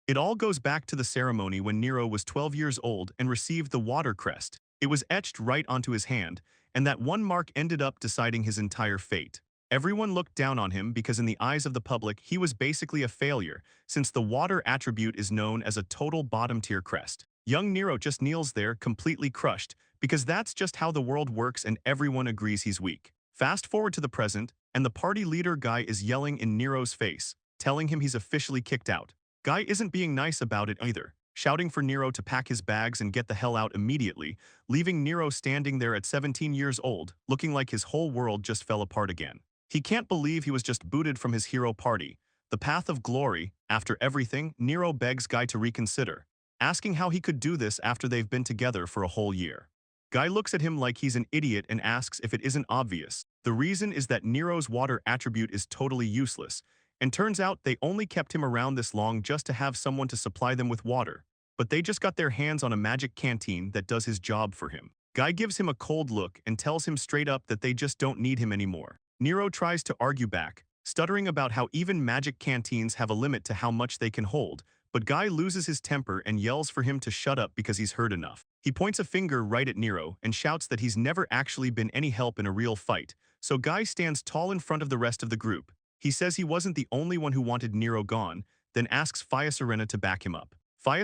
It all goes back to the ceremony when Nero was 12 years old and received the water crest. It was etched right onto his hand, and that one mark ended up deciding his entire fate. Everyone looked down on him because in the eyes of the public he was basically a failure, since the water attribute is known as a total bottom-tier crest. Young Nero just kneels there completely crushed, because that's just how the world works and everyone agrees he's weak. Fast forward to the present, and the party leader Guy is yelling in Nero's face, telling him he's officially kicked out. Guy isn't being nice about it either, shouting for Nero to pack his bags and get the hell out immediately, leaving Nero standing there at 17 years old, looking like his whole world just fell apart again. He can't believe he was just booted from his hero party, the path of glory. After everything, Nero begs Guy to reconsider, asking how he could do this after they've been together for a whole year. Guy looks at him like he's an idiot and asks if it isn't obvious. The reason is that Nero's water attribute is totally useless, and turns out they only kept him around this long just to have someone to supply them with water. But they just got their hands on a magic canteen that does his job for him. Guy gives him a cold look and tells him straight up that they just don't need him anymore. Nero tries to argue back, stuttering about how even magic canteens have a limit to how much they can hold, but Guy loses his temper and yells for him to shut up because he's heard enough. He points a finger right at Nero and shouts that he's never actually been any help in a real fight, so Guy stands tall in front of the rest of the group. He says he wasn't the only one who wanted Nero gone, then asks Serena to back him up.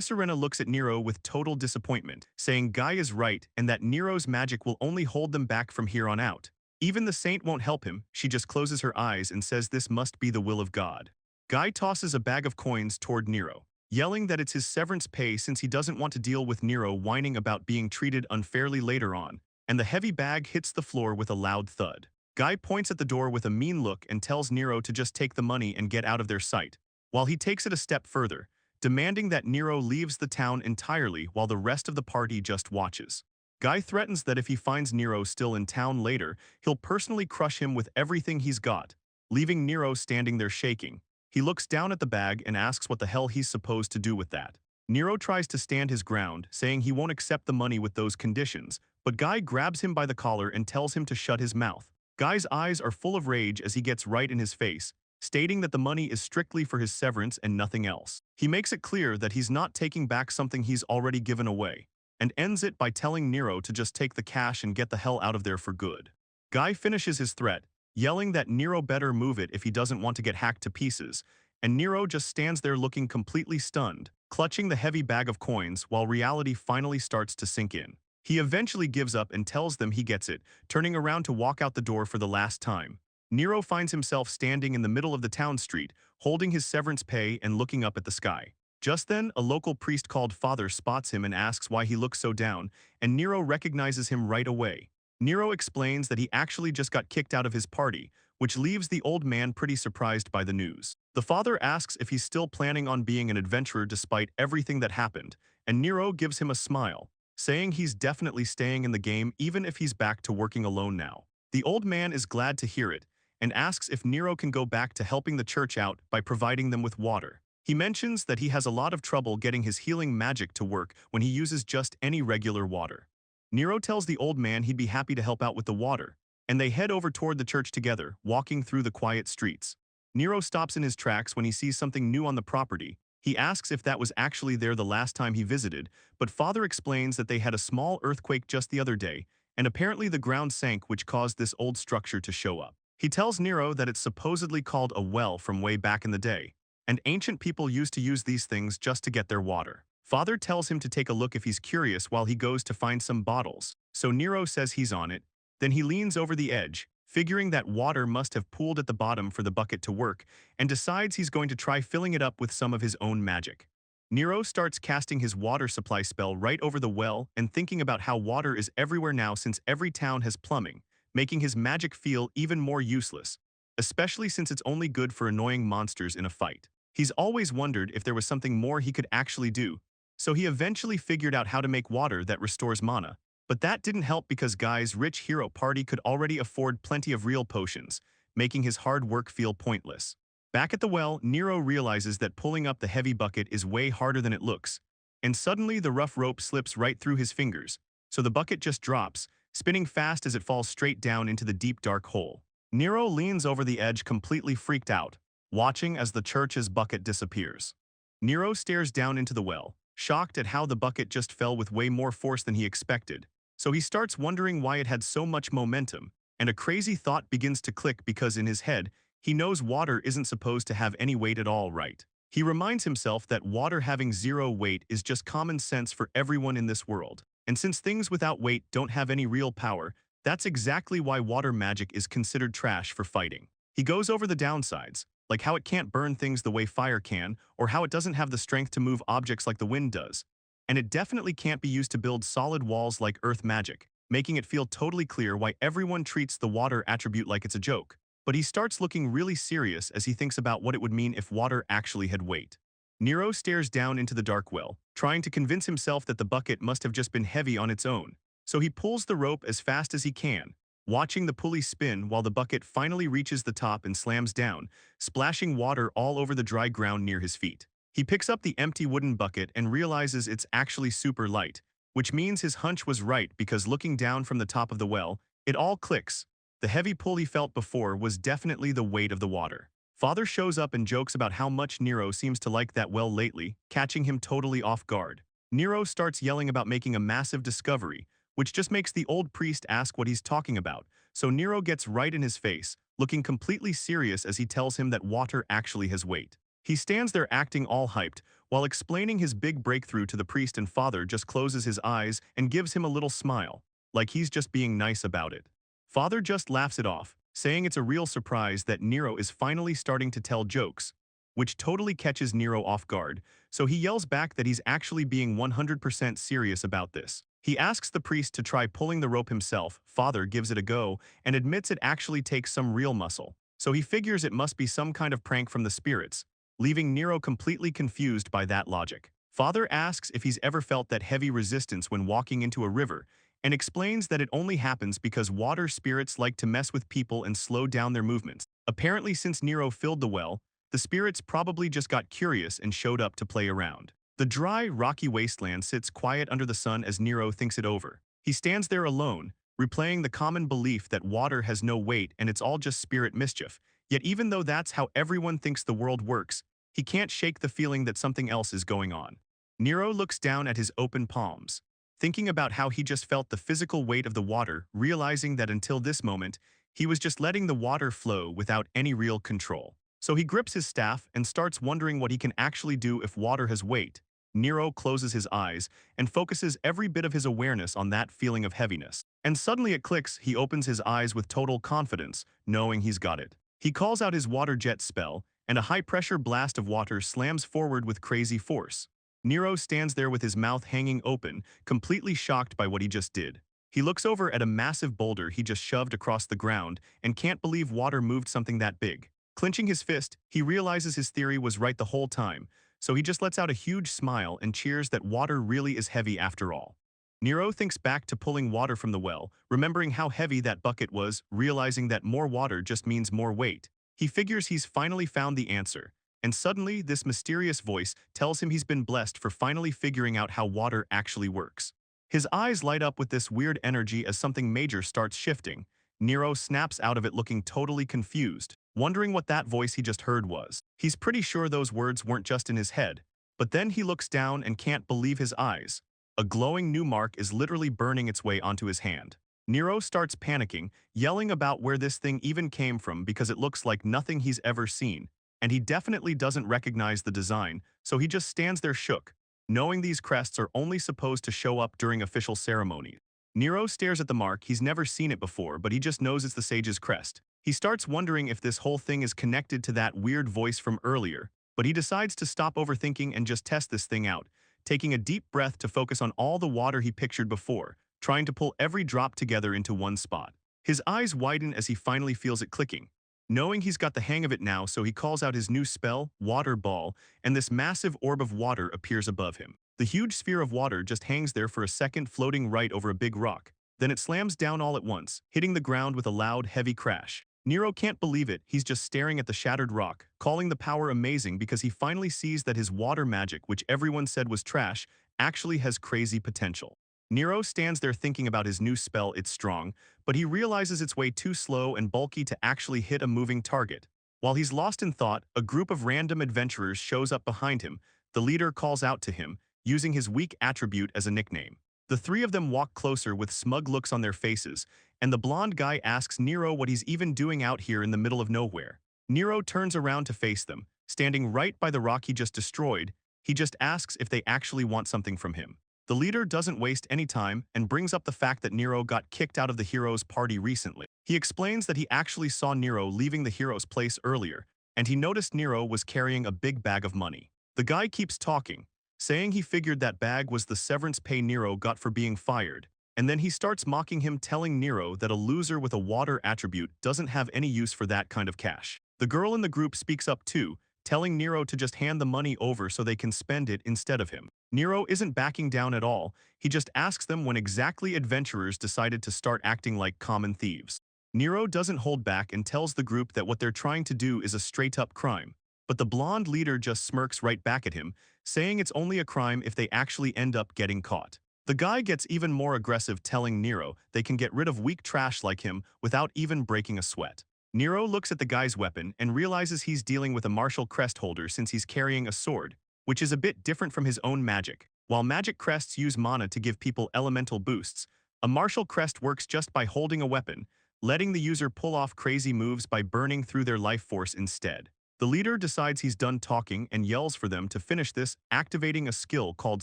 Serena looks at Nero with total disappointment, saying Guy is right and that Nero's magic will only hold them back from here on out. Even the saint won't help him, she just closes her eyes and says this must be the will of God. Guy tosses a bag of coins toward Nero, yelling that it's his severance pay since he doesn't want to deal with Nero whining about being treated unfairly later on, and the heavy bag hits the floor with a loud thud. Guy points at the door with a mean look and tells Nero to just take the money and get out of their sight, while he takes it a step further, demanding that Nero leaves the town entirely while the rest of the party just watches. Guy threatens that if he finds Nero still in town later, he'll personally crush him with everything he's got, leaving Nero standing there shaking. He looks down at the bag and asks what the hell he's supposed to do with that. Nero tries to stand his ground, saying he won't accept the money with those conditions, but Guy grabs him by the collar and tells him to shut his mouth. Guy's eyes are full of rage as he gets right in his face, stating that the money is strictly for his severance and nothing else. He makes it clear that he's not taking back something he's already given away, and ends it by telling Nero to just take the cash and get the hell out of there for good. Guy finishes his threat, yelling that Nero better move it if he doesn't want to get hacked to pieces, and Nero just stands there looking completely stunned, clutching the heavy bag of coins while reality finally starts to sink in. He eventually gives up and tells them he gets it, turning around to walk out the door for the last time. Nero finds himself standing in the middle of the town street, holding his severance pay and looking up at the sky. Just then, a local priest called Father spots him and asks why he looks so down, and Nero recognizes him right away. Nero explains that he actually just got kicked out of his party, which leaves the old man pretty surprised by the news. The father asks if he's still planning on being an adventurer despite everything that happened, and Nero gives him a smile, saying he's definitely staying in the game even if he's back to working alone now. The old man is glad to hear it, and asks if Nero can go back to helping the church out by providing them with water. He mentions that he has a lot of trouble getting his healing magic to work when he uses just any regular water. Nero tells the old man he'd be happy to help out with the water, and they head over toward the church together, walking through the quiet streets. Nero stops in his tracks when he sees something new on the property. He asks if that was actually there the last time he visited, but Father explains that they had a small earthquake just the other day, and apparently the ground sank, which caused this old structure to show up. He tells Nero that it's supposedly called a well from way back in the day, and ancient people used to use these things just to get their water. Father tells him to take a look if he's curious while he goes to find some bottles, so Nero says he's on it. Then he leans over the edge, figuring that water must have pooled at the bottom for the bucket to work, and decides he's going to try filling it up with some of his own magic. Nero starts casting his water supply spell right over the well and thinking about how water is everywhere now since every town has plumbing, making his magic feel even more useless, especially since it's only good for annoying monsters in a fight. He's always wondered if there was something more he could actually do, so he eventually figured out how to make water that restores mana. But that didn't help because Guy's rich hero party could already afford plenty of real potions, making his hard work feel pointless. Back at the well, Nero realizes that pulling up the heavy bucket is way harder than it looks, and suddenly the rough rope slips right through his fingers, so the bucket just drops, spinning fast as it falls straight down into the deep dark hole. Nero leans over the edge completely freaked out, watching as the church's bucket disappears. Nero stares down into the well, shocked at how the bucket just fell with way more force than he expected. So he starts wondering why it had so much momentum, and a crazy thought begins to click because in his head, he knows water isn't supposed to have any weight at all, right? He reminds himself that water having zero weight is just common sense for everyone in this world. And since things without weight don't have any real power, that's exactly why water magic is considered trash for fighting. He goes over the downsides, like how it can't burn things the way fire can, or how it doesn't have the strength to move objects like the wind does. And it definitely can't be used to build solid walls like earth magic, making it feel totally clear why everyone treats the water attribute like it's a joke. But he starts looking really serious as he thinks about what it would mean if water actually had weight. Nero stares down into the dark well, trying to convince himself that the bucket must have just been heavy on its own. So he pulls the rope as fast as he can, watching the pulley spin while the bucket finally reaches the top and slams down, splashing water all over the dry ground near his feet. He picks up the empty wooden bucket and realizes it's actually super light, which means his hunch was right because looking down from the top of the well, it all clicks. The heavy pull he felt before was definitely the weight of the water. Father shows up and jokes about how much Nero seems to like that well lately, catching him totally off guard. Nero starts yelling about making a massive discovery, which just makes the old priest ask what he's talking about, so Nero gets right in his face, looking completely serious as he tells him that water actually has weight. He stands there acting all hyped, while explaining his big breakthrough to the priest, and Father just closes his eyes and gives him a little smile, like he's just being nice about it. Father just laughs it off, saying it's a real surprise that Nero is finally starting to tell jokes, which totally catches Nero off guard, so he yells back that he's actually being 100% serious about this. He asks the priest to try pulling the rope himself. Father gives it a go and admits it actually takes some real muscle, so he figures it must be some kind of prank from the spirits, leaving Nero completely confused by that logic. Father asks if he's ever felt that heavy resistance when walking into a river, and explains that it only happens because water spirits like to mess with people and slow down their movements. Apparently, since Nero filled the well, the spirits probably just got curious and showed up to play around. The dry, rocky wasteland sits quiet under the sun as Nero thinks it over. He stands there alone, replaying the common belief that water has no weight and it's all just spirit mischief. Yet even though that's how everyone thinks the world works, he can't shake the feeling that something else is going on. Nero looks down at his open palms, thinking about how he just felt the physical weight of the water, realizing that until this moment, he was just letting the water flow without any real control. So he grips his staff and starts wondering what he can actually do if water has weight. Nero closes his eyes and focuses every bit of his awareness on that feeling of heaviness. And suddenly it clicks. He opens his eyes with total confidence, knowing he's got it. He calls out his water jet spell, and a high-pressure blast of water slams forward with crazy force. Nero stands there with his mouth hanging open, completely shocked by what he just did. He looks over at a massive boulder he just shoved across the ground and can't believe water moved something that big. Clenching his fist, he realizes his theory was right the whole time, so he just lets out a huge smile and cheers that water really is heavy after all. Nero thinks back to pulling water from the well, remembering how heavy that bucket was, realizing that more water just means more weight. He figures he's finally found the answer, and suddenly this mysterious voice tells him he's been blessed for finally figuring out how water actually works. His eyes light up with this weird energy as something major starts shifting. Nero snaps out of it looking totally confused, wondering what that voice he just heard was. He's pretty sure those words weren't just in his head, but then he looks down and can't believe his eyes. A glowing new mark is literally burning its way onto his hand. Nero starts panicking, yelling about where this thing even came from because it looks like nothing he's ever seen, and he definitely doesn't recognize the design, so he just stands there shook, knowing these crests are only supposed to show up during official ceremonies. Nero stares at the mark. He's never seen it before, but he just knows it's the sage's crest. He starts wondering if this whole thing is connected to that weird voice from earlier, but he decides to stop overthinking and just test this thing out, taking a deep breath to focus on all the water he pictured before, trying to pull every drop together into one spot. His eyes widen as he finally feels it clicking, knowing he's got the hang of it now, so he calls out his new spell, Water Ball, and this massive orb of water appears above him. The huge sphere of water just hangs there for a second, floating right over a big rock. Then it slams down all at once, hitting the ground with a loud, heavy crash. Nero can't believe it. He's just staring at the shattered rock, calling the power amazing because he finally sees that his water magic, which everyone said was trash, actually has crazy potential. Nero stands there thinking about his new spell. It's strong, but he realizes it's way too slow and bulky to actually hit a moving target. While he's lost in thought, a group of random adventurers shows up behind him, The leader calls out to him, using his weak attribute as a nickname. The three of them walk closer with smug looks on their faces, and the blonde guy asks Nero what he's even doing out here in the middle of nowhere. Nero turns around to face them, standing right by the rock he just destroyed. He just asks if they actually want something from him. The leader doesn't waste any time and brings up the fact that Nero got kicked out of the hero's party recently. He explains that he actually saw Nero leaving the hero's place earlier, and he noticed Nero was carrying a big bag of money. The guy keeps talking, saying he figured that bag was the severance pay Nero got for being fired, and then he starts mocking him, telling Nero that a loser with a water attribute doesn't have any use for that kind of cash. The girl in the group speaks up too, telling Nero to just hand the money over so they can spend it instead of him. Nero isn't backing down at all, he just asks them when exactly adventurers decided to start acting like common thieves. Nero doesn't hold back and tells the group that what they're trying to do is a straight-up crime, but the blonde leader just smirks right back at him, saying it's only a crime if they actually end up getting caught. The guy gets even more aggressive, telling Nero they can get rid of weak trash like him without even breaking a sweat. Nero looks at the guy's weapon and realizes he's dealing with a martial crest holder since he's carrying a sword, which is a bit different from his own magic. While magic crests use mana to give people elemental boosts, a martial crest works just by holding a weapon, letting the user pull off crazy moves by burning through their life force instead. The leader decides he's done talking and yells for them to finish this, activating a skill called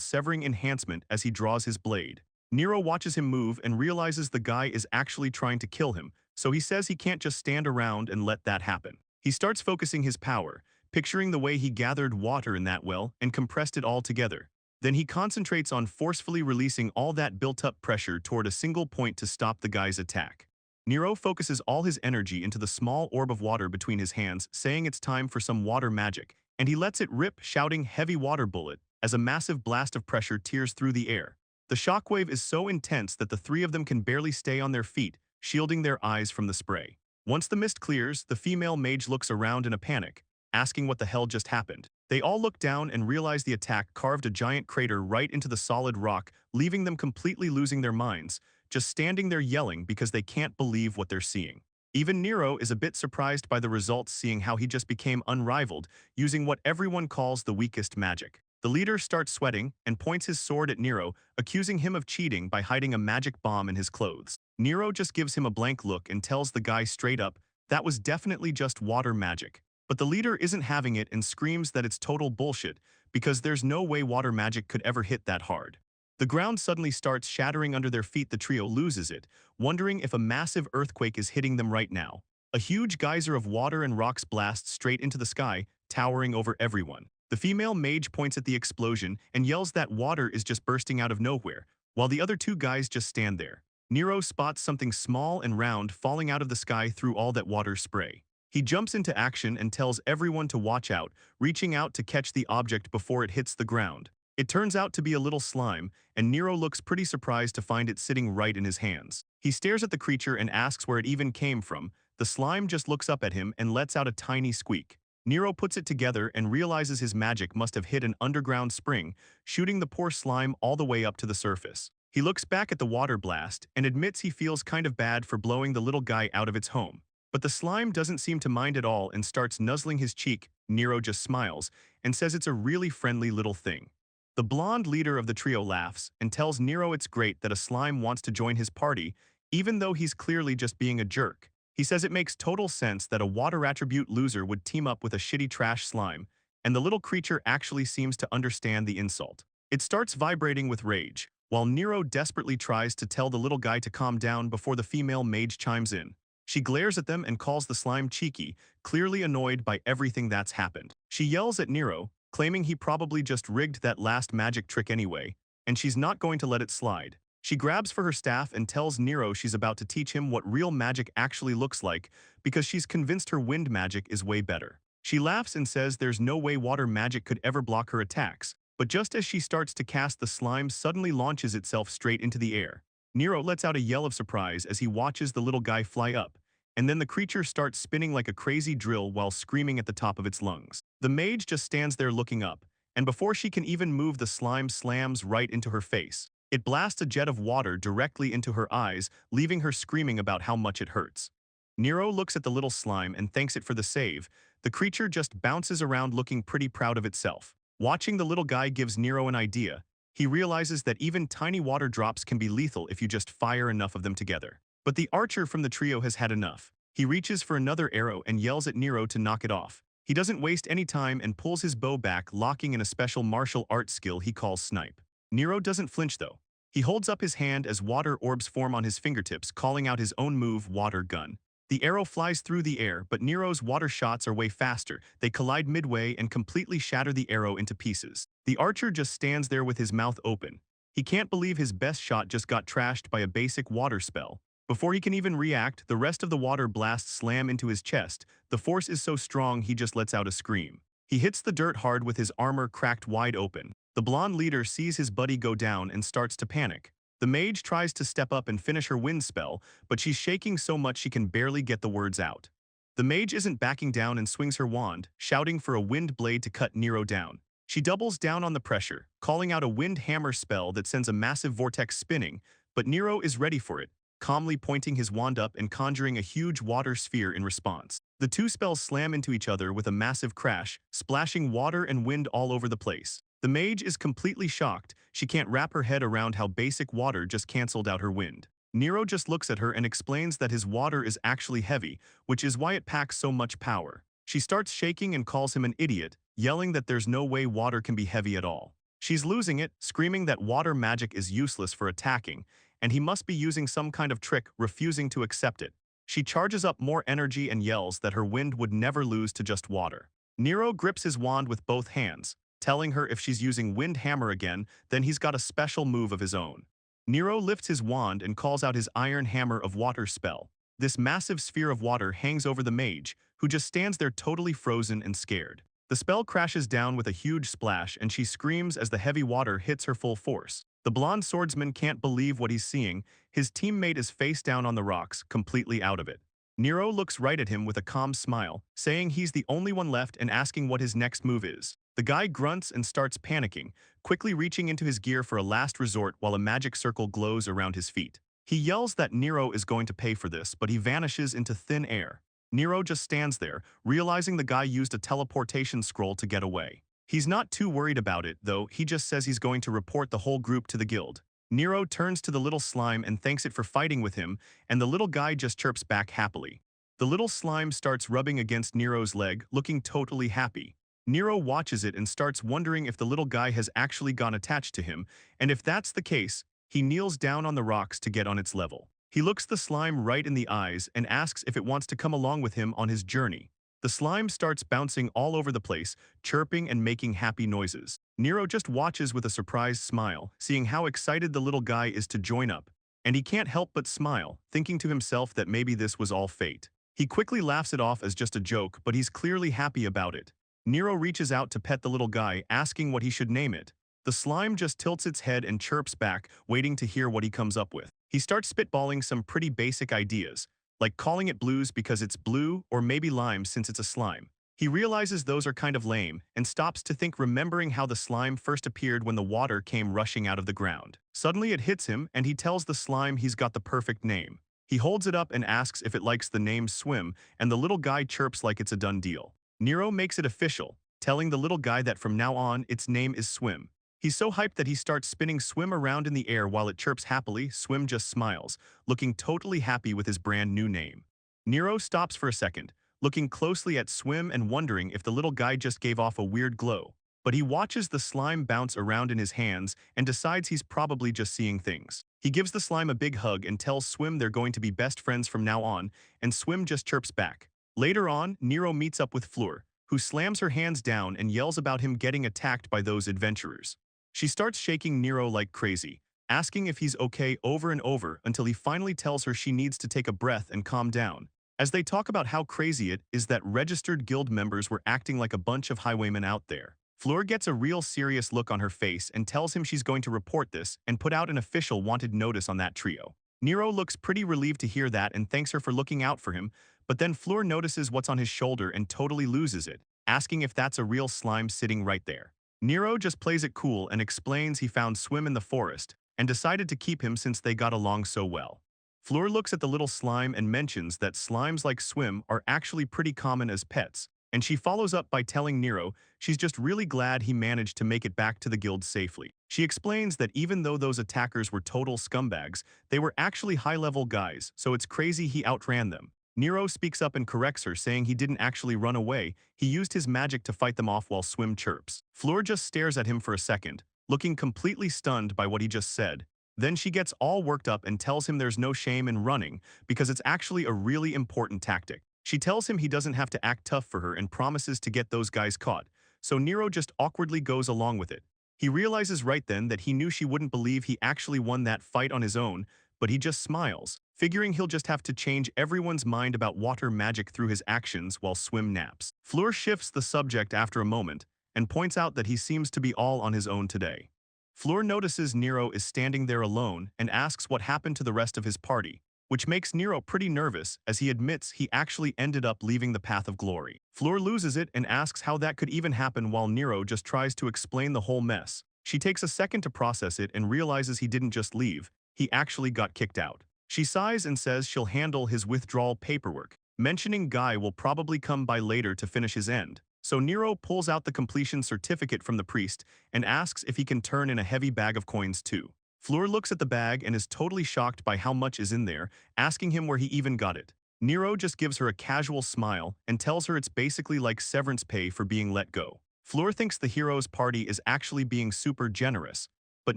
Severing Enhancement as he draws his blade. Nero watches him move and realizes the guy is actually trying to kill him, so he says he can't just stand around and let that happen. He starts focusing his power, picturing the way he gathered water in that well and compressed it all together. Then he concentrates on forcefully releasing all that built-up pressure toward a single point to stop the guy's attack. Nero focuses all his energy into the small orb of water between his hands, saying it's time for some water magic, and he lets it rip, shouting "heavy water bullet" as a massive blast of pressure tears through the air. The shockwave is so intense that the three of them can barely stay on their feet, shielding their eyes from the spray. Once the mist clears, the female mage looks around in a panic, asking what the hell just happened. They all look down and realize the attack carved a giant crater right into the solid rock, leaving them completely losing their minds, just standing there yelling because they can't believe what they're seeing. Even Nero is a bit surprised by the results, seeing how he just became unrivaled, using what everyone calls the weakest magic. The leader starts sweating and points his sword at Nero, accusing him of cheating by hiding a magic bomb in his clothes. Nero just gives him a blank look and tells the guy straight up that was definitely just water magic. But the leader isn't having it and screams that it's total bullshit because there's no way water magic could ever hit that hard. The ground suddenly starts shattering under their feet. The trio loses it, wondering if a massive earthquake is hitting them right now. A huge geyser of water and rocks blasts straight into the sky, towering over everyone. The female mage points at the explosion and yells that water is just bursting out of nowhere, while the other two guys just stand there. Nero spots something small and round falling out of the sky through all that water spray. He jumps into action and tells everyone to watch out, reaching out to catch the object before it hits the ground. It turns out to be a little slime, and Nero looks pretty surprised to find it sitting right in his hands. He stares at the creature and asks where it even came from. The slime just looks up at him and lets out a tiny squeak. Nero puts it together and realizes his magic must have hit an underground spring, shooting the poor slime all the way up to the surface. He looks back at the water blast and admits he feels kind of bad for blowing the little guy out of its home. But the slime doesn't seem to mind at all and starts nuzzling his cheek. Nero just smiles and says it's a really friendly little thing. The blonde leader of the trio laughs and tells Nero it's great that a slime wants to join his party, even though he's clearly just being a jerk. He says it makes total sense that a water attribute loser would team up with a shitty trash slime, and the little creature actually seems to understand the insult. It starts vibrating with rage, while Nero desperately tries to tell the little guy to calm down before the female mage chimes in. She glares at them and calls the slime cheeky, clearly annoyed by everything that's happened. She yells at Nero, claiming he probably just rigged that last magic trick anyway, and she's not going to let it slide. She grabs for her staff and tells Nero she's about to teach him what real magic actually looks like because she's convinced her wind magic is way better. She laughs and says there's no way water magic could ever block her attacks, but just as she starts to cast, the slime suddenly launches itself straight into the air. Nero lets out a yell of surprise as he watches the little guy fly up, and then the creature starts spinning like a crazy drill while screaming at the top of its lungs. The mage just stands there looking up, and before she can even move, the slime slams right into her face. It blasts a jet of water directly into her eyes, leaving her screaming about how much it hurts. Nero looks at the little slime and thanks it for the save. The creature just bounces around looking pretty proud of itself. Watching the little guy gives Nero an idea. He realizes that even tiny water drops can be lethal if you just fire enough of them together. But the archer from the trio has had enough. He reaches for another arrow and yells at Nero to knock it off. He doesn't waste any time and pulls his bow back, locking in a special martial art skill he calls snipe. Nero doesn't flinch though. He holds up his hand as water orbs form on his fingertips, calling out his own move, water gun. The arrow flies through the air, but Nero's water shots are way faster. They collide midway and completely shatter the arrow into pieces. The archer just stands there with his mouth open. He can't believe his best shot just got trashed by a basic water spell. Before he can even react, the rest of the water blasts slam into his chest. The force is so strong he just lets out a scream. He hits the dirt hard with his armor cracked wide open. The blonde leader sees his buddy go down and starts to panic. The mage tries to step up and finish her wind spell, but she's shaking so much she can barely get the words out. The mage isn't backing down and swings her wand, shouting for a wind blade to cut Nero down. She doubles down on the pressure, calling out a wind hammer spell that sends a massive vortex spinning, but Nero is ready for it, calmly pointing his wand up and conjuring a huge water sphere in response. The two spells slam into each other with a massive crash, splashing water and wind all over the place. The mage is completely shocked. She can't wrap her head around how basic water just cancelled out her wind. Nero just looks at her and explains that his water is actually heavy, which is why it packs so much power. She starts shaking and calls him an idiot, yelling that there's no way water can be heavy at all. She's losing it, screaming that water magic is useless for attacking, and he must be using some kind of trick, refusing to accept it. She charges up more energy and yells that her wind would never lose to just water. Nero grips his wand with both hands, telling her if she's using wind hammer again, then he's got a special move of his own. Nero lifts his wand and calls out his iron hammer of water spell. This massive sphere of water hangs over the mage, who just stands there totally frozen and scared. The spell crashes down with a huge splash and she screams as the heavy water hits her full force. The blonde swordsman can't believe what he's seeing. His teammate is face down on the rocks, completely out of it. Nero looks right at him with a calm smile, saying he's the only one left and asking what his next move is. The guy grunts and starts panicking, quickly reaching into his gear for a last resort while a magic circle glows around his feet. He yells that Nero is going to pay for this, but he vanishes into thin air. Nero just stands there, realizing the guy used a teleportation scroll to get away. He's not too worried about it, though. He just says he's going to report the whole group to the guild. Nero turns to the little slime and thanks it for fighting with him, and the little guy just chirps back happily. The little slime starts rubbing against Nero's leg, looking totally happy. Nero watches it and starts wondering if the little guy has actually gone attached to him, and if that's the case, he kneels down on the rocks to get on its level. He looks the slime right in the eyes and asks if it wants to come along with him on his journey. The slime starts bouncing all over the place, chirping and making happy noises. Nero just watches with a surprised smile, seeing how excited the little guy is to join up. And he can't help but smile, thinking to himself that maybe this was all fate. He quickly laughs it off as just a joke, but he's clearly happy about it. Nero reaches out to pet the little guy, asking what he should name it. The slime just tilts its head and chirps back, waiting to hear what he comes up with. He starts spitballing some pretty basic ideas, like calling it blues because it's blue, or maybe lime since it's a slime. He realizes those are kind of lame, and stops to think, remembering how the slime first appeared when the water came rushing out of the ground. Suddenly it hits him, and he tells the slime he's got the perfect name. He holds it up and asks if it likes the name Swim, and the little guy chirps like it's a done deal. Nero makes it official, telling the little guy that from now on its name is Swim. He's so hyped that he starts spinning Swim around in the air while it chirps happily. Swim just smiles, looking totally happy with his brand new name. Nero stops for a second, looking closely at Swim and wondering if the little guy just gave off a weird glow. But he watches the slime bounce around in his hands and decides he's probably just seeing things. He gives the slime a big hug and tells Swim they're going to be best friends from now on, and Swim just chirps back. Later on, Nero meets up with Fleur, who slams her hands down and yells about him getting attacked by those adventurers. She starts shaking Nero like crazy, asking if he's okay over and over until he finally tells her she needs to take a breath and calm down. As they talk about how crazy it is that registered guild members were acting like a bunch of highwaymen out there, Fleur gets a real serious look on her face and tells him she's going to report this and put out an official wanted notice on that trio. Nero looks pretty relieved to hear that and thanks her for looking out for him, but then Fleur notices what's on his shoulder and totally loses it, asking if that's a real slime sitting right there. Nero just plays it cool and explains he found Swim in the forest and decided to keep him since they got along so well. Fleur looks at the little slime and mentions that slimes like Swim are actually pretty common as pets, and she follows up by telling Nero she's just really glad he managed to make it back to the guild safely. She explains that even though those attackers were total scumbags, they were actually high-level guys, so it's crazy he outran them. Nero speaks up and corrects her, saying he didn't actually run away, he used his magic to fight them off while Swim chirps. Fleur just stares at him for a second, looking completely stunned by what he just said. Then she gets all worked up and tells him there's no shame in running, because it's actually a really important tactic. She tells him he doesn't have to act tough for her and promises to get those guys caught, so Nero just awkwardly goes along with it. He realizes right then that he knew she wouldn't believe he actually won that fight on his own, but he just smiles, figuring he'll just have to change everyone's mind about water magic through his actions while Swim naps. Fleur shifts the subject after a moment and points out that he seems to be all on his own today. Fleur notices Nero is standing there alone and asks what happened to the rest of his party, which makes Nero pretty nervous as he admits he actually ended up leaving the path of glory. Fleur loses it and asks how that could even happen while Nero just tries to explain the whole mess. She takes a second to process it and realizes he didn't just leave, he actually got kicked out. She sighs and says she'll handle his withdrawal paperwork, mentioning Guy will probably come by later to finish his end. So Nero pulls out the completion certificate from the priest and asks if he can turn in a heavy bag of coins too. Fleur looks at the bag and is totally shocked by how much is in there, asking him where he even got it. Nero just gives her a casual smile and tells her it's basically like severance pay for being let go. Fleur thinks the hero's party is actually being super generous, but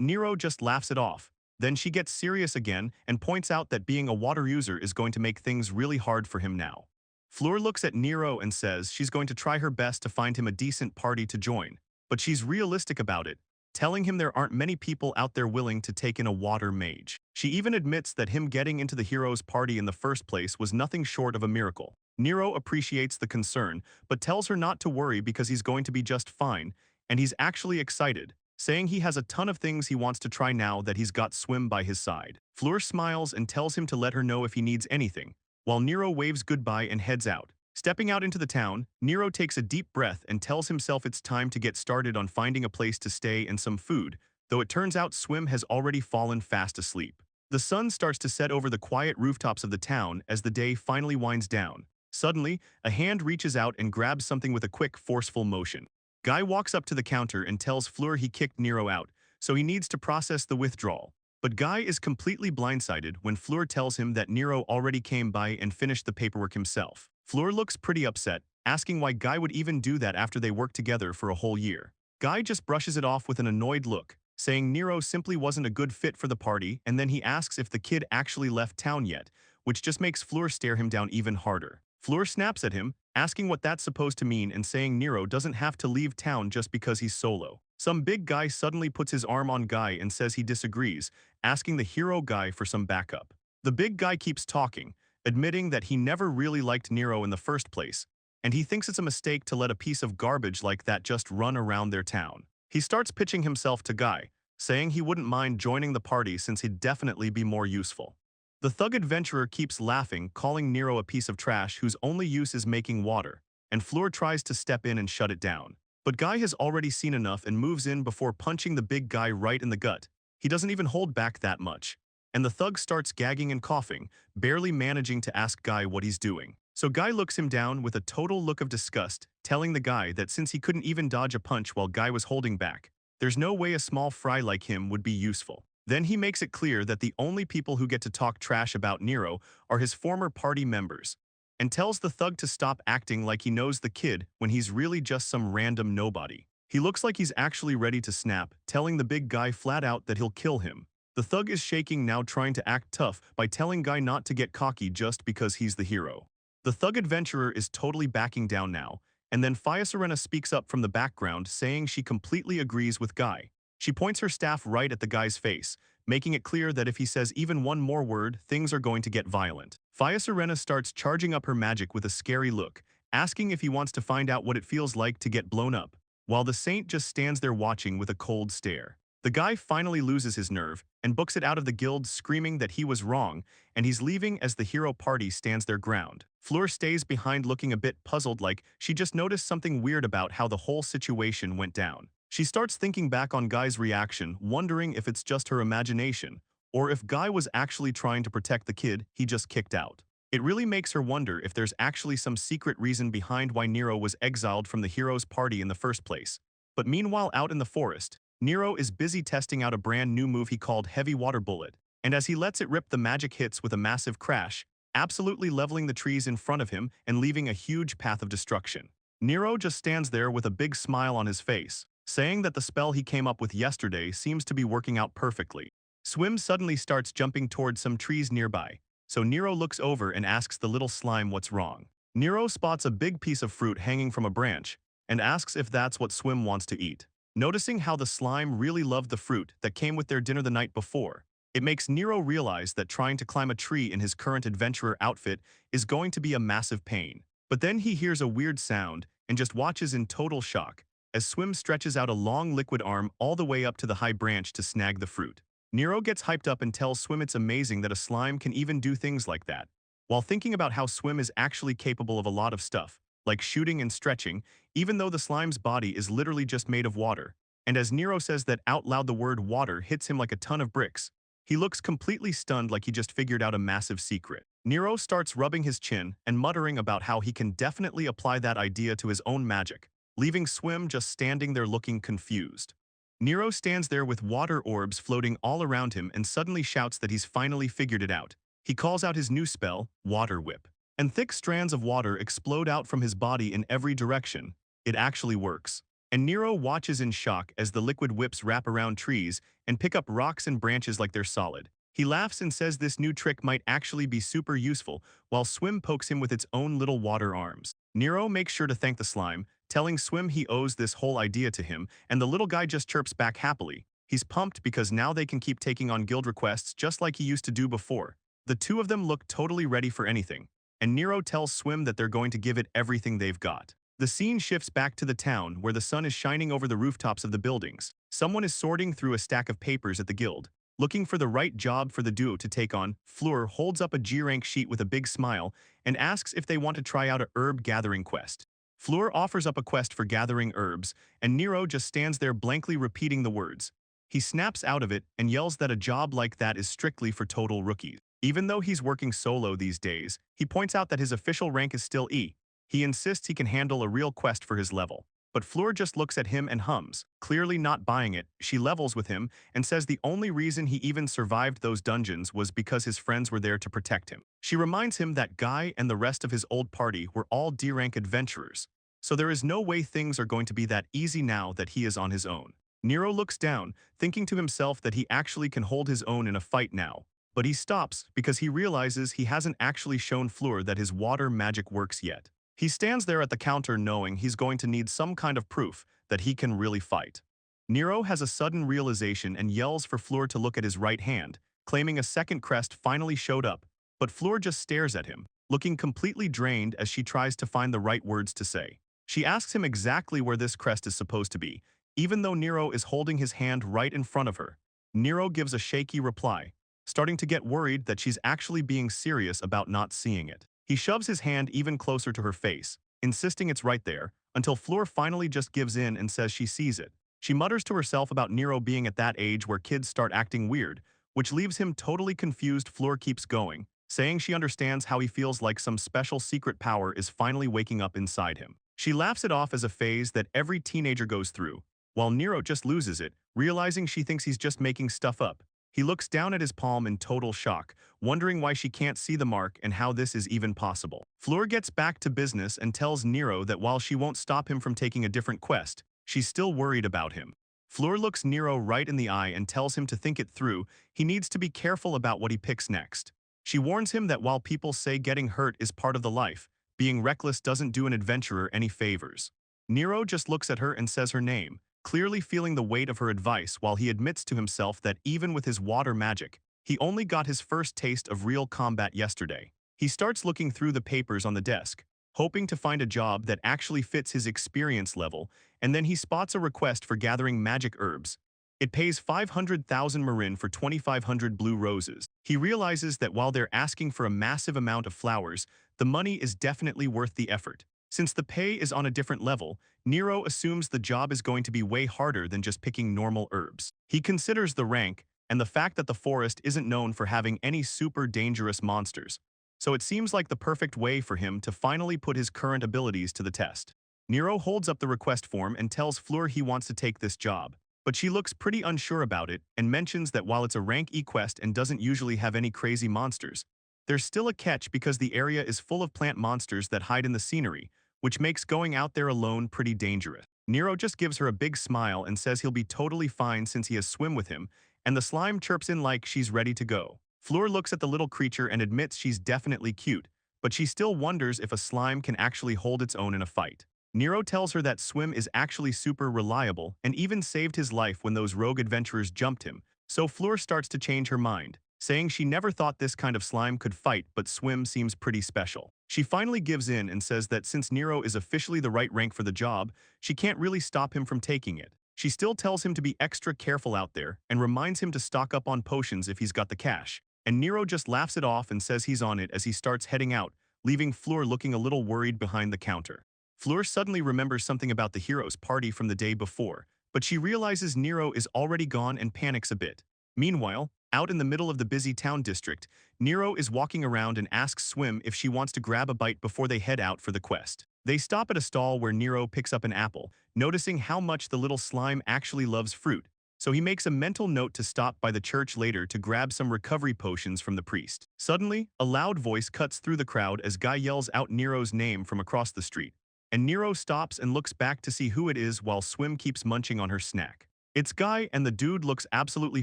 Nero just laughs it off. Then she gets serious again and points out that being a water user is going to make things really hard for him now. Fleur looks at Nero and says she's going to try her best to find him a decent party to join, but she's realistic about it, telling him there aren't many people out there willing to take in a water mage. She even admits that him getting into the hero's party in the first place was nothing short of a miracle. Nero appreciates the concern, but tells her not to worry because he's going to be just fine, and he's actually excited, saying he has a ton of things he wants to try now that he's got Swim by his side. Fleur smiles and tells him to let her know if he needs anything, while Nero waves goodbye and heads out. Stepping out into the town, Nero takes a deep breath and tells himself it's time to get started on finding a place to stay and some food, though it turns out Swim has already fallen fast asleep. The sun starts to set over the quiet rooftops of the town as the day finally winds down. Suddenly, a hand reaches out and grabs something with a quick, forceful motion. Guy walks up to the counter and tells Fleur he kicked Nero out, so he needs to process the withdrawal. But Guy is completely blindsided when Fleur tells him that Nero already came by and finished the paperwork himself. Fleur looks pretty upset, asking why Guy would even do that after they worked together for a whole year. Guy just brushes it off with an annoyed look, saying Nero simply wasn't a good fit for the party, and then he asks if the kid actually left town yet, which just makes Fleur stare him down even harder. Fleur snaps at him, asking what that's supposed to mean and saying Nero doesn't have to leave town just because he's solo. Some big guy suddenly puts his arm on Guy and says he disagrees, asking the hero Guy for some backup. The big guy keeps talking, admitting that he never really liked Nero in the first place, and he thinks it's a mistake to let a piece of garbage like that just run around their town. He starts pitching himself to Guy, saying he wouldn't mind joining the party since he'd definitely be more useful. The thug adventurer keeps laughing, calling Nero a piece of trash whose only use is making water, and Fleur tries to step in and shut it down. But Guy has already seen enough and moves in before punching the big guy right in the gut. He doesn't even hold back that much, and the thug starts gagging and coughing, barely managing to ask Guy what he's doing. So Guy looks him down with a total look of disgust, telling the guy that since he couldn't even dodge a punch while Guy was holding back, there's no way a small fry like him would be useful. Then he makes it clear that the only people who get to talk trash about Nero are his former party members, and tells the thug to stop acting like he knows the kid when he's really just some random nobody. He looks like he's actually ready to snap, telling the big guy flat out that he'll kill him. The thug is shaking now, trying to act tough by telling Guy not to get cocky just because he's the hero. The thug adventurer is totally backing down now, and then Serena speaks up from the background, saying she completely agrees with Guy. She points her staff right at the guy's face, making it clear that if he says even one more word, things are going to get violent. Serena starts charging up her magic with a scary look, asking if he wants to find out what it feels like to get blown up, while the saint just stands there watching with a cold stare. The guy finally loses his nerve and books it out of the guild, screaming that he was wrong, and he's leaving as the hero party stands their ground. Fleur stays behind looking a bit puzzled, like she just noticed something weird about how the whole situation went down. She starts thinking back on Guy's reaction, wondering if it's just her imagination, or if Guy was actually trying to protect the kid he just kicked out. It really makes her wonder if there's actually some secret reason behind why Nero was exiled from the hero's party in the first place. But meanwhile out in the forest, Nero is busy testing out a brand new move he called Heavy Water Bullet, and as he lets it rip, the magic hits with a massive crash, absolutely leveling the trees in front of him and leaving a huge path of destruction. Nero just stands there with a big smile on his face, saying that the spell he came up with yesterday seems to be working out perfectly. Swim suddenly starts jumping towards some trees nearby, so Nero looks over and asks the little slime what's wrong. Nero spots a big piece of fruit hanging from a branch and asks if that's what Swim wants to eat. Noticing how the slime really loved the fruit that came with their dinner the night before, it makes Nero realize that trying to climb a tree in his current adventurer outfit is going to be a massive pain. But then he hears a weird sound and just watches in total shock as Swim stretches out a long liquid arm all the way up to the high branch to snag the fruit. Nero gets hyped up and tells Swim it's amazing that a slime can even do things like that. While thinking about how Swim is actually capable of a lot of stuff, like shooting and stretching, even though the slime's body is literally just made of water. And as Nero says that out loud, the word water hits him like a ton of bricks. He looks completely stunned, like he just figured out a massive secret. Nero starts rubbing his chin and muttering about how he can definitely apply that idea to his own magic, leaving Swim just standing there looking confused. Nero stands there with water orbs floating all around him and suddenly shouts that he's finally figured it out. He calls out his new spell, Water Whip, and thick strands of water explode out from his body in every direction. It actually works. And Nero watches in shock as the liquid whips wrap around trees and pick up rocks and branches like they're solid. He laughs and says this new trick might actually be super useful, while Swim pokes him with its own little water arms. Nero makes sure to thank the slime, telling Swim he owes this whole idea to him, and the little guy just chirps back happily. He's pumped because now they can keep taking on guild requests just like he used to do before. The two of them look totally ready for anything, and Nero tells Swim that they're going to give it everything they've got. The scene shifts back to the town where the sun is shining over the rooftops of the buildings. Someone is sorting through a stack of papers at the guild, looking for the right job for the duo to take on. Fleur holds up a G-rank sheet with a big smile and asks if they want to try out a herb gathering quest. Fleur offers up a quest for gathering herbs, and Nero just stands there blankly repeating the words. He snaps out of it and yells that a job like that is strictly for total rookies. Even though he's working solo these days, he points out that his official rank is still E. He insists he can handle a real quest for his level. But Fleur just looks at him and hums, clearly not buying it. She levels with him and says the only reason he even survived those dungeons was because his friends were there to protect him. She reminds him that Guy and the rest of his old party were all D-rank adventurers, so there is no way things are going to be that easy now that he is on his own. Nero looks down, thinking to himself that he actually can hold his own in a fight now. But he stops because he realizes he hasn't actually shown Fleur that his water magic works yet. He stands there at the counter knowing he's going to need some kind of proof that he can really fight. Nero has a sudden realization and yells for Fleur to look at his right hand, claiming a second crest finally showed up, but Fleur just stares at him, looking completely drained as she tries to find the right words to say. She asks him exactly where this crest is supposed to be, even though Nero is holding his hand right in front of her. Nero gives a shaky reply, starting to get worried that she's actually being serious about not seeing it. He shoves his hand even closer to her face, insisting it's right there, until Fleur finally just gives in and says she sees it. She mutters to herself about Nero being at that age where kids start acting weird, which leaves him totally confused. Fleur keeps going, saying she understands how he feels like some special secret power is finally waking up inside him. She laughs it off as a phase that every teenager goes through, while Nero just loses it, realizing she thinks he's just making stuff up. He looks down at his palm in total shock, wondering why she can't see the mark and how this is even possible. Fleur gets back to business and tells Nero that while she won't stop him from taking a different quest, she's still worried about him. Fleur looks Nero right in the eye and tells him to think it through. He needs to be careful about what he picks next. She warns him that while people say getting hurt is part of the life, being reckless doesn't do an adventurer any favors. Nero just looks at her and says her name, clearly feeling the weight of her advice, while he admits to himself that even with his water magic, he only got his first taste of real combat yesterday. He starts looking through the papers on the desk, hoping to find a job that actually fits his experience level, and then he spots a request for gathering magic herbs. It pays 500,000 marin for 2,500 blue roses. He realizes that while they're asking for a massive amount of flowers, the money is definitely worth the effort. Since the pay is on a different level, Nero assumes the job is going to be way harder than just picking normal herbs. He considers the rank and the fact that the forest isn't known for having any super dangerous monsters, so it seems like the perfect way for him to finally put his current abilities to the test. Nero holds up the request form and tells Fleur he wants to take this job, but she looks pretty unsure about it and mentions that while it's a rank E quest and doesn't usually have any crazy monsters, there's still a catch because the area is full of plant monsters that hide in the scenery, which makes going out there alone pretty dangerous. Nero just gives her a big smile and says he'll be totally fine since he has swim with him, and the slime chirps in like she's ready to go. Fleur looks at the little creature and admits she's definitely cute, but she still wonders if a slime can actually hold its own in a fight. Nero tells her that Swim is actually super reliable and even saved his life when those rogue adventurers jumped him, so Fleur starts to change her mind, saying she never thought this kind of slime could fight but Swim seems pretty special. She finally gives in and says that since Nero is officially the right rank for the job, she can't really stop him from taking it. She still tells him to be extra careful out there and reminds him to stock up on potions if he's got the cash, and Nero just laughs it off and says he's on it as he starts heading out, leaving Fleur looking a little worried behind the counter. Fleur suddenly remembers something about the hero's party from the day before, but she realizes Nero is already gone and panics a bit. Meanwhile, out in the middle of the busy town district, Nero is walking around and asks Swim if she wants to grab a bite before they head out for the quest. They stop at a stall where Nero picks up an apple, noticing how much the little slime actually loves fruit, so he makes a mental note to stop by the church later to grab some recovery potions from the priest. Suddenly, a loud voice cuts through the crowd as Guy yells out Nero's name from across the street, and Nero stops and looks back to see who it is while Swim keeps munching on her snack. It's Guy, and the dude looks absolutely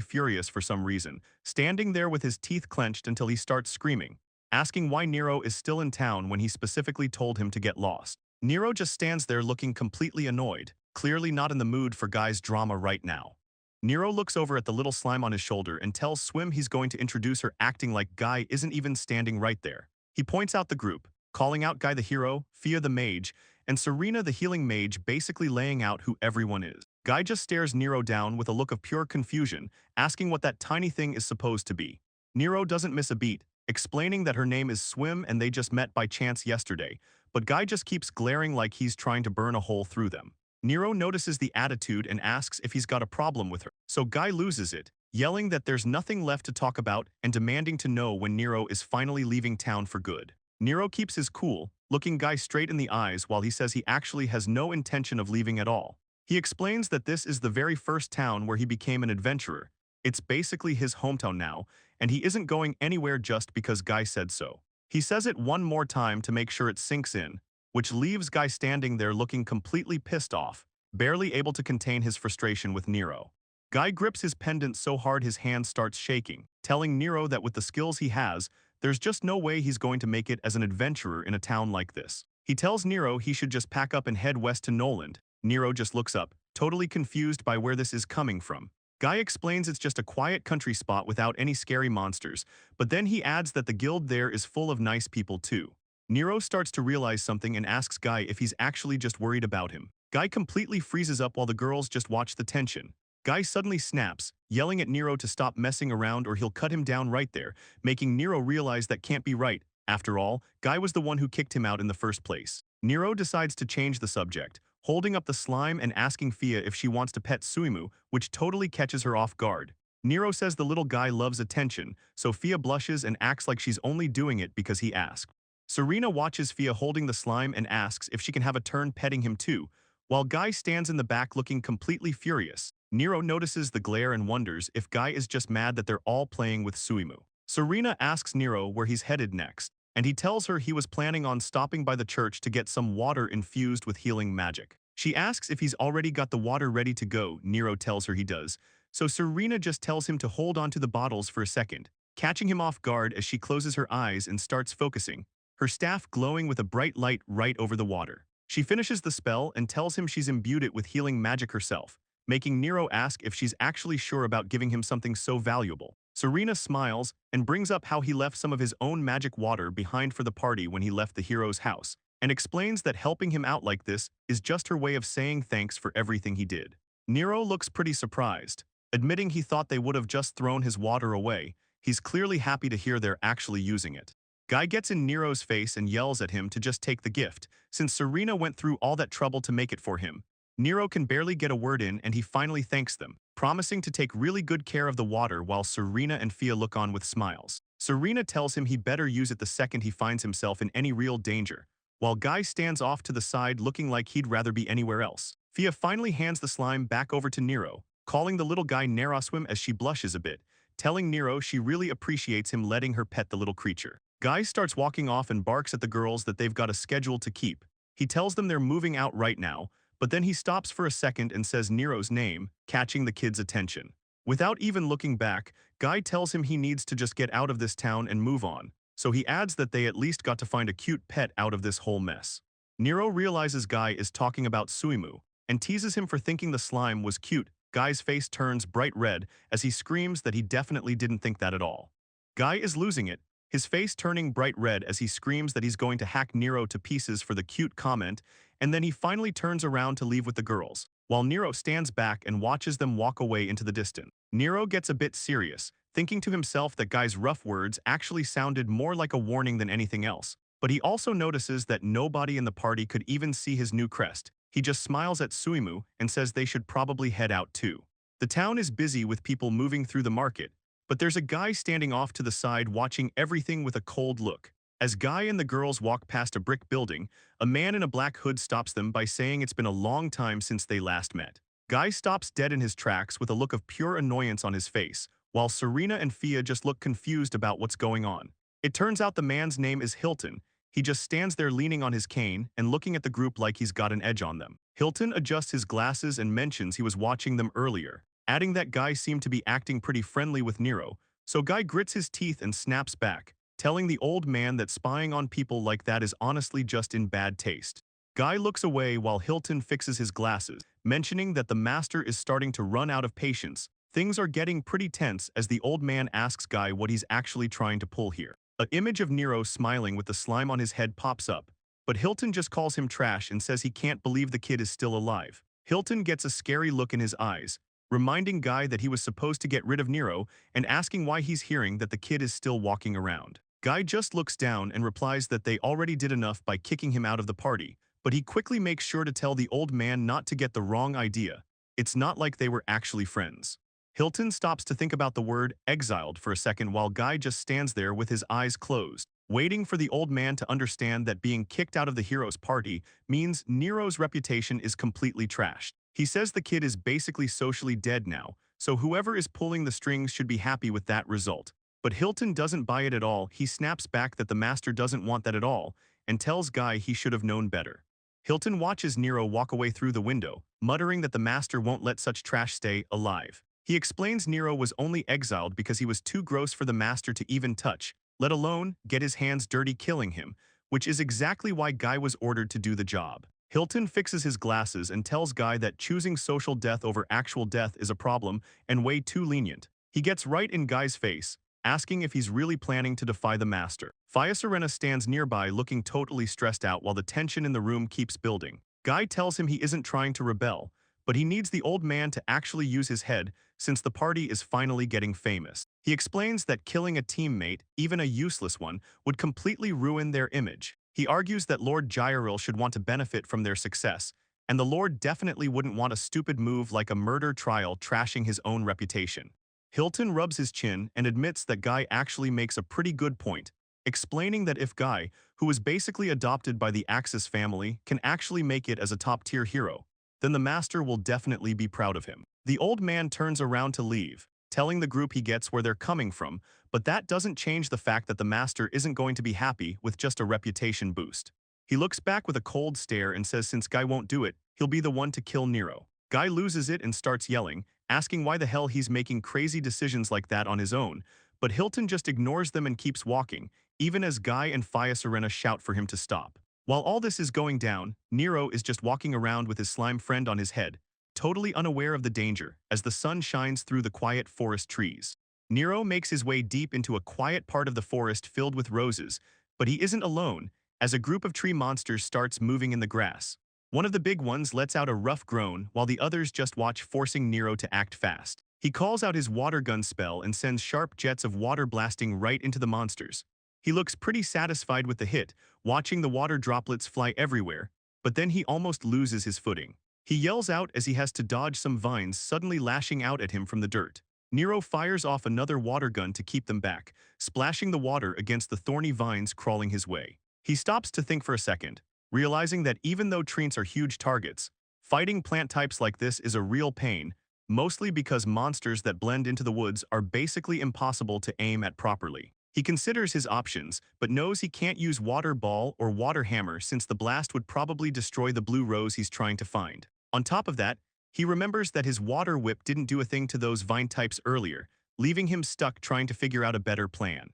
furious for some reason, standing there with his teeth clenched until he starts screaming, asking why Nero is still in town when he specifically told him to get lost. Nero just stands there looking completely annoyed, clearly not in the mood for Guy's drama right now. Nero looks over at the little slime on his shoulder and tells Swim he's going to introduce her, acting like Guy isn't even standing right there. He points out the group, calling out Guy the hero, Fia the mage, and Serena the healing mage, basically laying out who everyone is. Guy just stares Nero down with a look of pure confusion, asking what that tiny thing is supposed to be. Nero doesn't miss a beat, explaining that her name is Swim and they just met by chance yesterday, but Guy just keeps glaring like he's trying to burn a hole through them. Nero notices the attitude and asks if he's got a problem with her, so Guy loses it, yelling that there's nothing left to talk about and demanding to know when Nero is finally leaving town for good. Nero keeps his cool, looking Guy straight in the eyes while he says he actually has no intention of leaving at all. He explains that this is the very first town where he became an adventurer. It's basically his hometown now, and he isn't going anywhere just because Guy said so. He says it one more time to make sure it sinks in, which leaves Guy standing there looking completely pissed off, barely able to contain his frustration with Nero. Guy grips his pendant so hard his hand starts shaking, telling Nero that with the skills he has, there's just no way he's going to make it as an adventurer in a town like this. He tells Nero he should just pack up and head west to Noland. Nero just looks up, totally confused by where this is coming from. Guy explains it's just a quiet country spot without any scary monsters, but then he adds that the guild there is full of nice people too. Nero starts to realize something and asks Guy if he's actually just worried about him. Guy completely freezes up while the girls just watch the tension. Guy suddenly snaps, yelling at Nero to stop messing around or he'll cut him down right there, making Nero realize that can't be right. After all, Guy was the one who kicked him out in the first place. Nero decides to change the subject, holding up the slime and asking Fia if she wants to pet Suimu, which totally catches her off guard. Nero says the little guy loves attention, so Fia blushes and acts like she's only doing it because he asked. Serena watches Fia holding the slime and asks if she can have a turn petting him too, while Guy stands in the back looking completely furious. Nero notices the glare and wonders if Guy is just mad that they're all playing with Suimu. Serena asks Nero where he's headed next, and he tells her he was planning on stopping by the church to get some water infused with healing magic. She asks if he's already got the water ready to go. Nero tells her he does, so Serena just tells him to hold on to the bottles for a second, catching him off guard as she closes her eyes and starts focusing, her staff glowing with a bright light right over the water. She finishes the spell and tells him she's imbued it with healing magic herself, making Nero ask if she's actually sure about giving him something so valuable. Serena smiles and brings up how he left some of his own magic water behind for the party when he left the hero's house, and explains that helping him out like this is just her way of saying thanks for everything he did. Nero looks pretty surprised, admitting he thought they would have just thrown his water away. He's clearly happy to hear they're actually using it. Guy gets in Nero's face and yells at him to just take the gift, since Serena went through all that trouble to make it for him. Nero can barely get a word in and he finally thanks them, promising to take really good care of the water while Serena and Fia look on with smiles. Serena tells him he better use it the second he finds himself in any real danger, while Guy stands off to the side looking like he'd rather be anywhere else. Fia finally hands the slime back over to Nero, calling the little guy Neroswim as she blushes a bit, telling Nero she really appreciates him letting her pet the little creature. Guy starts walking off and barks at the girls that they've got a schedule to keep. He tells them they're moving out right now, but then he stops for a second and says Nero's name, catching the kid's attention. Without even looking back, Guy tells him he needs to just get out of this town and move on, so he adds that they at least got to find a cute pet out of this whole mess. Nero realizes Guy is talking about Suimu, and teases him for thinking the slime was cute. Guy's face turns bright red as he screams that he definitely didn't think that at all. Guy is losing it, his face turning bright red as he screams that he's going to hack Nero to pieces for the cute comment, and then he finally turns around to leave with the girls, while Nero stands back and watches them walk away into the distance. Nero gets a bit serious, thinking to himself that Guy's rough words actually sounded more like a warning than anything else, but he also notices that nobody in the party could even see his new crest. He just smiles at Suimu and says they should probably head out too. The town is busy with people moving through the market, but there's a guy standing off to the side watching everything with a cold look. As Guy and the girls walk past a brick building, a man in a black hood stops them by saying it's been a long time since they last met. Guy stops dead in his tracks with a look of pure annoyance on his face, while Serena and Fia just look confused about what's going on. It turns out the man's name is Hilton. He just stands there leaning on his cane and looking at the group like he's got an edge on them. Hilton adjusts his glasses and mentions he was watching them earlier, adding that Guy seemed to be acting pretty friendly with Nero, so Guy grits his teeth and snaps back, telling the old man that spying on people like that is honestly just in bad taste. Guy looks away while Hilton fixes his glasses, mentioning that the master is starting to run out of patience. Things are getting pretty tense as the old man asks Guy what he's actually trying to pull here. An image of Nero smiling with the slime on his head pops up, but Hilton just calls him trash and says he can't believe the kid is still alive. Hilton gets a scary look in his eyes, reminding Guy that he was supposed to get rid of Nero and asking why he's hearing that the kid is still walking around. Guy just looks down and replies that they already did enough by kicking him out of the party, but he quickly makes sure to tell the old man not to get the wrong idea. It's not like they were actually friends. Hilton stops to think about the word exiled for a second while Guy just stands there with his eyes closed, waiting for the old man to understand that being kicked out of the hero's party means Nero's reputation is completely trashed. He says the kid is basically socially dead now, so whoever is pulling the strings should be happy with that result. But Hilton doesn't buy it at all. He snaps back that the master doesn't want that at all, and tells Guy he should have known better. Hilton watches Nero walk away through the window, muttering that the master won't let such trash stay alive. He explains Nero was only exiled because he was too gross for the master to even touch, let alone get his hands dirty killing him, which is exactly why Guy was ordered to do the job. Hilton fixes his glasses and tells Guy that choosing social death over actual death is a problem and way too lenient. He gets right in Guy's face, asking if he's really planning to defy the master. Fia Serena stands nearby looking totally stressed out while the tension in the room keeps building. Guy tells him he isn't trying to rebel, but he needs the old man to actually use his head since the party is finally getting famous. He explains that killing a teammate, even a useless one, would completely ruin their image. He argues that Lord Jairil should want to benefit from their success, and the Lord definitely wouldn't want a stupid move like a murder trial trashing his own reputation. Hilton rubs his chin and admits that Guy actually makes a pretty good point, explaining that if Guy, who was basically adopted by the Axis family, can actually make it as a top-tier hero, then the master will definitely be proud of him. The old man turns around to leave, telling the group he gets where they're coming from, but that doesn't change the fact that the master isn't going to be happy with just a reputation boost. He looks back with a cold stare and says since Guy won't do it, he'll be the one to kill Nero. Guy loses it and starts yelling, asking why the hell he's making crazy decisions like that on his own, but Hilton just ignores them and keeps walking, even as Guy and Fia Serena shout for him to stop. While all this is going down, Nero is just walking around with his slime friend on his head, totally unaware of the danger as the sun shines through the quiet forest trees. Nero makes his way deep into a quiet part of the forest filled with roses, but he isn't alone, as a group of tree monsters starts moving in the grass. One of the big ones lets out a rough groan while the others just watch, forcing Nero to act fast. He calls out his water gun spell and sends sharp jets of water blasting right into the monsters. He looks pretty satisfied with the hit, watching the water droplets fly everywhere, but then he almost loses his footing. He yells out as he has to dodge some vines suddenly lashing out at him from the dirt. Nero fires off another water gun to keep them back, splashing the water against the thorny vines crawling his way. He stops to think for a second, realizing that even though treants are huge targets, fighting plant types like this is a real pain, mostly because monsters that blend into the woods are basically impossible to aim at properly. He considers his options, but knows he can't use water ball or water hammer since the blast would probably destroy the blue rose he's trying to find. On top of that, he remembers that his water whip didn't do a thing to those vine types earlier, leaving him stuck trying to figure out a better plan.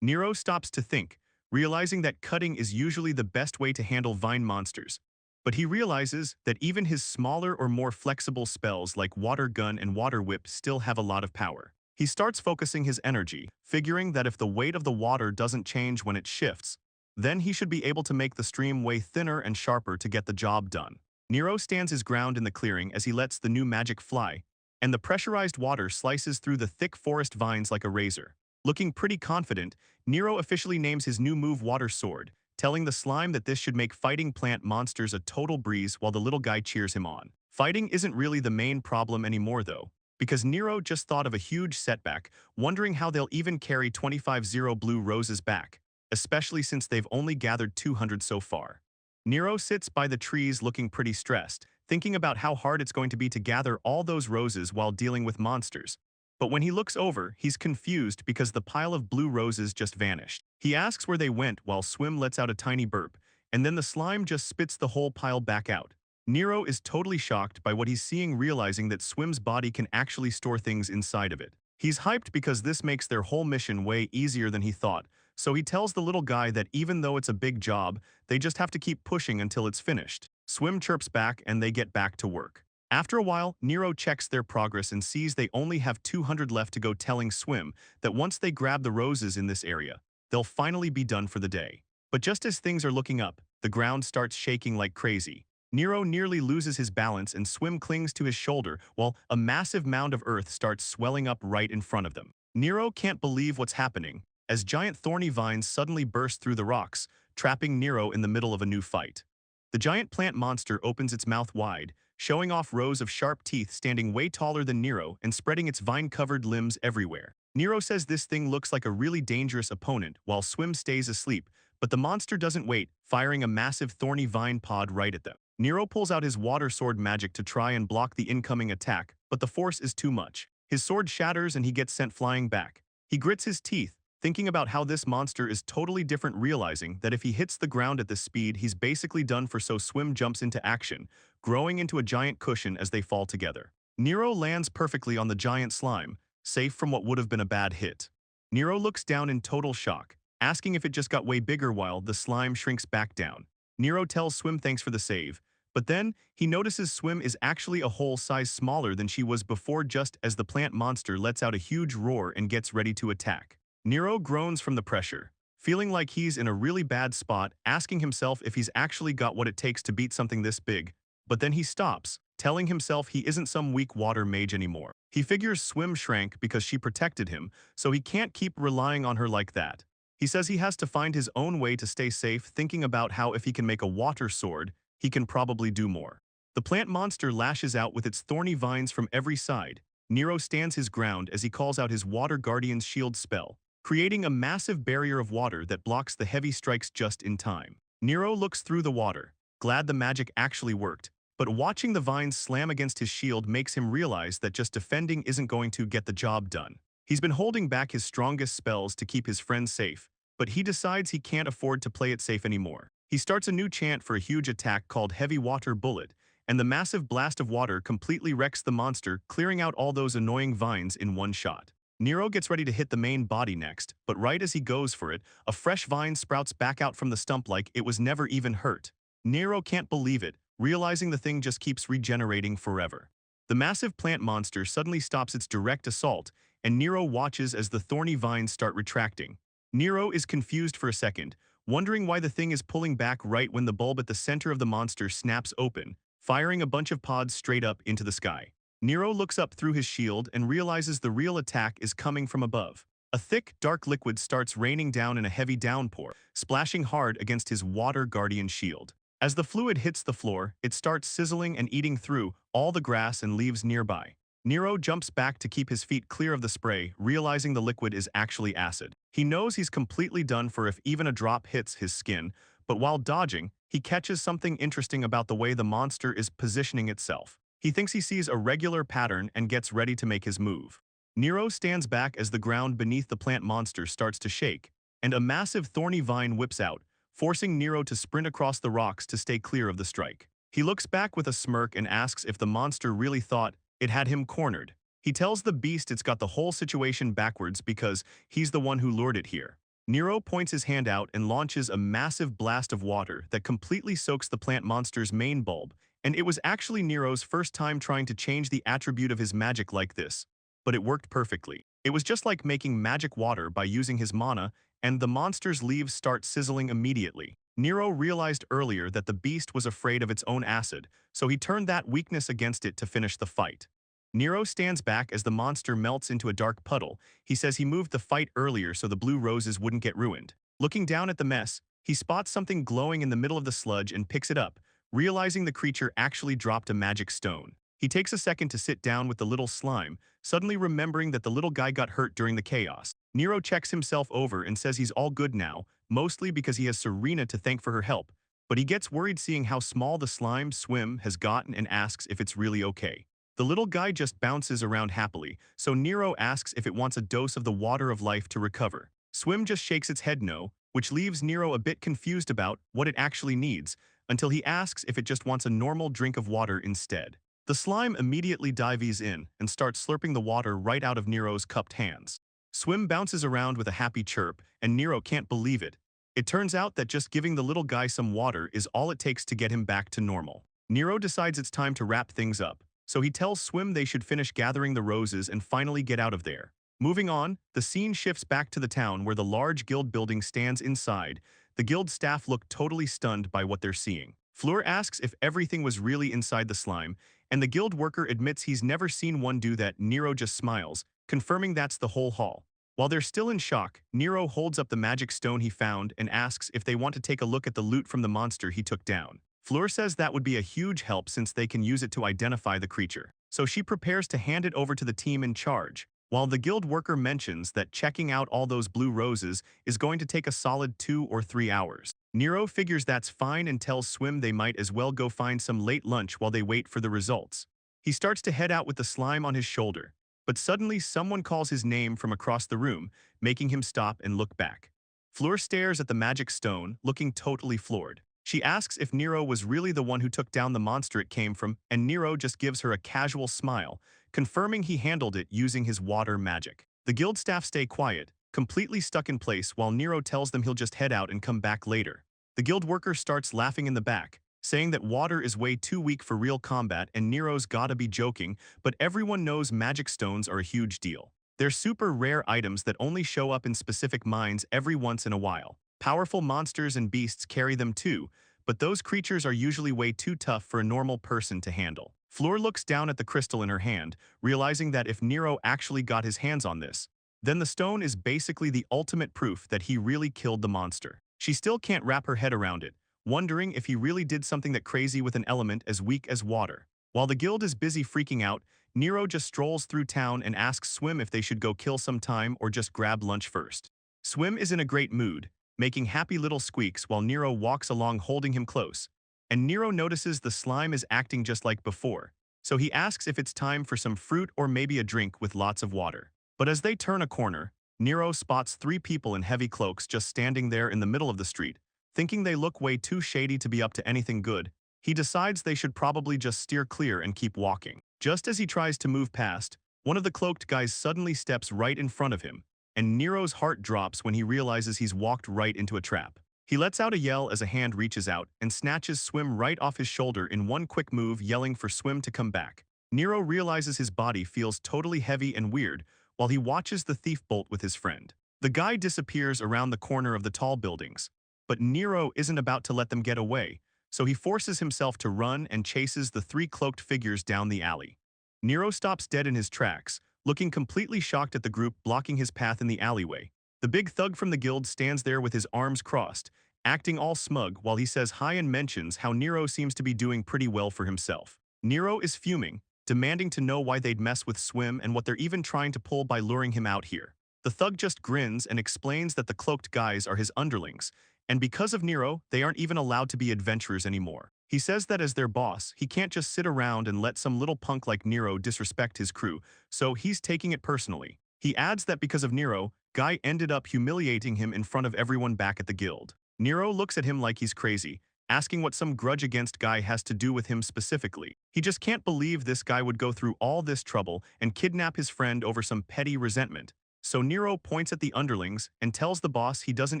Nero stops to think, realizing that cutting is usually the best way to handle vine monsters. But he realizes that even his smaller or more flexible spells like Water Gun and Water Whip still have a lot of power. He starts focusing his energy, figuring that if the weight of the water doesn't change when it shifts, then he should be able to make the stream way thinner and sharper to get the job done. Nero stands his ground in the clearing as he lets the new magic fly, and the pressurized water slices through the thick forest vines like a razor. Looking pretty confident, Nero officially names his new move Water Sword, telling the slime that this should make fighting plant monsters a total breeze while the little guy cheers him on. Fighting isn't really the main problem anymore though, because Nero just thought of a huge setback, wondering how they'll even carry 25-0 blue roses back, especially since they've only gathered 200 so far. Nero sits by the trees looking pretty stressed, thinking about how hard it's going to be to gather all those roses while dealing with monsters. But when he looks over, he's confused because the pile of blue roses just vanished. He asks where they went while Swim lets out a tiny burp, and then the slime just spits the whole pile back out. Nero is totally shocked by what he's seeing, realizing that Swim's body can actually store things inside of it. He's hyped because this makes their whole mission way easier than he thought, so he tells the little guy that even though it's a big job, they just have to keep pushing until it's finished. Swim chirps back and they get back to work. After a while, Nero checks their progress and sees they only have 200 left to go, telling Swim that once they grab the roses in this area, they'll finally be done for the day. But just as things are looking up, the ground starts shaking like crazy. Nero nearly loses his balance and Swim clings to his shoulder while a massive mound of earth starts swelling up right in front of them. Nero can't believe what's happening, as giant thorny vines suddenly burst through the rocks, trapping Nero in the middle of a new fight. The giant plant monster opens its mouth wide, showing off rows of sharp teeth standing way taller than Nero and spreading its vine-covered limbs everywhere. Nero says this thing looks like a really dangerous opponent while Swim stays asleep, but the monster doesn't wait, firing a massive thorny vine pod right at them. Nero pulls out his water sword magic to try and block the incoming attack, but the force is too much. His sword shatters and he gets sent flying back. He grits his teeth, thinking about how this monster is totally different, realizing that if he hits the ground at this speed, he's basically done for, so Swim jumps into action, growing into a giant cushion as they fall together. Nero lands perfectly on the giant slime, safe from what would have been a bad hit. Nero looks down in total shock, asking if it just got way bigger while the slime shrinks back down. Nero tells Swim thanks for the save, but then he notices Swim is actually a whole size smaller than she was before, just as the plant monster lets out a huge roar and gets ready to attack. Nero groans from the pressure, feeling like he's in a really bad spot, asking himself if he's actually got what it takes to beat something this big. But then he stops, telling himself he isn't some weak water mage anymore. He figures Swim shrank because she protected him, so he can't keep relying on her like that. He says he has to find his own way to stay safe, thinking about how if he can make a water sword, he can probably do more. The plant monster lashes out with its thorny vines from every side. Nero stands his ground as he calls out his Water Guardian's shield spell, creating a massive barrier of water that blocks the heavy strikes just in time. Nero looks through the water, glad the magic actually worked, but watching the vines slam against his shield makes him realize that just defending isn't going to get the job done. He's been holding back his strongest spells to keep his friends safe, but he decides he can't afford to play it safe anymore. He starts a new chant for a huge attack called Heavy Water Bullet, and the massive blast of water completely wrecks the monster, clearing out all those annoying vines in one shot. Nero gets ready to hit the main body next, but right as he goes for it, a fresh vine sprouts back out from the stump like it was never even hurt. Nero can't believe it, realizing the thing just keeps regenerating forever. The massive plant monster suddenly stops its direct assault, and Nero watches as the thorny vines start retracting. Nero is confused for a second, wondering why the thing is pulling back right when the bulb at the center of the monster snaps open, firing a bunch of pods straight up into the sky. Nero looks up through his shield and realizes the real attack is coming from above. A thick, dark liquid starts raining down in a heavy downpour, splashing hard against his Water Guardian shield. As the fluid hits the floor, it starts sizzling and eating through all the grass and leaves nearby. Nero jumps back to keep his feet clear of the spray, realizing the liquid is actually acid. He knows he's completely done for if even a drop hits his skin, but while dodging, he catches something interesting about the way the monster is positioning itself. He thinks he sees a regular pattern and gets ready to make his move. Nero stands back as the ground beneath the plant monster starts to shake, and a massive thorny vine whips out, forcing Nero to sprint across the rocks to stay clear of the strike. He looks back with a smirk and asks if the monster really thought it had him cornered. He tells the beast it's got the whole situation backwards because he's the one who lured it here. Nero points his hand out and launches a massive blast of water that completely soaks the plant monster's main bulb, and it was actually Nero's first time trying to change the attribute of his magic like this. But it worked perfectly. It was just like making magic water by using his mana, and the monster's leaves start sizzling immediately. Nero realized earlier that the beast was afraid of its own acid, so he turned that weakness against it to finish the fight. Nero stands back as the monster melts into a dark puddle. He says he moved the fight earlier so the blue roses wouldn't get ruined. Looking down at the mess, he spots something glowing in the middle of the sludge and picks it up, realizing the creature actually dropped a magic stone. He takes a second to sit down with the little slime, suddenly remembering that the little guy got hurt during the chaos. Nero checks himself over and says he's all good now, mostly because he has Serena to thank for her help, but he gets worried seeing how small the slime Swim has gotten and asks if it's really okay. The little guy just bounces around happily, so Nero asks if it wants a dose of the water of life to recover. Swim just shakes its head no, which leaves Nero a bit confused about what it actually needs, until he asks if it just wants a normal drink of water instead. The slime immediately dives in and starts slurping the water right out of Nero's cupped hands. Swim bounces around with a happy chirp, and Nero can't believe it. It turns out that just giving the little guy some water is all it takes to get him back to normal. Nero decides it's time to wrap things up, so he tells Swim they should finish gathering the roses and finally get out of there. Moving on, the scene shifts back to the town where the large guild building stands inside. The guild staff look totally stunned by what they're seeing. Fleur asks if everything was really inside the slime, and the guild worker admits he's never seen one do that. Nero just smiles, confirming that's the whole haul. While they're still in shock, Nero holds up the magic stone he found and asks if they want to take a look at the loot from the monster he took down. Fleur says that would be a huge help since they can use it to identify the creature, so she prepares to hand it over to the team in charge, while the guild worker mentions that checking out all those blue roses is going to take a solid 2 or 3 hours. Nero figures that's fine and tells Swim they might as well go find some late lunch while they wait for the results. He starts to head out with the slime on his shoulder, but suddenly someone calls his name from across the room, making him stop and look back. Fleur stares at the magic stone, looking totally floored. She asks if Nero was really the one who took down the monster it came from, and Nero just gives her a casual smile, confirming he handled it using his water magic. The guild staff stay quiet, completely stuck in place while Nero tells them he'll just head out and come back later. The guild worker starts laughing in the back, saying that water is way too weak for real combat and Nero's gotta be joking, but everyone knows magic stones are a huge deal. They're super rare items that only show up in specific mines every once in a while. Powerful monsters and beasts carry them too, but those creatures are usually way too tough for a normal person to handle. Fleur looks down at the crystal in her hand, realizing that if Nero actually got his hands on this, then the stone is basically the ultimate proof that he really killed the monster. She still can't wrap her head around it, wondering if he really did something that crazy with an element as weak as water. While the guild is busy freaking out, Nero just strolls through town and asks Swim if they should go kill some time or just grab lunch first. Swim is in a great mood, making happy little squeaks while Nero walks along holding him close. And Nero notices the slime is acting just like before, so he asks if it's time for some fruit or maybe a drink with lots of water. But as they turn a corner, Nero spots 3 people in heavy cloaks just standing there in the middle of the street. Thinking they look way too shady to be up to anything good, he decides they should probably just steer clear and keep walking. Just as he tries to move past, one of the cloaked guys suddenly steps right in front of him, and Nero's heart drops when he realizes he's walked right into a trap. He lets out a yell as a hand reaches out and snatches Swim right off his shoulder in one quick move, yelling for Swim to come back. Nero realizes his body feels totally heavy and weird while he watches the thief bolt with his friend. The guy disappears around the corner of the tall buildings, but Nero isn't about to let them get away, so he forces himself to run and chases the 3 cloaked figures down the alley. Nero stops dead in his tracks, looking completely shocked at the group blocking his path in the alleyway. The big thug from the guild stands there with his arms crossed, acting all smug while he says hi and mentions how Nero seems to be doing pretty well for himself. Nero is fuming, demanding to know why they'd mess with Swim and what they're even trying to pull by luring him out here. The thug just grins and explains that the cloaked guys are his underlings, and because of Nero, they aren't even allowed to be adventurers anymore. He says that as their boss, he can't just sit around and let some little punk like Nero disrespect his crew, so he's taking it personally. He adds that because of Nero, Guy ended up humiliating him in front of everyone back at the guild. Nero looks at him like he's crazy, asking what some grudge against Guy has to do with him specifically. He just can't believe this guy would go through all this trouble and kidnap his friend over some petty resentment. So Nero points at the underlings and tells the boss he doesn't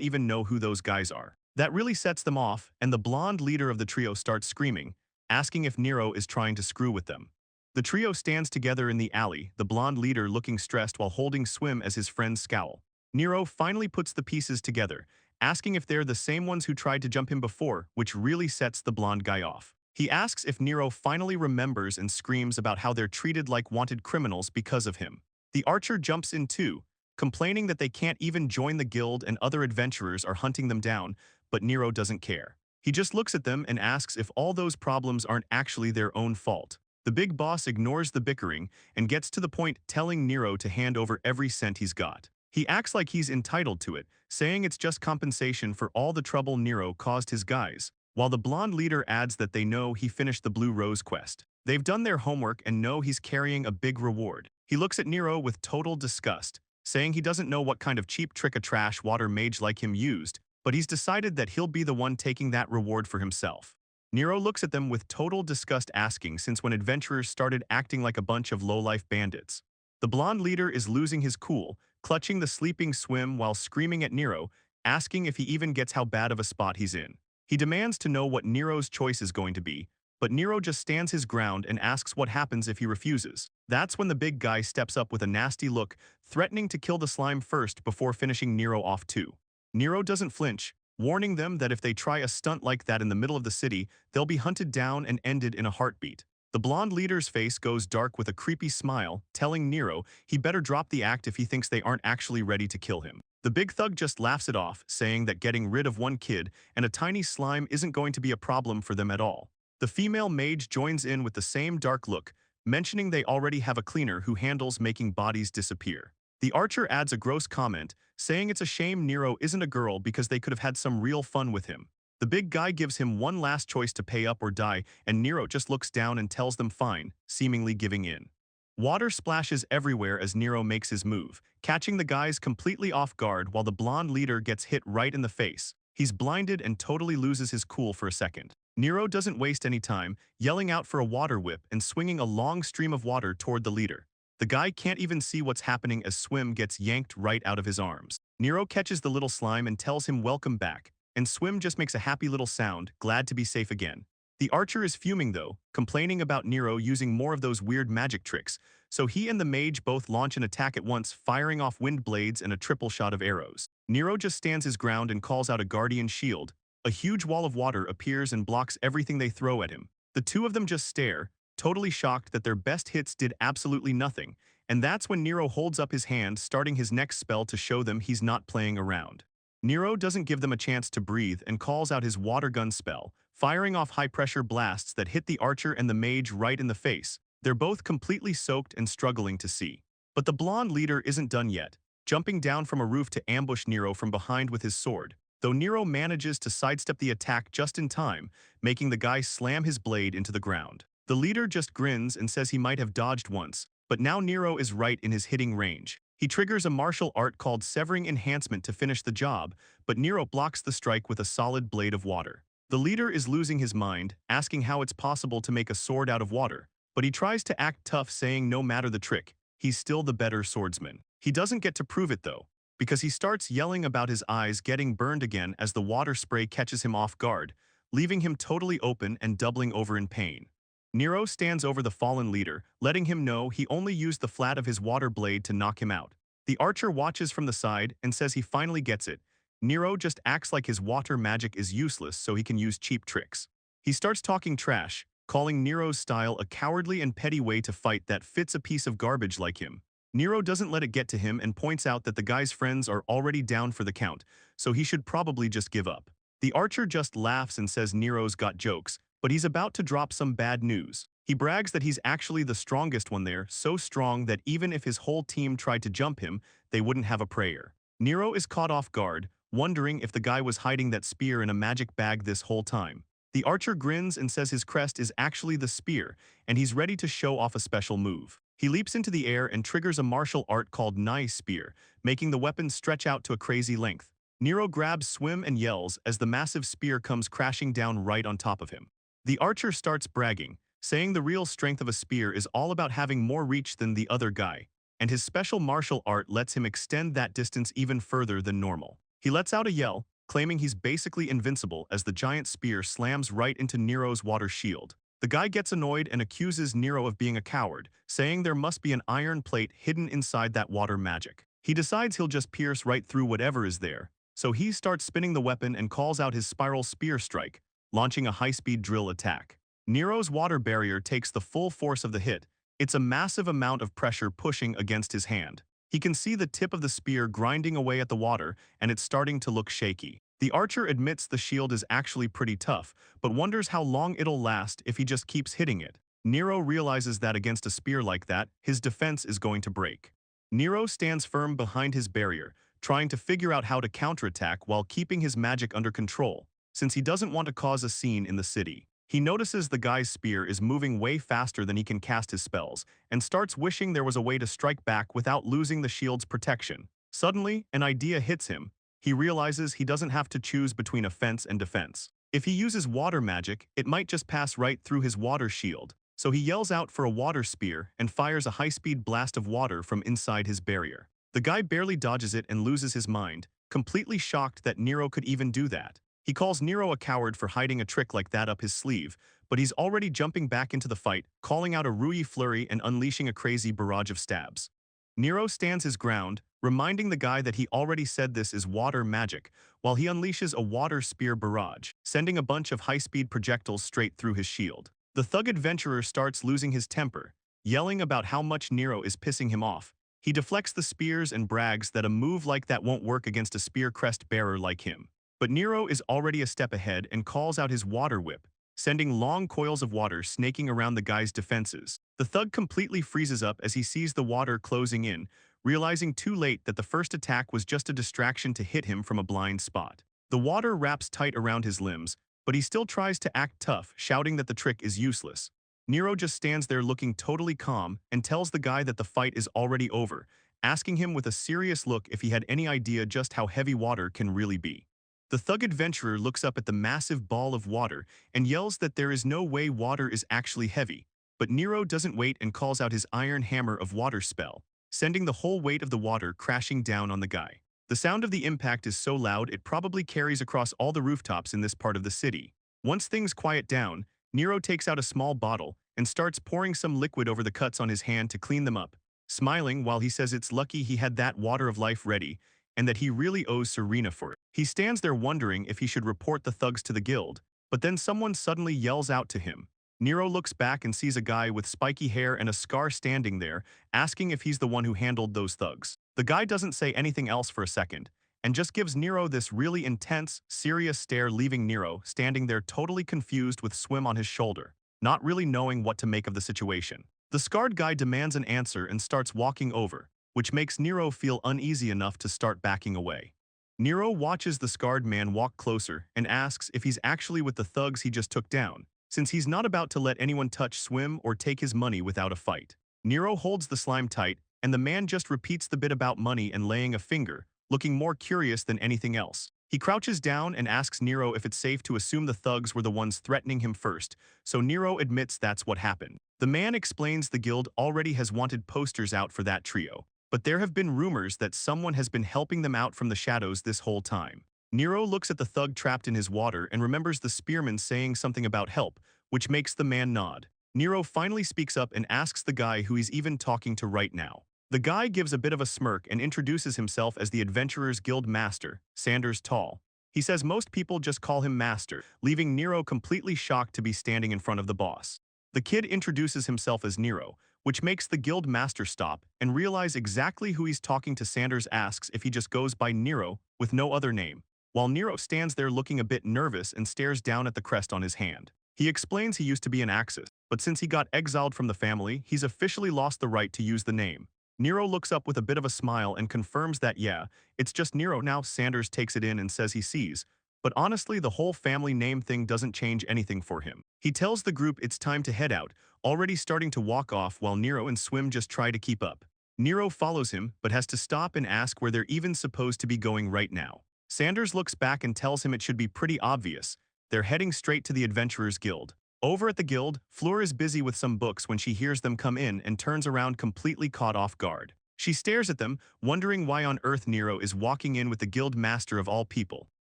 even know who those guys are. That really sets them off, and the blonde leader of the trio starts screaming, asking if Nero is trying to screw with them. The trio stands together in the alley, the blonde leader looking stressed while holding Swim as his friends scowl. Nero finally puts the pieces together, asking if they're the same ones who tried to jump him before, which really sets the blonde guy off. He asks if Nero finally remembers and screams about how they're treated like wanted criminals because of him. The archer jumps in too, complaining that they can't even join the guild and other adventurers are hunting them down, but Nero doesn't care. He just looks at them and asks if all those problems aren't actually their own fault. The big boss ignores the bickering and gets to the point telling Nero to hand over every cent he's got. He acts like he's entitled to it, saying it's just compensation for all the trouble Nero caused his guys, while the blonde leader adds that they know he finished the Blue Rose quest. They've done their homework and know he's carrying a big reward. He looks at Nero with total disgust, saying he doesn't know what kind of cheap trick a trash water mage like him used, but he's decided that he'll be the one taking that reward for himself. Nero looks at them with total disgust, asking since when adventurers started acting like a bunch of low-life bandits. The blonde leader is losing his cool, clutching the sleeping Swim while screaming at Nero, asking if he even gets how bad of a spot he's in. He demands to know what Nero's choice is going to be, but Nero just stands his ground and asks what happens if he refuses. That's when the big guy steps up with a nasty look, threatening to kill the slime first before finishing Nero off too. Nero doesn't flinch, warning them that if they try a stunt like that in the middle of the city, they'll be hunted down and ended in a heartbeat. The blonde leader's face goes dark with a creepy smile, telling Nero he better drop the act if he thinks they aren't actually ready to kill him. The big thug just laughs it off, saying that getting rid of one kid and a tiny slime isn't going to be a problem for them at all. The female mage joins in with the same dark look, mentioning they already have a cleaner who handles making bodies disappear. The archer adds a gross comment, saying it's a shame Nero isn't a girl because they could have had some real fun with him. The big guy gives him one last choice to pay up or die, and Nero just looks down and tells them fine, seemingly giving in. Water splashes everywhere as Nero makes his move, catching the guys completely off guard while the blonde leader gets hit right in the face. He's blinded and totally loses his cool for a second. Nero doesn't waste any time, yelling out for a water whip and swinging a long stream of water toward the leader. The guy can't even see what's happening as Swim gets yanked right out of his arms. Nero catches the little slime and tells him welcome back, and Swim just makes a happy little sound, glad to be safe again. The archer is fuming though, complaining about Nero using more of those weird magic tricks, so he and the mage both launch an attack at once, firing off wind blades and a triple shot of arrows. Nero just stands his ground and calls out a guardian shield. A huge wall of water appears and blocks everything they throw at him. The two of them just stare, totally shocked that their best hits did absolutely nothing, and that's when Nero holds up his hand, starting his next spell to show them he's not playing around. Nero doesn't give them a chance to breathe and calls out his water gun spell, firing off high-pressure blasts that hit the archer and the mage right in the face. They're both completely soaked and struggling to see. But the blonde leader isn't done yet, jumping down from a roof to ambush Nero from behind with his sword, though Nero manages to sidestep the attack just in time, making the guy slam his blade into the ground. The leader just grins and says he might have dodged once, but now Nero is right in his hitting range. He triggers a martial art called Severing Enhancement to finish the job, but Nero blocks the strike with a solid blade of water. The leader is losing his mind, asking how it's possible to make a sword out of water, but he tries to act tough, saying no matter the trick, he's still the better swordsman. He doesn't get to prove it though, because he starts yelling about his eyes getting burned again as the water spray catches him off guard, leaving him totally open and doubling over in pain. Nero stands over the fallen leader, letting him know he only used the flat of his water blade to knock him out. The archer watches from the side and says he finally gets it. Nero just acts like his water magic is useless so he can use cheap tricks. He starts talking trash, calling Nero's style a cowardly and petty way to fight that fits a piece of garbage like him. Nero doesn't let it get to him and points out that the guy's friends are already down for the count, so he should probably just give up. The archer just laughs and says Nero's got jokes, but he's about to drop some bad news. He brags that he's actually the strongest one there, so strong that even if his whole team tried to jump him, they wouldn't have a prayer. Nero is caught off guard, wondering if the guy was hiding that spear in a magic bag this whole time. The archer grins and says his crest is actually the spear, and he's ready to show off a special move. He leaps into the air and triggers a martial art called Knife Spear, making the weapon stretch out to a crazy length. Nero grabs Swim and yells as the massive spear comes crashing down right on top of him. The archer starts bragging, saying the real strength of a spear is all about having more reach than the other guy, and his special martial art lets him extend that distance even further than normal. He lets out a yell, claiming he's basically invincible as the giant spear slams right into Nero's water shield. The guy gets annoyed and accuses Nero of being a coward, saying there must be an iron plate hidden inside that water magic. He decides he'll just pierce right through whatever is there, so he starts spinning the weapon and calls out his spiral spear strike, launching a high-speed drill attack. Nero's water barrier takes the full force of the hit. It's a massive amount of pressure pushing against his hand. He can see the tip of the spear grinding away at the water, and it's starting to look shaky. The archer admits the shield is actually pretty tough, but wonders how long it'll last if he just keeps hitting it. Nero realizes that against a spear like that, his defense is going to break. Nero stands firm behind his barrier, trying to figure out how to counterattack while keeping his magic under control, since he doesn't want to cause a scene in the city. He notices the guy's spear is moving way faster than he can cast his spells, and starts wishing there was a way to strike back without losing the shield's protection. Suddenly, an idea hits him. He realizes he doesn't have to choose between offense and defense. If he uses water magic, it might just pass right through his water shield. So he yells out for a water spear and fires a high-speed blast of water from inside his barrier. The guy barely dodges it and loses his mind, completely shocked that Nero could even do that. He calls Nero a coward for hiding a trick like that up his sleeve, but he's already jumping back into the fight, calling out a Rui flurry and unleashing a crazy barrage of stabs. Nero stands his ground, reminding the guy that he already said this is water magic, while he unleashes a water spear barrage, sending a bunch of high-speed projectiles straight through his shield. The thug adventurer starts losing his temper, yelling about how much Nero is pissing him off. He deflects the spears and brags that a move like that won't work against a spear crest bearer like him. But Nero is already a step ahead and calls out his water whip, sending long coils of water snaking around the guy's defenses. The thug completely freezes up as he sees the water closing in, realizing too late that the first attack was just a distraction to hit him from a blind spot. The water wraps tight around his limbs, but he still tries to act tough, shouting that the trick is useless. Nero just stands there looking totally calm and tells the guy that the fight is already over, asking him with a serious look if he had any idea just how heavy water can really be. The thug adventurer looks up at the massive ball of water and yells that there is no way water is actually heavy, but Nero doesn't wait and calls out his iron hammer of water spell, sending the whole weight of the water crashing down on the guy. The sound of the impact is so loud it probably carries across all the rooftops in this part of the city. Once things quiet down, Nero takes out a small bottle and starts pouring some liquid over the cuts on his hand to clean them up, smiling while he says it's lucky he had that water of life ready and that he really owes Serena for it. He stands there wondering if he should report the thugs to the guild, but then someone suddenly yells out to him. Nero looks back and sees a guy with spiky hair and a scar standing there, asking if he's the one who handled those thugs. The guy doesn't say anything else for a second, and just gives Nero this really intense, serious stare, leaving Nero standing there totally confused with Swim on his shoulder, not really knowing what to make of the situation. The scarred guy demands an answer and starts walking over, which makes Nero feel uneasy enough to start backing away. Nero watches the scarred man walk closer and asks if he's actually with the thugs he just took down, since he's not about to let anyone touch Swim or take his money without a fight. Nero holds the slime tight, and the man just repeats the bit about money and laying a finger, looking more curious than anything else. He crouches down and asks Nero if it's safe to assume the thugs were the ones threatening him first, so Nero admits that's what happened. The man explains the guild already has wanted posters out for that trio, but there have been rumors that someone has been helping them out from the shadows this whole time. Nero looks at the thug trapped in his water and remembers the spearman saying something about help, which makes the man nod. Nero finally speaks up and asks the guy who he's even talking to right now. The guy gives a bit of a smirk and introduces himself as the Adventurers Guild Master, Sanders Tall. He says most people just call him Master, leaving Nero completely shocked to be standing in front of the boss. The kid introduces himself as Nero, which makes the guild master stop and realize exactly who he's talking to. Sanders asks if he just goes by Nero with no other name, while Nero stands there looking a bit nervous and stares down at the crest on his hand. He explains he used to be an Axis. but since he got exiled from the family, he's officially lost the right to use the name. Nero looks up with a bit of a smile and confirms that yeah, it's just Nero now. Sanders takes it in and says he sees. But honestly, the whole family name thing doesn't change anything for him. He tells the group it's time to head out, already starting to walk off while Nero and Swim just try to keep up. Nero follows him, but has to stop and ask where they're even supposed to be going right now. Sanders looks back and tells him it should be pretty obvious. They're heading straight to the Adventurers Guild. Over at the guild, Fleur is busy with some books when she hears them come in and turns around completely caught off guard. She stares at them, wondering why on earth Nero is walking in with the guild master of all people,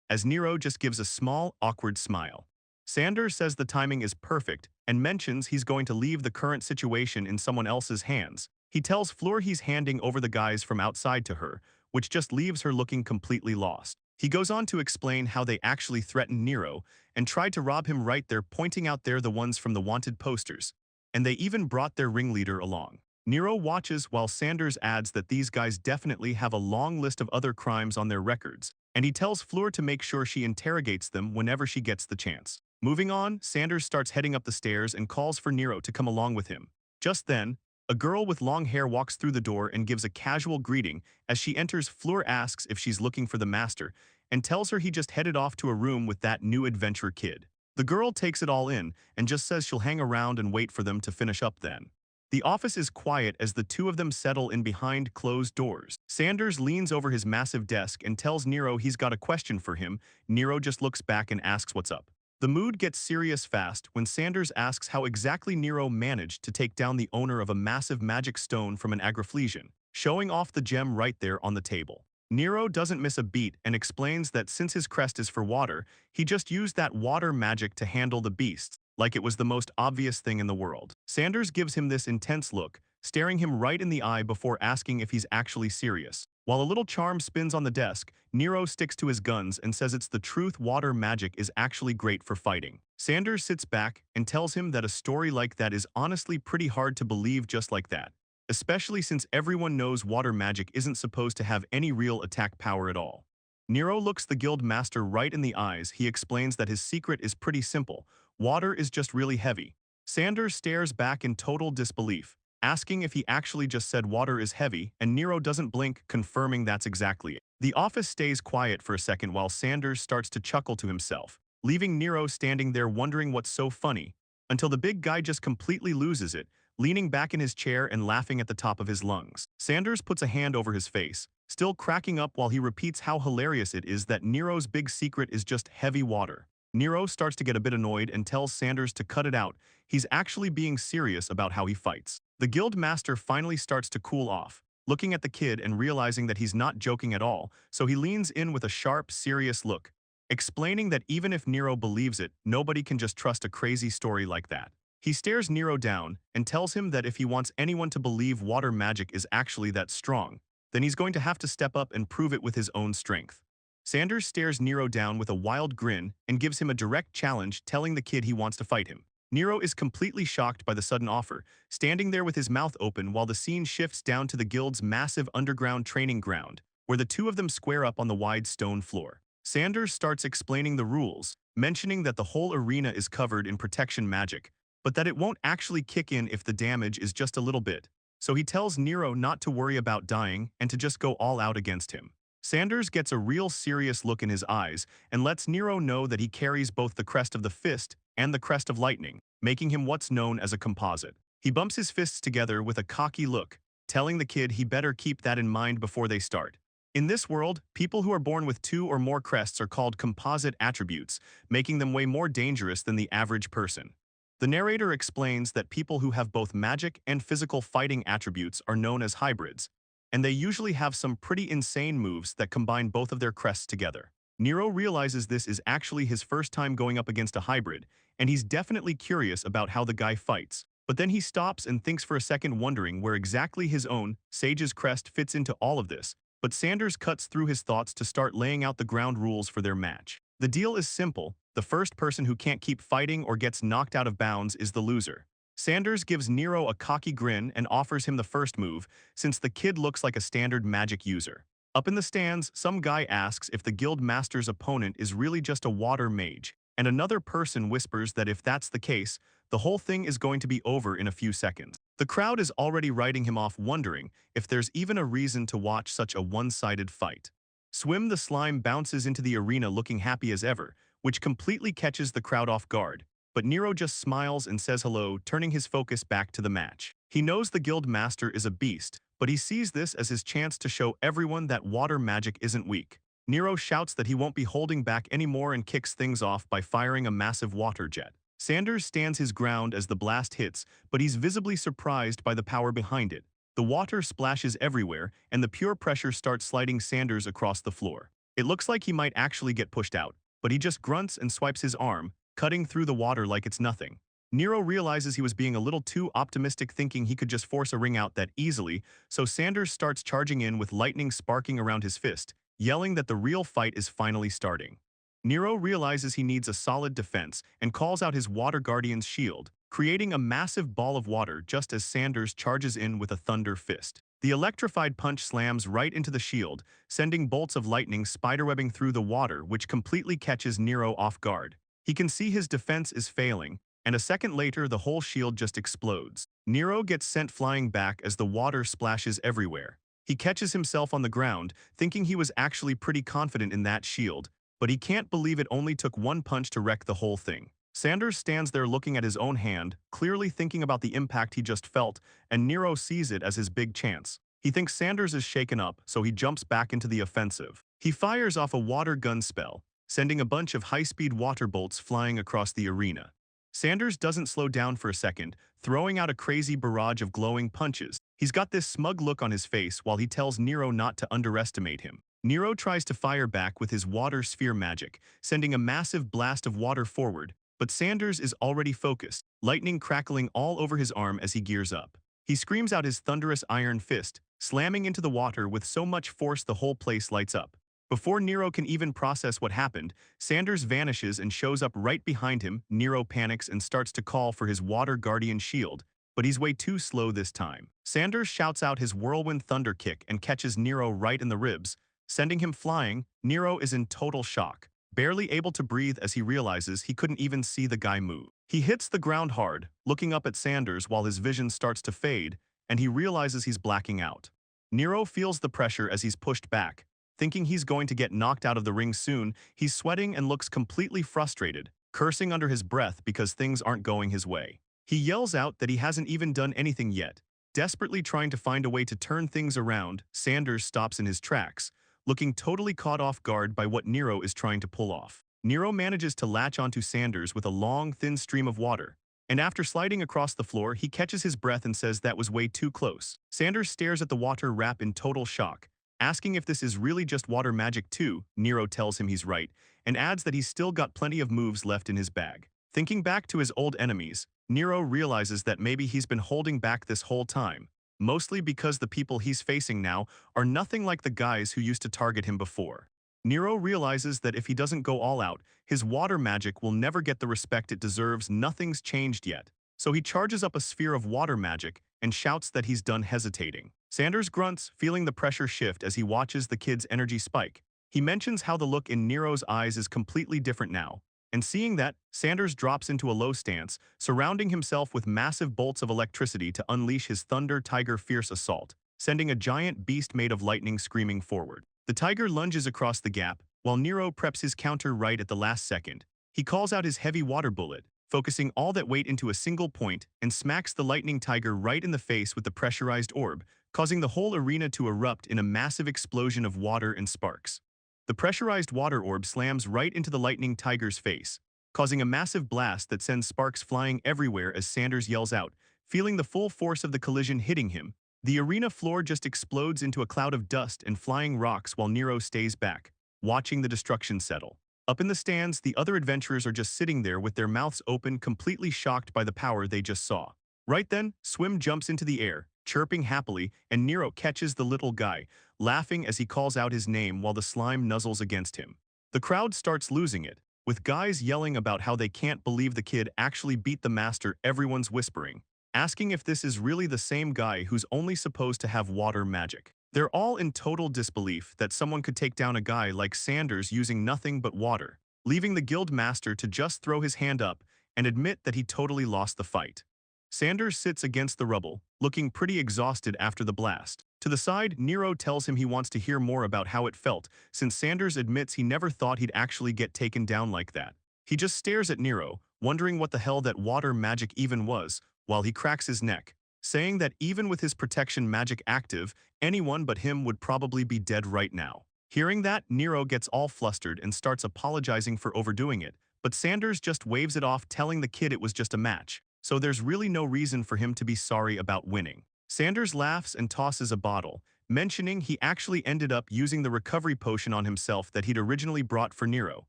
as Nero just gives a small, awkward smile. Sanders says the timing is perfect and mentions he's going to leave the current situation in someone else's hands. He tells Fleur he's handing over the guys from outside to her, which just leaves her looking completely lost. He goes on to explain how they actually threatened Nero and tried to rob him right there, pointing out they're the ones from the wanted posters. And they even brought their ringleader along. Nero watches while Sanders adds that these guys definitely have a long list of other crimes on their records, and he tells Fleur to make sure she interrogates them whenever she gets the chance. Moving on, Sanders starts heading up the stairs and calls for Nero to come along with him. Just then, a girl with long hair walks through the door and gives a casual greeting. As she enters, Fleur asks if she's looking for the master and tells her he just headed off to a room with that new adventure kid. The girl takes it all in and just says she'll hang around and wait for them to finish up then. The office is quiet as the two of them settle in behind closed doors. Sanders leans over his massive desk and tells Nero he's got a question for him. Nero just looks back and asks what's up. The mood gets serious fast when Sanders asks how exactly Nero managed to take down the owner of a massive magic stone from an agraflesion, showing off the gem right there on the table. Nero doesn't miss a beat and explains that since his crest is for water, he just used that water magic to handle the beasts, like it was the most obvious thing in the world. Sanders gives him this intense look, staring him right in the eye before asking if he's actually serious. While a little charm spins on the desk, Nero sticks to his guns and says it's the truth. Water magic is actually great for fighting. Sanders sits back and tells him that a story like that is honestly pretty hard to believe just like that, especially since everyone knows water magic isn't supposed to have any real attack power at all. Nero looks the guild master right in the eyes. He explains that his secret is pretty simple. Water is just really heavy. Sanders stares back in total disbelief, asking if he actually just said water is heavy, and Nero doesn't blink, confirming that's exactly it. The office stays quiet for a second while Sanders starts to chuckle to himself, leaving Nero standing there wondering what's so funny, until the big guy just completely loses it, leaning back in his chair and laughing at the top of his lungs. Sanders puts a hand over his face, still cracking up while he repeats how hilarious it is that Nero's big secret is just heavy water. Nero starts to get a bit annoyed and tells Sanders to cut it out. He's actually being serious about how he fights. The guild master finally starts to cool off, looking at the kid and realizing that he's not joking at all, so he leans in with a sharp, serious look, explaining that even if Nero believes it, nobody can just trust a crazy story like that. He stares Nero down and tells him that if he wants anyone to believe water magic is actually that strong, then he's going to have to step up and prove it with his own strength. Sanders stares Nero down with a wild grin and gives him a direct challenge, telling the kid he wants to fight him. Nero is completely shocked by the sudden offer, standing there with his mouth open while the scene shifts down to the guild's massive underground training ground, where the two of them square up on the wide stone floor. Sanders starts explaining the rules, mentioning that the whole arena is covered in protection magic, but that it won't actually kick in if the damage is just a little bit. So he tells Nero not to worry about dying and to just go all out against him. Sanders gets a real serious look in his eyes and lets Nero know that he carries both the crest of the fist and the crest of lightning, making him what's known as a composite. He bumps his fists together with a cocky look, telling the kid he better keep that in mind before they start. In this world, people who are born with 2 or more crests are called composite attributes, making them way more dangerous than the average person. The narrator explains that people who have both magic and physical fighting attributes are known as hybrids, and they usually have some pretty insane moves that combine both of their crests together. Nero realizes this is actually his first time going up against a hybrid, and he's definitely curious about how the guy fights. But then he stops and thinks for a second, wondering where exactly his own, Sage's crest, fits into all of this. But Sanders cuts through his thoughts to start laying out the ground rules for their match. The deal is simple. The first person who can't keep fighting or gets knocked out of bounds is the loser. Sanders gives Nero a cocky grin and offers him the first move, since the kid looks like a standard magic user. Up in the stands, some guy asks if the guild master's opponent is really just a water mage, and another person whispers that if that's the case, the whole thing is going to be over in a few seconds. The crowd is already writing him off, wondering if there's even a reason to watch such a one-sided fight. Swim the slime bounces into the arena looking happy as ever, which completely catches the crowd off guard. But Nero just smiles and says hello, turning his focus back to the match. He knows the guild master is a beast, but he sees this as his chance to show everyone that water magic isn't weak. Nero shouts that he won't be holding back anymore and kicks things off by firing a massive water jet. Sanders stands his ground as the blast hits, but he's visibly surprised by the power behind it. The water splashes everywhere, and the pure pressure starts sliding Sanders across the floor. It looks like he might actually get pushed out, but he just grunts and swipes his arm, cutting through the water like it's nothing. Nero realizes he was being a little too optimistic, thinking he could just force a ring out that easily, so Sanders starts charging in with lightning sparking around his fist, yelling that the real fight is finally starting. Nero realizes he needs a solid defense and calls out his Water Guardian's shield, creating a massive ball of water just as Sanders charges in with a thunder fist. The electrified punch slams right into the shield, sending bolts of lightning spiderwebbing through the water, which completely catches Nero off guard. He can see his defense is failing, and a second later the whole shield just explodes. Nero gets sent flying back as the water splashes everywhere. He catches himself on the ground, thinking he was actually pretty confident in that shield, but he can't believe it only took one punch to wreck the whole thing. Sanders stands there looking at his own hand, clearly thinking about the impact he just felt, and Nero sees it as his big chance. He thinks Sanders is shaken up, so he jumps back into the offensive. He fires off a water gun spell, sending a bunch of high-speed water bolts flying across the arena. Sanders doesn't slow down for a second, throwing out a crazy barrage of glowing punches. He's got this smug look on his face while he tells Nero not to underestimate him. Nero tries to fire back with his water sphere magic, sending a massive blast of water forward, but Sanders is already focused, lightning crackling all over his arm as he gears up. He screams out his thunderous iron fist, slamming into the water with so much force the whole place lights up. Before Nero can even process what happened, Sanders vanishes and shows up right behind him. Nero panics and starts to call for his Water Guardian shield, but he's way too slow this time. Sanders shouts out his whirlwind thunder kick and catches Nero right in the ribs, sending him flying. Nero is in total shock, barely able to breathe as he realizes he couldn't even see the guy move. He hits the ground hard, looking up at Sanders while his vision starts to fade, and he realizes he's blacking out. Nero feels the pressure as he's pushed back. Thinking he's going to get knocked out of the ring soon, he's sweating and looks completely frustrated, cursing under his breath because things aren't going his way. He yells out that he hasn't even done anything yet. Desperately trying to find a way to turn things around, Sanders stops in his tracks, looking totally caught off guard by what Nero is trying to pull off. Nero manages to latch onto Sanders with a long, thin stream of water, and after sliding across the floor, he catches his breath and says that was way too close. Sanders stares at the water wrap in total shock, asking if this is really just water magic too. Nero tells him he's right, and adds that he's still got plenty of moves left in his bag. Thinking back to his old enemies, Nero realizes that maybe he's been holding back this whole time, mostly because the people he's facing now are nothing like the guys who used to target him before. Nero realizes that if he doesn't go all out, his water magic will never get the respect it deserves. Nothing's changed yet, so he charges up a sphere of water magic and shouts that he's done hesitating. Sanders grunts, feeling the pressure shift as he watches the kid's energy spike. He mentions how the look in Nero's eyes is completely different now, and seeing that, Sanders drops into a low stance, surrounding himself with massive bolts of electricity to unleash his Thunder Tiger fierce assault, sending a giant beast made of lightning screaming forward. The tiger lunges across the gap, while Nero preps his counter right at the last second. He calls out his heavy water bullet, focusing all that weight into a single point, and smacks the lightning tiger right in the face with the pressurized orb, causing the whole arena to erupt in a massive explosion of water and sparks. The pressurized water orb slams right into the lightning tiger's face, causing a massive blast that sends sparks flying everywhere as Sanders yells out, feeling the full force of the collision hitting him. The arena floor just explodes into a cloud of dust and flying rocks while Nero stays back, watching the destruction settle. Up in the stands, the other adventurers are just sitting there with their mouths open, completely shocked by the power they just saw. Right then, Swim jumps into the air, chirping happily, and Nero catches the little guy, laughing as he calls out his name while the slime nuzzles against him. The crowd starts losing it, with guys yelling about how they can't believe the kid actually beat the master. Everyone's whispering, asking if this is really the same guy who's only supposed to have water magic. They're all in total disbelief that someone could take down a guy like Sanders using nothing but water. leaving the guild master to just throw his hand up and admit that he totally lost the fight. Sanders sits against the rubble, looking pretty exhausted after the blast. To the side, Nero tells him he wants to hear more about how it felt, since Sanders admits he never thought he'd actually get taken down like that. He just stares at Nero, wondering what the hell that water magic even was, while he cracks his neck, saying that even with his protection magic active, anyone but him would probably be dead right now. Hearing that, Nero gets all flustered and starts apologizing for overdoing it, but Sanders just waves it off, telling the kid it was just a match, so there's really no reason for him to be sorry about winning. Sanders laughs and tosses a bottle, mentioning he actually ended up using the recovery potion on himself that he'd originally brought for Nero,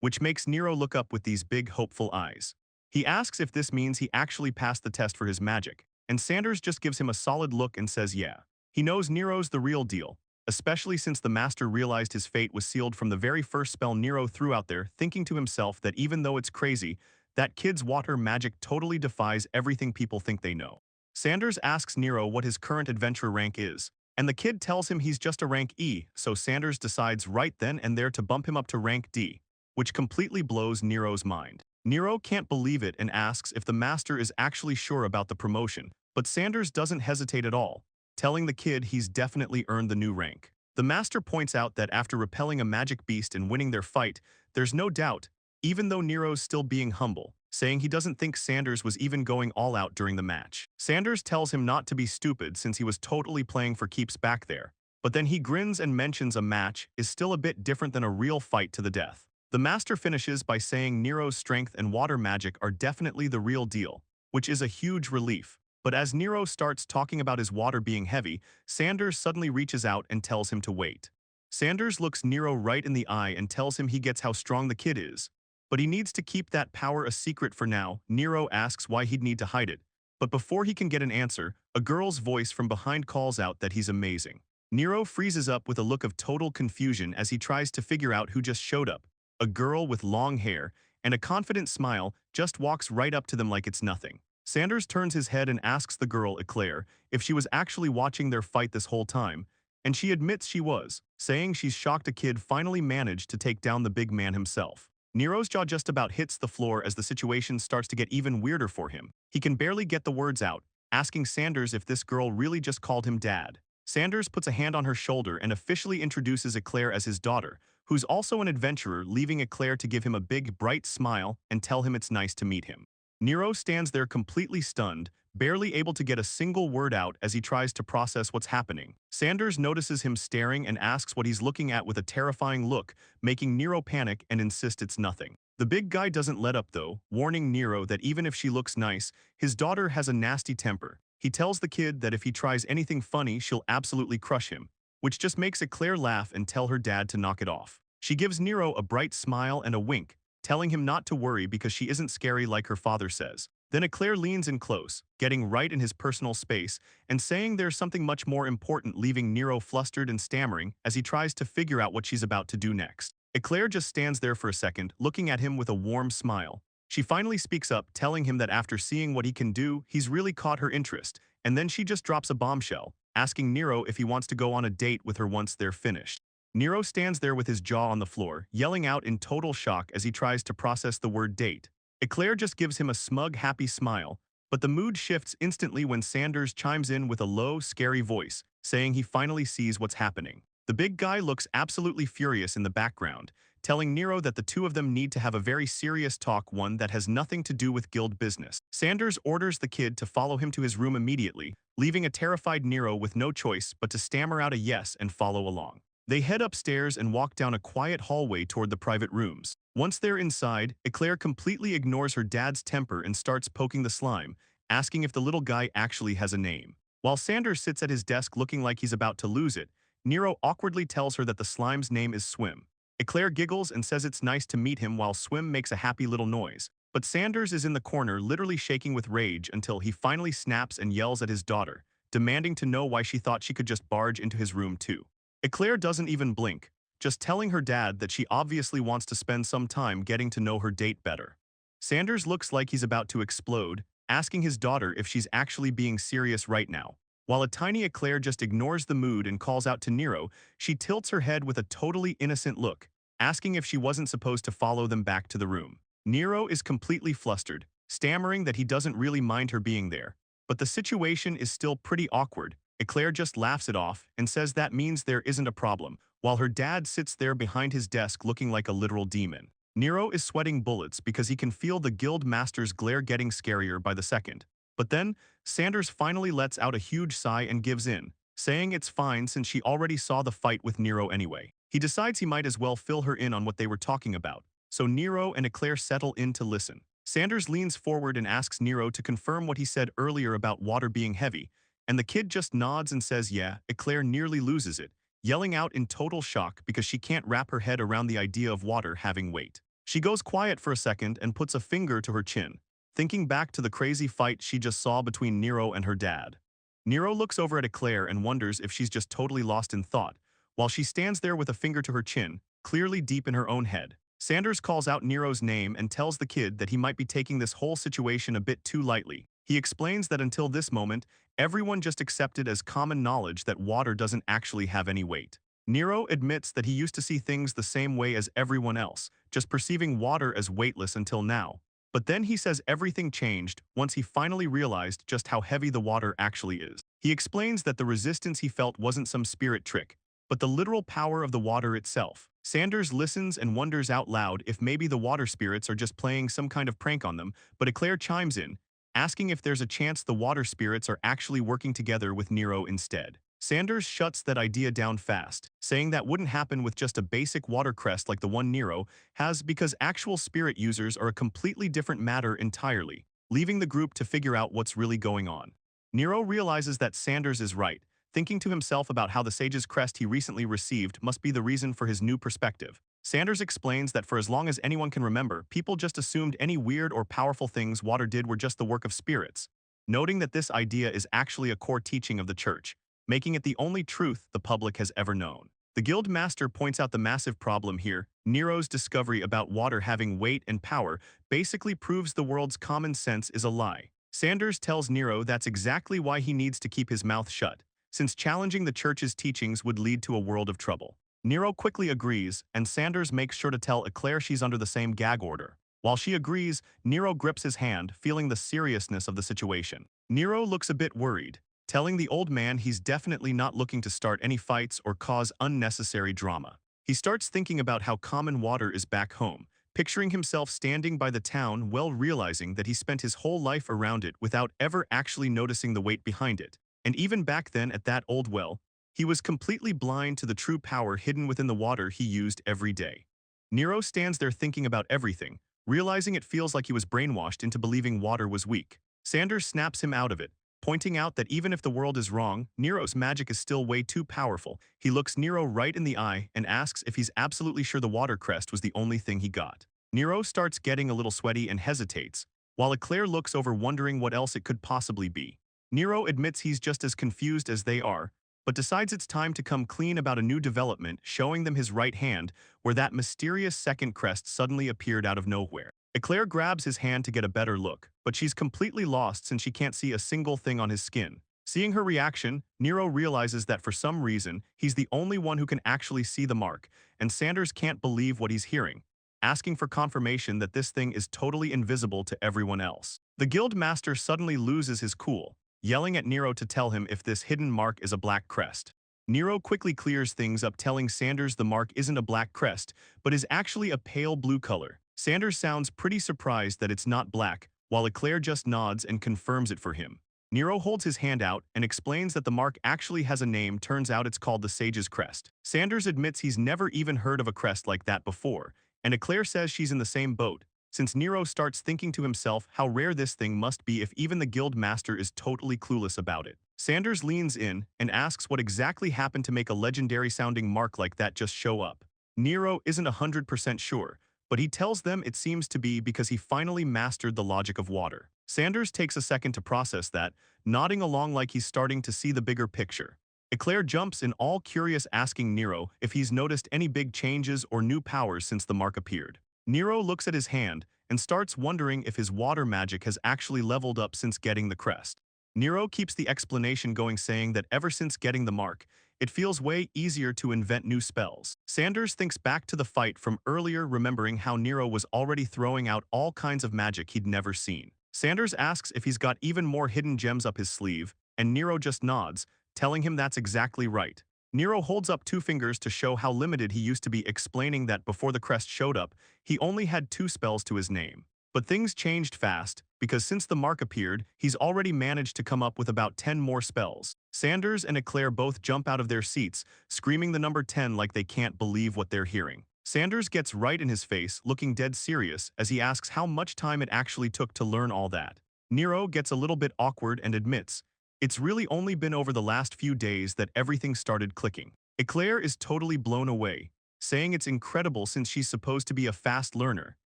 which makes Nero look up with these big hopeful eyes. He asks if this means he actually passed the test for his magic, and Sanders just gives him a solid look and says yeah. He knows Nero's the real deal, especially since the master realized his fate was sealed from the very first spell Nero threw out there, thinking to himself that even though it's crazy, that kid's water magic totally defies everything people think they know. Sanders asks Nero what his current adventurer rank is, and the kid tells him he's just a rank E, so Sanders decides right then and there to bump him up to rank D, which completely blows Nero's mind. Nero can't believe it and asks if the master is actually sure about the promotion, but Sanders doesn't hesitate at all, telling the kid he's definitely earned the new rank. The master points out that after repelling a magic beast and winning their fight, there's no doubt, even though Nero's still being humble, saying he doesn't think Sanders was even going all out during the match. Sanders tells him not to be stupid since he was totally playing for keeps back there, but then he grins and mentions a match is still a bit different than a real fight to the death. The master finishes by saying Nero's strength and water magic are definitely the real deal, which is a huge relief. But as Nero starts talking about his water being heavy, Sanders suddenly reaches out and tells him to wait. Sanders looks Nero right in the eye and tells him he gets how strong the kid is, but he needs to keep that power a secret for now. Nero asks why he'd need to hide it, but before he can get an answer, a girl's voice from behind calls out that he's amazing. Nero freezes up with a look of total confusion as he tries to figure out who just showed up. A girl with long hair and a confident smile just walks right up to them like it's nothing. Sanders turns his head and asks the girl, Eclair, if she was actually watching their fight this whole time, and she admits she was, saying she's shocked a kid finally managed to take down the big man himself. Nero's jaw just about hits the floor as the situation starts to get even weirder for him. He can barely get the words out, asking Sanders if this girl really just called him dad. Sanders puts a hand on her shoulder and officially introduces Eclair as his daughter, who's also an adventurer, leaving Eclair to give him a big, bright smile and tell him it's nice to meet him. Nero stands there completely stunned, barely able to get a single word out as he tries to process what's happening. Sanders notices him staring and asks what he's looking at with a terrifying look, making Nero panic and insist it's nothing. The big guy doesn't let up though, warning Nero that even if she looks nice, his daughter has a nasty temper. He tells the kid that if he tries anything funny, she'll absolutely crush him, which just makes Eclair laugh and tell her dad to knock it off. She gives Nero a bright smile and a wink, telling him not to worry because she isn't scary like her father says. Then Eclair leans in close, getting right in his personal space, and saying there's something much more important, leaving Nero flustered and stammering as he tries to figure out what she's about to do next. Eclair just stands there for a second, looking at him with a warm smile. She finally speaks up, telling him that after seeing what he can do, he's really caught her interest, and then she just drops a bombshell, asking Nero if he wants to go on a date with her once they're finished. Nero stands there with his jaw on the floor, yelling out in total shock as he tries to process the word date. Eclair just gives him a smug, happy smile, but the mood shifts instantly when Sanders chimes in with a low, scary voice, saying he finally sees what's happening. The big guy looks absolutely furious in the background, telling Nero that the two of them need to have a very serious talk, one that has nothing to do with guild business. Sanders orders the kid to follow him to his room immediately, leaving a terrified Nero with no choice but to stammer out a yes and follow along. They head upstairs and walk down a quiet hallway toward the private rooms. Once they're inside, Eclair completely ignores her dad's temper and starts poking the slime, asking if the little guy actually has a name. While Sanders sits at his desk looking like he's about to lose it, Nero awkwardly tells her that the slime's name is Swim. Eclair giggles and says it's nice to meet him while Swim makes a happy little noise. But Sanders is in the corner literally shaking with rage until he finally snaps and yells at his daughter, demanding to know why she thought she could just barge into his room too. Eclair doesn't even blink, just telling her dad that she obviously wants to spend some time getting to know her date better. Sanders looks like he's about to explode, asking his daughter if she's actually being serious right now. While a tiny Eclair just ignores the mood and calls out to Nero, she tilts her head with a totally innocent look, asking if she wasn't supposed to follow them back to the room. Nero is completely flustered, stammering that he doesn't really mind her being there. But the situation is still pretty awkward. Eclair just laughs it off and says that means there isn't a problem, while her dad sits there behind his desk looking like a literal demon. Nero is sweating bullets because he can feel the guild master's glare getting scarier by the second. But then, Sanders finally lets out a huge sigh and gives in, saying it's fine since she already saw the fight with Nero anyway. He decides he might as well fill her in on what they were talking about, so Nero and Eclair settle in to listen. Sanders leans forward and asks Nero to confirm what he said earlier about water being heavy, and the kid just nods and says yeah. Eclair nearly loses it, yelling out in total shock because she can't wrap her head around the idea of water having weight. She goes quiet for a second and puts a finger to her chin, thinking back to the crazy fight she just saw between Nero and her dad. Nero looks over at Eclair and wonders if she's just totally lost in thought, while she stands there with a finger to her chin, clearly deep in her own head. Sanders calls out Nero's name and tells the kid that he might be taking this whole situation a bit too lightly. He explains that until this moment, everyone just accepted as common knowledge that water doesn't actually have any weight. Nero admits that he used to see things the same way as everyone else, just perceiving water as weightless until now. But then he says everything changed once he finally realized just how heavy the water actually is. He explains that the resistance he felt wasn't some spirit trick, but the literal power of the water itself. Sanders listens and wonders out loud if maybe the water spirits are just playing some kind of prank on them, but Eclair chimes in, asking if there's a chance the water spirits are actually working together with Nero instead. Sanders shuts that idea down fast, saying that wouldn't happen with just a basic water crest like the one Nero has because actual spirit users are a completely different matter entirely, leaving the group to figure out what's really going on. Nero realizes that Sanders is right, thinking to himself about how the sage's crest he recently received must be the reason for his new perspective. Sanders explains that for as long as anyone can remember, people just assumed any weird or powerful things water did were just the work of spirits, noting that this idea is actually a core teaching of the church, making it the only truth the public has ever known. The guild master points out the massive problem here. Nero's discovery about water having weight and power basically proves the world's common sense is a lie. Sanders tells Nero that's exactly why he needs to keep his mouth shut, since challenging the church's teachings would lead to a world of trouble. Nero quickly agrees, and Sanders makes sure to tell Eclair she's under the same gag order. While she agrees, Nero grips his hand, feeling the seriousness of the situation. Nero looks a bit worried, telling the old man he's definitely not looking to start any fights or cause unnecessary drama. He starts thinking about how common water is back home, picturing himself standing by the town while realizing that he spent his whole life around it without ever actually noticing the weight behind it. And even back then at that old well, he was completely blind to the true power hidden within the water he used every day. Nero stands there thinking about everything, realizing it feels like he was brainwashed into believing water was weak. Sanders snaps him out of it, pointing out that even if the world is wrong, Nero's magic is still way too powerful. He looks Nero right in the eye and asks if he's absolutely sure the water crest was the only thing he got. Nero starts getting a little sweaty and hesitates, while Eclair looks over wondering what else it could possibly be. Nero admits he's just as confused as they are, but decides it's time to come clean about a new development, showing them his right hand, where that mysterious second crest suddenly appeared out of nowhere. Eclair grabs his hand to get a better look, but she's completely lost since she can't see a single thing on his skin. Seeing her reaction, Nero realizes that for some reason, he's the only one who can actually see the mark, and Sanders can't believe what he's hearing, asking for confirmation that this thing is totally invisible to everyone else. The guild master suddenly loses his cool, yelling at Nero to tell him if this hidden mark is a black crest. Nero quickly clears things up, telling Sanders the mark isn't a black crest, but is actually a pale blue color. Sanders sounds pretty surprised that it's not black, while Eclair just nods and confirms it for him. Nero holds his hand out and explains that the mark actually has a name. Turns out it's called the Sage's Crest. Sanders admits he's never even heard of a crest like that before, and Eclair says she's in the same boat, since Nero starts thinking to himself how rare this thing must be if even the guild master is totally clueless about it. Sanders leans in and asks what exactly happened to make a legendary-sounding mark like that just show up. Nero isn't 100% sure, but he tells them it seems to be because he finally mastered the logic of water. Sanders takes a second to process that, nodding along like he's starting to see the bigger picture. Eclair jumps in, all curious, asking Nero if he's noticed any big changes or new powers since the mark appeared. Nero looks at his hand and starts wondering if his water magic has actually leveled up since getting the crest. Nero keeps the explanation going, saying that ever since getting the mark, It feels way easier to invent new spells. Sanders thinks back to the fight from earlier, remembering how Nero was already throwing out all kinds of magic he'd never seen. Sanders asks if he's got even more hidden gems up his sleeve, and Nero just nods, telling him that's exactly right. Nero holds up two fingers to show how limited he used to be, explaining that before the crest showed up, he only had 2 spells to his name. But things changed fast, because since the mark appeared, he's already managed to come up with about 10 more spells. Sanders and Eclair both jump out of their seats, screaming the number 10 like they can't believe what they're hearing. Sanders gets right in his face, looking dead serious, as he asks how much time it actually took to learn all that. Nero gets a little bit awkward and admits, it's really only been over the last few days that everything started clicking. Eclair is totally blown away, saying it's incredible since she's supposed to be a fast learner.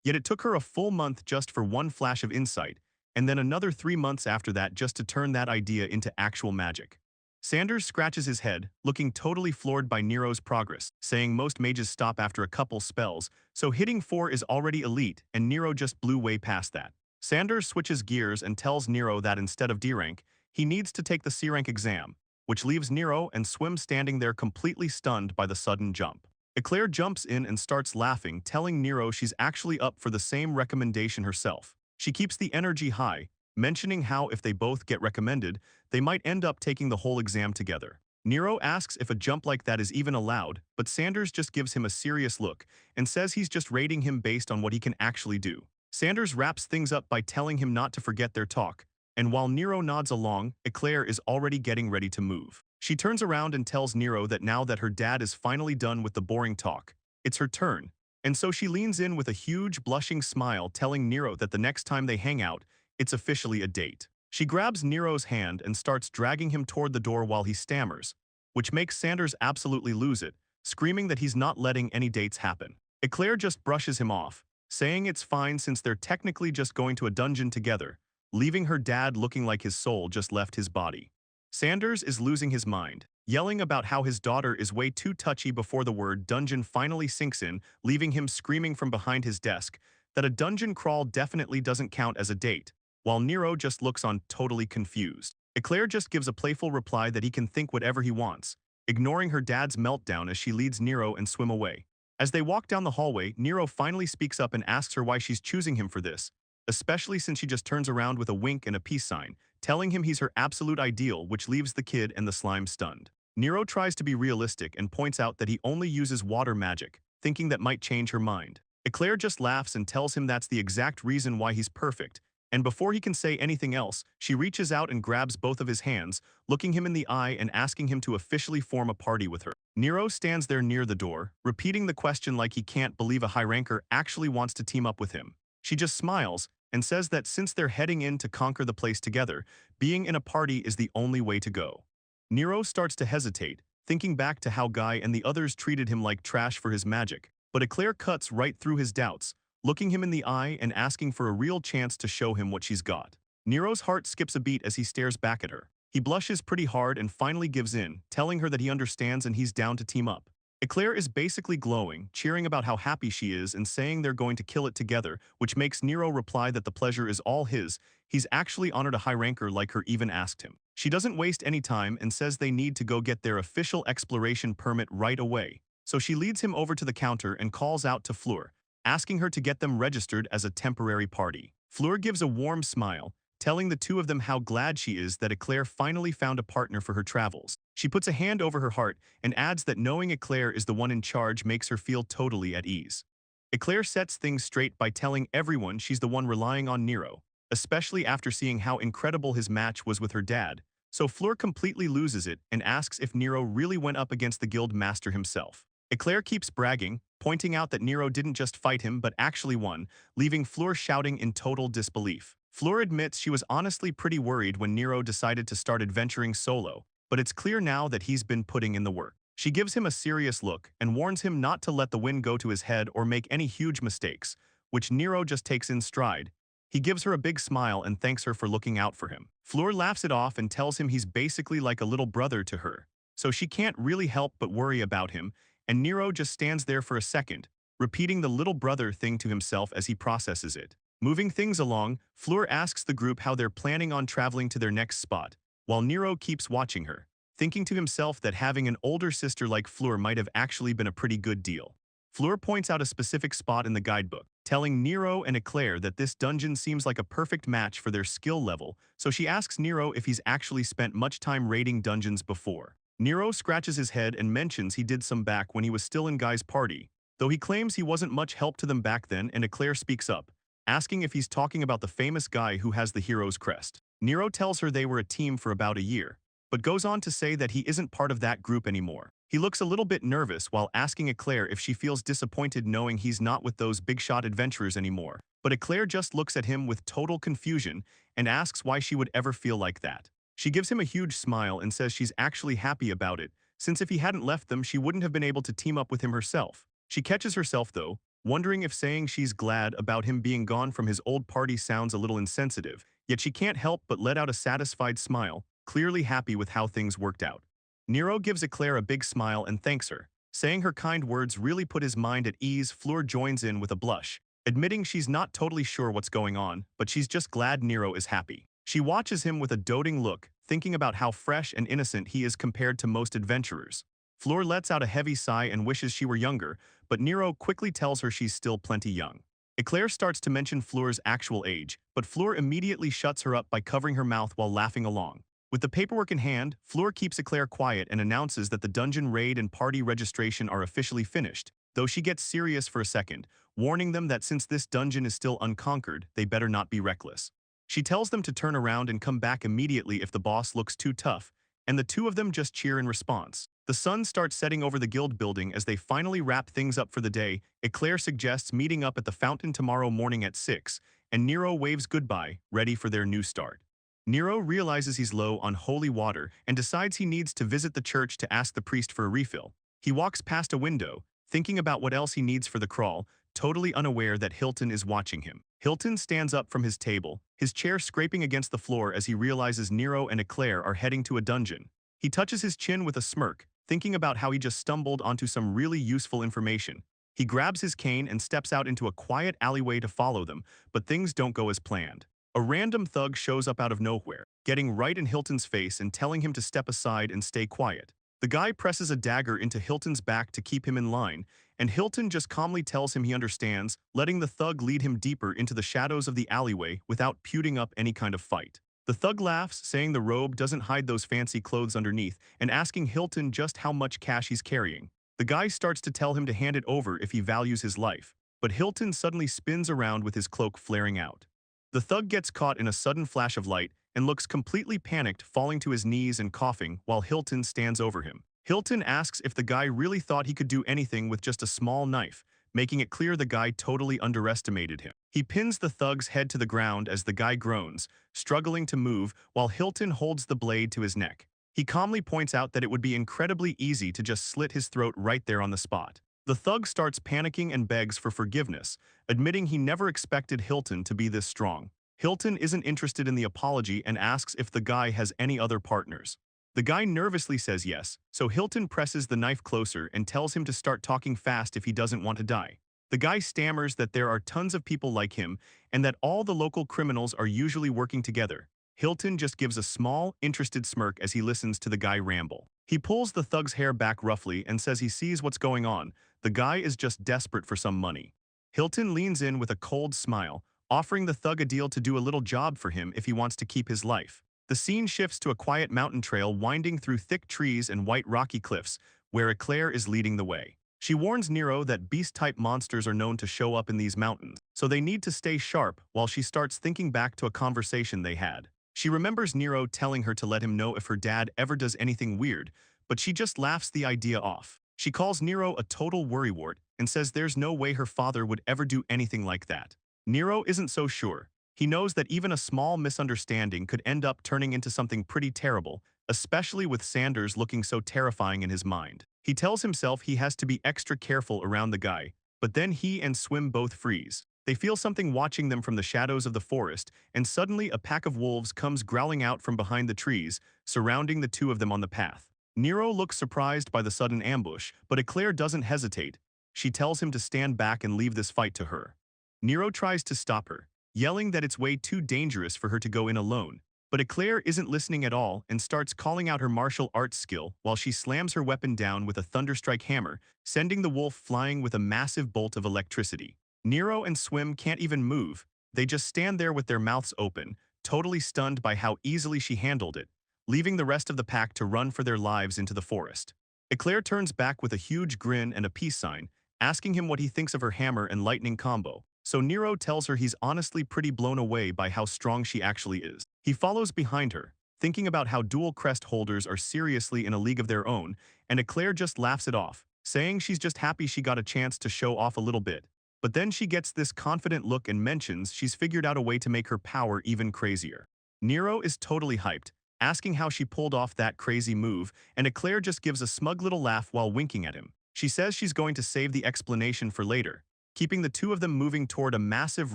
Yet it took her a full month just for one flash of insight, and then another 3 months after that just to turn that idea into actual magic. Sanders scratches his head, looking totally floored by Nero's progress, saying most mages stop after a couple spells, so hitting 4 is already elite, and Nero just blew way past that. Sanders switches gears and tells Nero that instead of D rank, he needs to take the C rank exam, which leaves Nero and Swim standing there completely stunned by the sudden jump. Eclair jumps in and starts laughing, telling Nero she's actually up for the same recommendation herself. She keeps the energy high, mentioning how if they both get recommended, they might end up taking the whole exam together. Nero asks if a jump like that is even allowed, but Sanders just gives him a serious look and says he's just rating him based on what he can actually do. Sanders wraps things up by telling him not to forget their talk, and while Nero nods along, Eclair is already getting ready to move. She turns around and tells Nero that now that her dad is finally done with the boring talk, it's her turn, and so she leans in with a huge blushing smile, telling Nero that the next time they hang out, it's officially a date. She grabs Nero's hand and starts dragging him toward the door while he stammers, which makes Sanders absolutely lose it, screaming that he's not letting any dates happen. Eclair just brushes him off, saying it's fine since they're technically just going to a dungeon together, leaving her dad looking like his soul just left his body. Sanders is losing his mind, yelling about how his daughter is way too touchy before the word dungeon finally sinks in, leaving him screaming from behind his desk that a dungeon crawl definitely doesn't count as a date, while Nero just looks on totally confused. Eclair just gives a playful reply that he can think whatever he wants, ignoring her dad's meltdown as she leads Nero and Swim away. As they walk down the hallway, Nero finally speaks up and asks her why she's choosing him for this, especially since she just turns around with a wink and a peace sign, telling him he's her absolute ideal, which leaves the kid and the slime stunned. Nero tries to be realistic and points out that he only uses water magic, thinking that might change her mind. Eclair just laughs and tells him that's the exact reason why he's perfect, and before he can say anything else, she reaches out and grabs both of his hands, looking him in the eye and asking him to officially form a party with her. Nero stands there near the door, repeating the question like he can't believe a high ranker actually wants to team up with him. She just smiles and says that since they're heading in to conquer the place together, being in a party is the only way to go. Nero starts to hesitate, thinking back to how Guy and the others treated him like trash for his magic, but Eclair cuts right through his doubts, looking him in the eye and asking for a real chance to show him what she's got. Nero's heart skips a beat as he stares back at her. He blushes pretty hard and finally gives in, telling her that he understands and he's down to team up. Eclair is basically glowing, cheering about how happy she is and saying they're going to kill it together, which makes Nero reply that the pleasure is all his. He's actually honored a high ranker like her even asked him. She doesn't waste any time and says they need to go get their official exploration permit right away. So she leads him over to the counter and calls out to Fleur, asking her to get them registered as a temporary party. Fleur gives a warm smile, telling the two of them how glad she is that Eclair finally found a partner for her travels. She puts a hand over her heart and adds that knowing Eclair is the one in charge makes her feel totally at ease. Eclair sets things straight by telling everyone she's the one relying on Nero, especially after seeing how incredible his match was with her dad, so Fleur completely loses it and asks if Nero really went up against the guild master himself. Eclair keeps bragging, pointing out that Nero didn't just fight him but actually won, leaving Fleur shouting in total disbelief. Fleur admits she was honestly pretty worried when Nero decided to start adventuring solo, but it's clear now that he's been putting in the work. She gives him a serious look and warns him not to let the wind go to his head or make any huge mistakes, which Nero just takes in stride. He gives her a big smile and thanks her for looking out for him. Fleur laughs it off and tells him he's basically like a little brother to her, so she can't really help but worry about him, and Nero just stands there for a second, repeating the little brother thing to himself as he processes it. Moving things along, Fleur asks the group how they're planning on traveling to their next spot, while Nero keeps watching her, thinking to himself that having an older sister like Fleur might have actually been a pretty good deal. Fleur points out a specific spot in the guidebook, telling Nero and Eclair that this dungeon seems like a perfect match for their skill level, so she asks Nero if he's actually spent much time raiding dungeons before. Nero scratches his head and mentions he did some back when he was still in Guy's party, though he claims he wasn't much help to them back then, and Eclair speaks up, asking if he's talking about the famous guy who has the hero's crest. Nero tells her they were a team for about a year, but goes on to say that he isn't part of that group anymore. He looks a little bit nervous while asking Eclair if she feels disappointed knowing he's not with those big-shot adventurers anymore. But Eclair just looks at him with total confusion and asks why she would ever feel like that. She gives him a huge smile and says she's actually happy about it, since if he hadn't left them she wouldn't have been able to team up with him herself. She catches herself though, wondering if saying she's glad about him being gone from his old party sounds a little insensitive, yet she can't help but let out a satisfied smile, clearly happy with how things worked out. Nero gives Eclair a big smile and thanks her, saying her kind words really put his mind at ease. Fleur joins in with a blush, admitting she's not totally sure what's going on, but she's just glad Nero is happy. She watches him with a doting look, thinking about how fresh and innocent he is compared to most adventurers. Fleur lets out a heavy sigh and wishes she were younger, but Nero quickly tells her she's still plenty young. Eclair starts to mention Fleur's actual age, but Fleur immediately shuts her up by covering her mouth while laughing along. With the paperwork in hand, Fleur keeps Eclair quiet and announces that the dungeon raid and party registration are officially finished, though she gets serious for a second, warning them that since this dungeon is still unconquered, they better not be reckless. She tells them to turn around and come back immediately if the boss looks too tough, and the two of them just cheer in response. The sun starts setting over the guild building as they finally wrap things up for the day. Eclair suggests meeting up at the fountain tomorrow morning at 6, and Nero waves goodbye, ready for their new start. Nero realizes he's low on holy water and decides he needs to visit the church to ask the priest for a refill. He walks past a window, thinking about what else he needs for the crawl, totally unaware that Hilton is watching him. Hilton stands up from his table, his chair scraping against the floor as he realizes Nero and Eclair are heading to a dungeon. He touches his chin with a smirk, thinking about how he just stumbled onto some really useful information. He grabs his cane and steps out into a quiet alleyway to follow them, but things don't go as planned. A random thug shows up out of nowhere, getting right in Hilton's face and telling him to step aside and stay quiet. The guy presses a dagger into Hilton's back to keep him in line, and Hilton just calmly tells him he understands, letting the thug lead him deeper into the shadows of the alleyway without putting up any kind of fight. The thug laughs, saying the robe doesn't hide those fancy clothes underneath, and asking Hilton just how much cash he's carrying. The guy starts to tell him to hand it over if he values his life, but Hilton suddenly spins around with his cloak flaring out. The thug gets caught in a sudden flash of light and looks completely panicked, falling to his knees and coughing while Hilton stands over him. Hilton asks if the guy really thought he could do anything with just a small knife, making it clear the guy totally underestimated him. He pins the thug's head to the ground as the guy groans, struggling to move while Hilton holds the blade to his neck. He calmly points out that it would be incredibly easy to just slit his throat right there on the spot. The thug starts panicking and begs for forgiveness, admitting he never expected Hilton to be this strong. Hilton isn't interested in the apology and asks if the guy has any other partners. The guy nervously says yes, so Hilton presses the knife closer and tells him to start talking fast if he doesn't want to die. The guy stammers that there are tons of people like him and that all the local criminals are usually working together. Hilton just gives a small, interested smirk as he listens to the guy ramble. He pulls the thug's hair back roughly and says he sees what's going on. The guy is just desperate for some money. Hilton leans in with a cold smile, offering the thug a deal to do a little job for him if he wants to keep his life. The scene shifts to a quiet mountain trail winding through thick trees and white rocky cliffs, where Eclair is leading the way. She warns Nero that beast-type monsters are known to show up in these mountains, so they need to stay sharp while she starts thinking back to a conversation they had. She remembers Nero telling her to let him know if her dad ever does anything weird, but she just laughs the idea off. She calls Nero a total worrywart and says there's no way her father would ever do anything like that. Nero isn't so sure. He knows that even a small misunderstanding could end up turning into something pretty terrible, especially with Sanders looking so terrifying in his mind. He tells himself he has to be extra careful around the guy, but then he and Swim both freeze. They feel something watching them from the shadows of the forest, and suddenly a pack of wolves comes growling out from behind the trees, surrounding the two of them on the path. Nero looks surprised by the sudden ambush, but Eclair doesn't hesitate. She tells him to stand back and leave this fight to her. Nero tries to stop her, yelling that it's way too dangerous for her to go in alone. But Eclair isn't listening at all and starts calling out her martial arts skill while she slams her weapon down with a thunderstrike hammer, sending the wolf flying with a massive bolt of electricity. Nero and Swim can't even move. They just stand there with their mouths open, totally stunned by how easily she handled it, leaving the rest of the pack to run for their lives into the forest. Eclair turns back with a huge grin and a peace sign, asking him what he thinks of her hammer and lightning combo. So Nero tells her he's honestly pretty blown away by how strong she actually is. He follows behind her, thinking about how dual crest holders are seriously in a league of their own, and Eclair just laughs it off, saying she's just happy she got a chance to show off a little bit. But then she gets this confident look and mentions she's figured out a way to make her power even crazier. Nero is totally hyped, asking how she pulled off that crazy move, and Eclair just gives a smug little laugh while winking at him. She says she's going to save the explanation for later, keeping the two of them moving toward a massive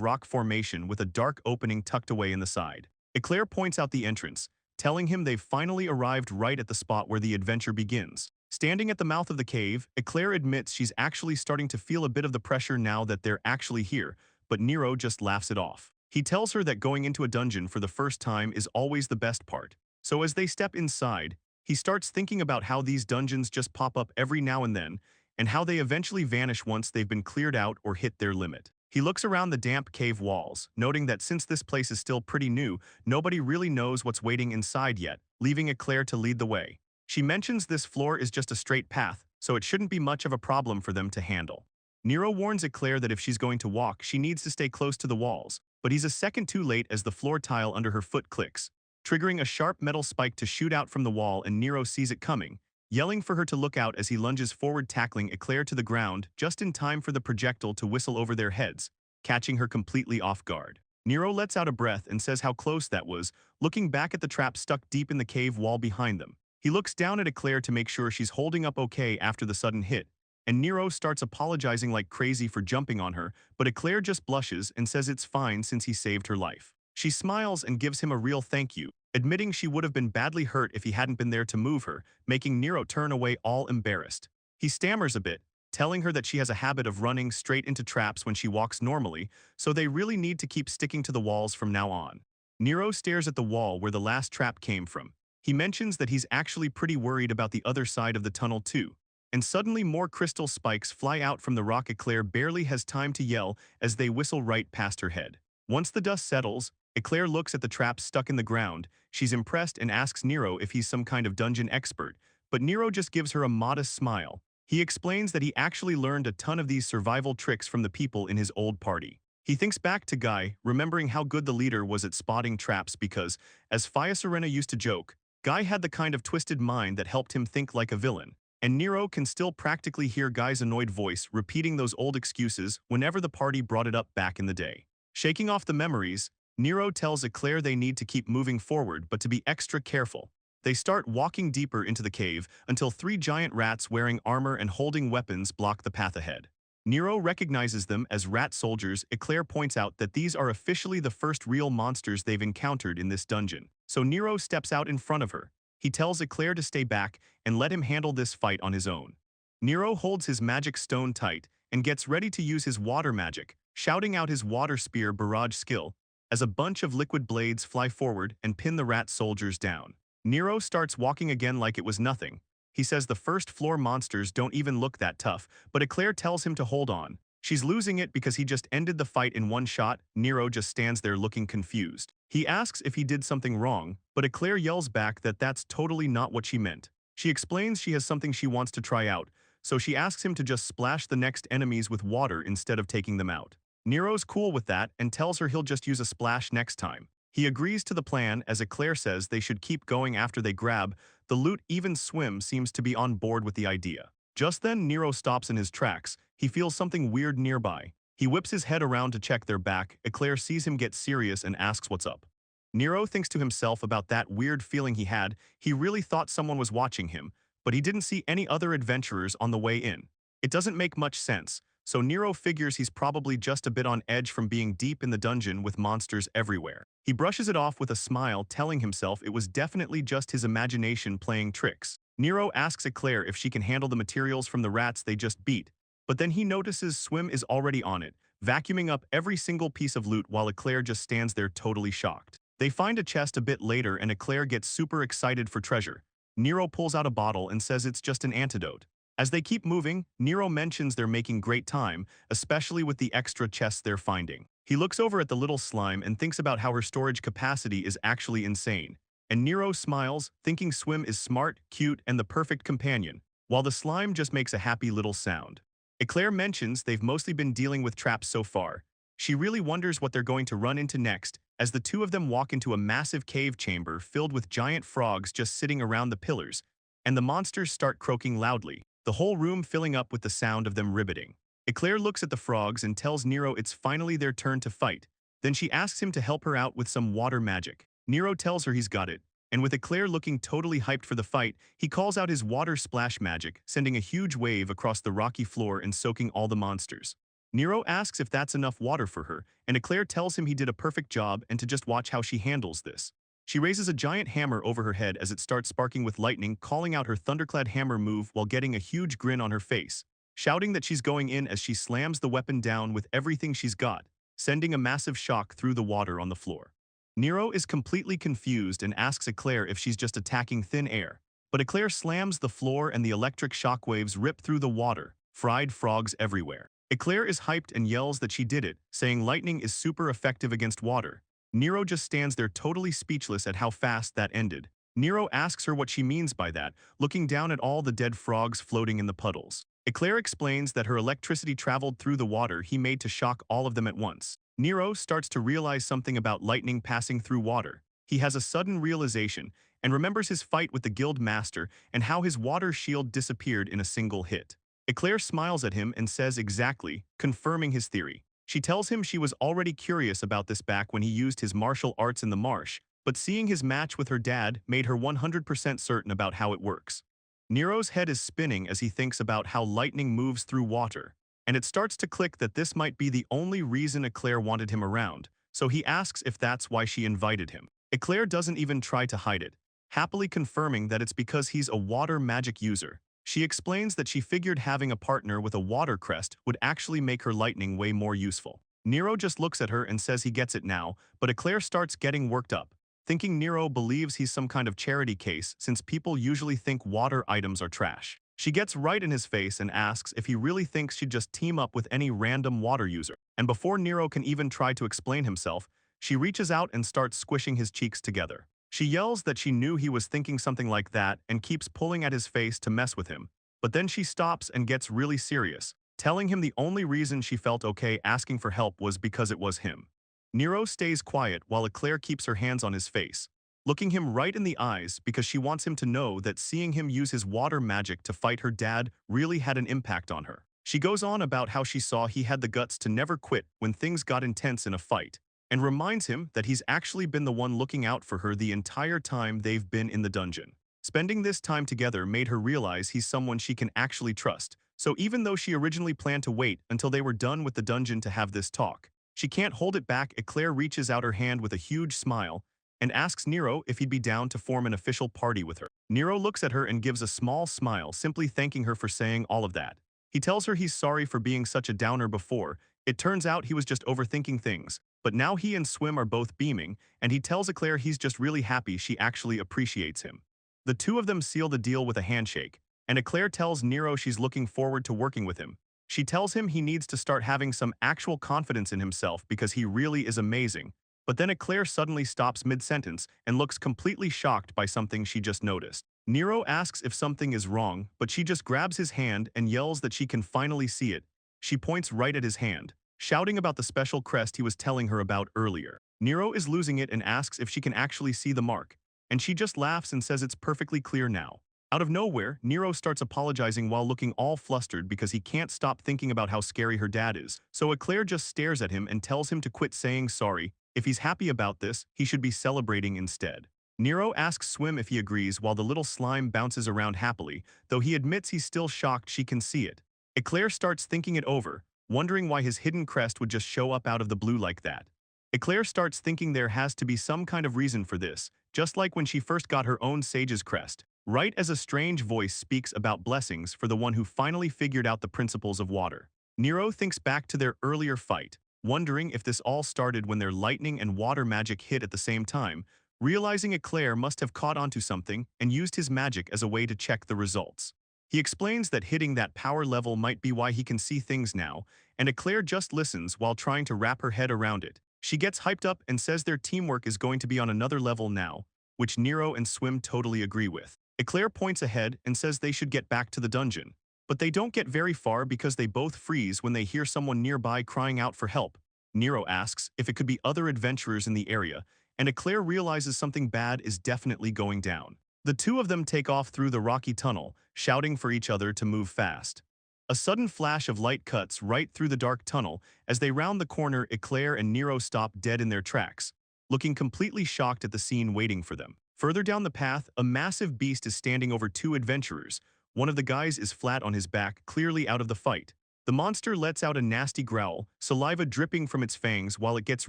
rock formation with a dark opening tucked away in the side. Eclair points out the entrance, telling him they've finally arrived right at the spot where the adventure begins. Standing at the mouth of the cave, Eclair admits she's actually starting to feel a bit of the pressure now that they're actually here, but Nero just laughs it off. He tells her that going into a dungeon for the first time is always the best part. So as they step inside, he starts thinking about how these dungeons just pop up every now and then, and how they eventually vanish once they've been cleared out or hit their limit. He looks around the damp cave walls, noting that since this place is still pretty new, nobody really knows what's waiting inside yet, leaving Eclair to lead the way. She mentions this floor is just a straight path, so it shouldn't be much of a problem for them to handle. Nero warns Eclair that if she's going to walk, she needs to stay close to the walls, but he's a second too late as the floor tile under her foot clicks, triggering a sharp metal spike to shoot out from the wall, and Nero sees it coming, yelling for her to look out as he lunges forward, tackling Eclair to the ground just in time for the projectile to whistle over their heads, catching her completely off guard. Nero lets out a breath and says how close that was, looking back at the trap stuck deep in the cave wall behind them. He looks down at Eclair to make sure she's holding up okay after the sudden hit, and Nero starts apologizing like crazy for jumping on her, but Eclair just blushes and says it's fine since he saved her life. She smiles and gives him a real thank you, admitting she would have been badly hurt if he hadn't been there to move her, making Nero turn away all embarrassed. He stammers a bit, telling her that she has a habit of running straight into traps when she walks normally, so they really need to keep sticking to the walls from now on. Nero stares at the wall where the last trap came from. He mentions that he's actually pretty worried about the other side of the tunnel too. And suddenly more crystal spikes fly out from the rock. Eclair barely has time to yell as they whistle right past her head. Once the dust settles, Eclair looks at the traps stuck in the ground. She's impressed and asks Nero if he's some kind of dungeon expert, but Nero just gives her a modest smile. He explains that he actually learned a ton of these survival tricks from the people in his old party. He thinks back to Guy, remembering how good the leader was at spotting traps because, as Fia Serena used to joke, Guy had the kind of twisted mind that helped him think like a villain. And Nero can still practically hear Guy's annoyed voice repeating those old excuses whenever the party brought it up back in the day. Shaking off the memories, Nero tells Eclair they need to keep moving forward but to be extra careful. They start walking deeper into the cave until three giant rats wearing armor and holding weapons block the path ahead. Nero recognizes them as rat soldiers. Eclair points out that these are officially the first real monsters they've encountered in this dungeon, so Nero steps out in front of her. He tells Eclair to stay back and let him handle this fight on his own. Nero holds his magic stone tight and gets ready to use his water magic, shouting out his water spear barrage skill, as a bunch of liquid blades fly forward and pin the rat soldiers down. Nero starts walking again like it was nothing. He says the first floor monsters don't even look that tough, but Eclair tells him to hold on. She's losing it because he just ended the fight in one shot. Nero just stands there looking confused. He asks if he did something wrong, but Eclair yells back that that's totally not what she meant. She explains she has something she wants to try out, so she asks him to just splash the next enemies with water instead of taking them out. Nero's cool with that and tells her he'll just use a splash next time. He agrees to the plan as Eclair says they should keep going after they grab the loot. Even Swim seems to be on board with the idea. Just then Nero stops in his tracks. He feels something weird nearby. He whips his head around to check their back. Eclair sees him get serious and asks what's up. Nero thinks to himself about that weird feeling he had. He really thought someone was watching him, but he didn't see any other adventurers on the way in. It doesn't make much sense, so Nero figures he's probably just a bit on edge from being deep in the dungeon with monsters everywhere. He brushes it off with a smile, telling himself it was definitely just his imagination playing tricks. Nero asks Eclair if she can handle the materials from the rats they just beat, but then he notices Swim is already on it, vacuuming up every single piece of loot while Eclair just stands there totally shocked. They find a chest a bit later and Eclair gets super excited for treasure. Nero pulls out a bottle and says it's just an antidote. As they keep moving, Nero mentions they're making great time, especially with the extra chests they're finding. He looks over at the little slime and thinks about how her storage capacity is actually insane. And Nero smiles, thinking Swim is smart, cute, and the perfect companion, while the slime just makes a happy little sound. Eclair mentions they've mostly been dealing with traps so far. She really wonders what they're going to run into next, as the two of them walk into a massive cave chamber filled with giant frogs just sitting around the pillars, and the monsters start croaking loudly, the whole room filling up with the sound of them ribbiting. Eclair looks at the frogs and tells Nero it's finally their turn to fight. Then she asks him to help her out with some water magic. Nero tells her he's got it, and with Eclair looking totally hyped for the fight, he calls out his water splash magic, sending a huge wave across the rocky floor and soaking all the monsters. Nero asks if that's enough water for her, and Eclair tells him he did a perfect job and to just watch how she handles this. She raises a giant hammer over her head as it starts sparking with lightning, calling out her thunderclad hammer move while getting a huge grin on her face, shouting that she's going in as she slams the weapon down with everything she's got, sending a massive shock through the water on the floor. Nero is completely confused and asks Eclair if she's just attacking thin air, but Eclair slams the floor and the electric shockwaves rip through the water, fried frogs everywhere. Eclair is hyped and yells that she did it, saying lightning is super effective against water. Nero just stands there totally speechless at how fast that ended. Nero asks her what she means by that, looking down at all the dead frogs floating in the puddles. Eclair explains that her electricity traveled through the water he made to shock all of them at once. Nero starts to realize something about lightning passing through water. He has a sudden realization and remembers his fight with the guild master and how his water shield disappeared in a single hit. Eclair smiles at him and says exactly, confirming his theory. She tells him she was already curious about this back when he used his martial arts in the marsh, but seeing his match with her dad made her 100% certain about how it works. Nero's head is spinning as he thinks about how lightning moves through water, and it starts to click that this might be the only reason Eclair wanted him around, so he asks if that's why she invited him. Eclair doesn't even try to hide it, happily confirming that it's because he's a water magic user. She explains that she figured having a partner with a water crest would actually make her lightning way more useful. Nero just looks at her and says he gets it now, but Eclair starts getting worked up, thinking Nero believes he's some kind of charity case since people usually think water items are trash. She gets right in his face and asks if he really thinks she'd just team up with any random water user. And before Nero can even try to explain himself, she reaches out and starts squishing his cheeks together. She yells that she knew he was thinking something like that and keeps pulling at his face to mess with him. But then she stops and gets really serious, telling him the only reason she felt okay asking for help was because it was him. Nero stays quiet while Eclair keeps her hands on his face, looking him right in the eyes because she wants him to know that seeing him use his water magic to fight her dad really had an impact on her. She goes on about how she saw he had the guts to never quit when things got intense in a fight, and reminds him that he's actually been the one looking out for her the entire time they've been in the dungeon. Spending this time together made her realize he's someone she can actually trust, so even though she originally planned to wait until they were done with the dungeon to have this talk, she can't hold it back. Eclair reaches out her hand with a huge smile and asks Nero if he'd be down to form an official party with her. Nero looks at her and gives a small smile, simply thanking her for saying all of that. He tells her he's sorry for being such a downer before. It turns out he was just overthinking things, but now he and Swim are both beaming, and he tells Eclair he's just really happy she actually appreciates him. The two of them seal the deal with a handshake, and Eclair tells Nero she's looking forward to working with him. She tells him he needs to start having some actual confidence in himself because he really is amazing, but then Eclair suddenly stops mid-sentence and looks completely shocked by something she just noticed. Nero asks if something is wrong, but she just grabs his hand and yells that she can finally see it. She points right at his hand, shouting about the special crest he was telling her about earlier. Nero is losing it and asks if she can actually see the mark, and she just laughs and says it's perfectly clear now. Out of nowhere, Nero starts apologizing while looking all flustered because he can't stop thinking about how scary her dad is, so Eclair just stares at him and tells him to quit saying sorry. If he's happy about this, he should be celebrating instead. Nero asks Swim if he agrees while the little slime bounces around happily, though he admits he's still shocked she can see it. Eclair starts thinking it over, wondering why his hidden crest would just show up out of the blue like that. Eclair starts thinking there has to be some kind of reason for this, just like when she first got her own sage's crest, right as a strange voice speaks about blessings for the one who finally figured out the principles of water. Nero thinks back to their earlier fight, wondering if this all started when their lightning and water magic hit at the same time, realizing Eclair must have caught onto something and used his magic as a way to check the results. He explains that hitting that power level might be why he can see things now, and Eclair just listens while trying to wrap her head around it. She gets hyped up and says their teamwork is going to be on another level now, which Nero and Swim totally agree with. Eclair points ahead and says they should get back to the dungeon. But they don't get very far because they both freeze when they hear someone nearby crying out for help. Nero asks if it could be other adventurers in the area, and Eclair realizes something bad is definitely going down. The two of them take off through the rocky tunnel, shouting for each other to move fast. A sudden flash of light cuts right through the dark tunnel. As they round the corner, Eclair and Nero stop dead in their tracks, looking completely shocked at the scene waiting for them. Further down the path, a massive beast is standing over two adventurers. One of the guys is flat on his back, clearly out of the fight. The monster lets out a nasty growl, saliva dripping from its fangs while it gets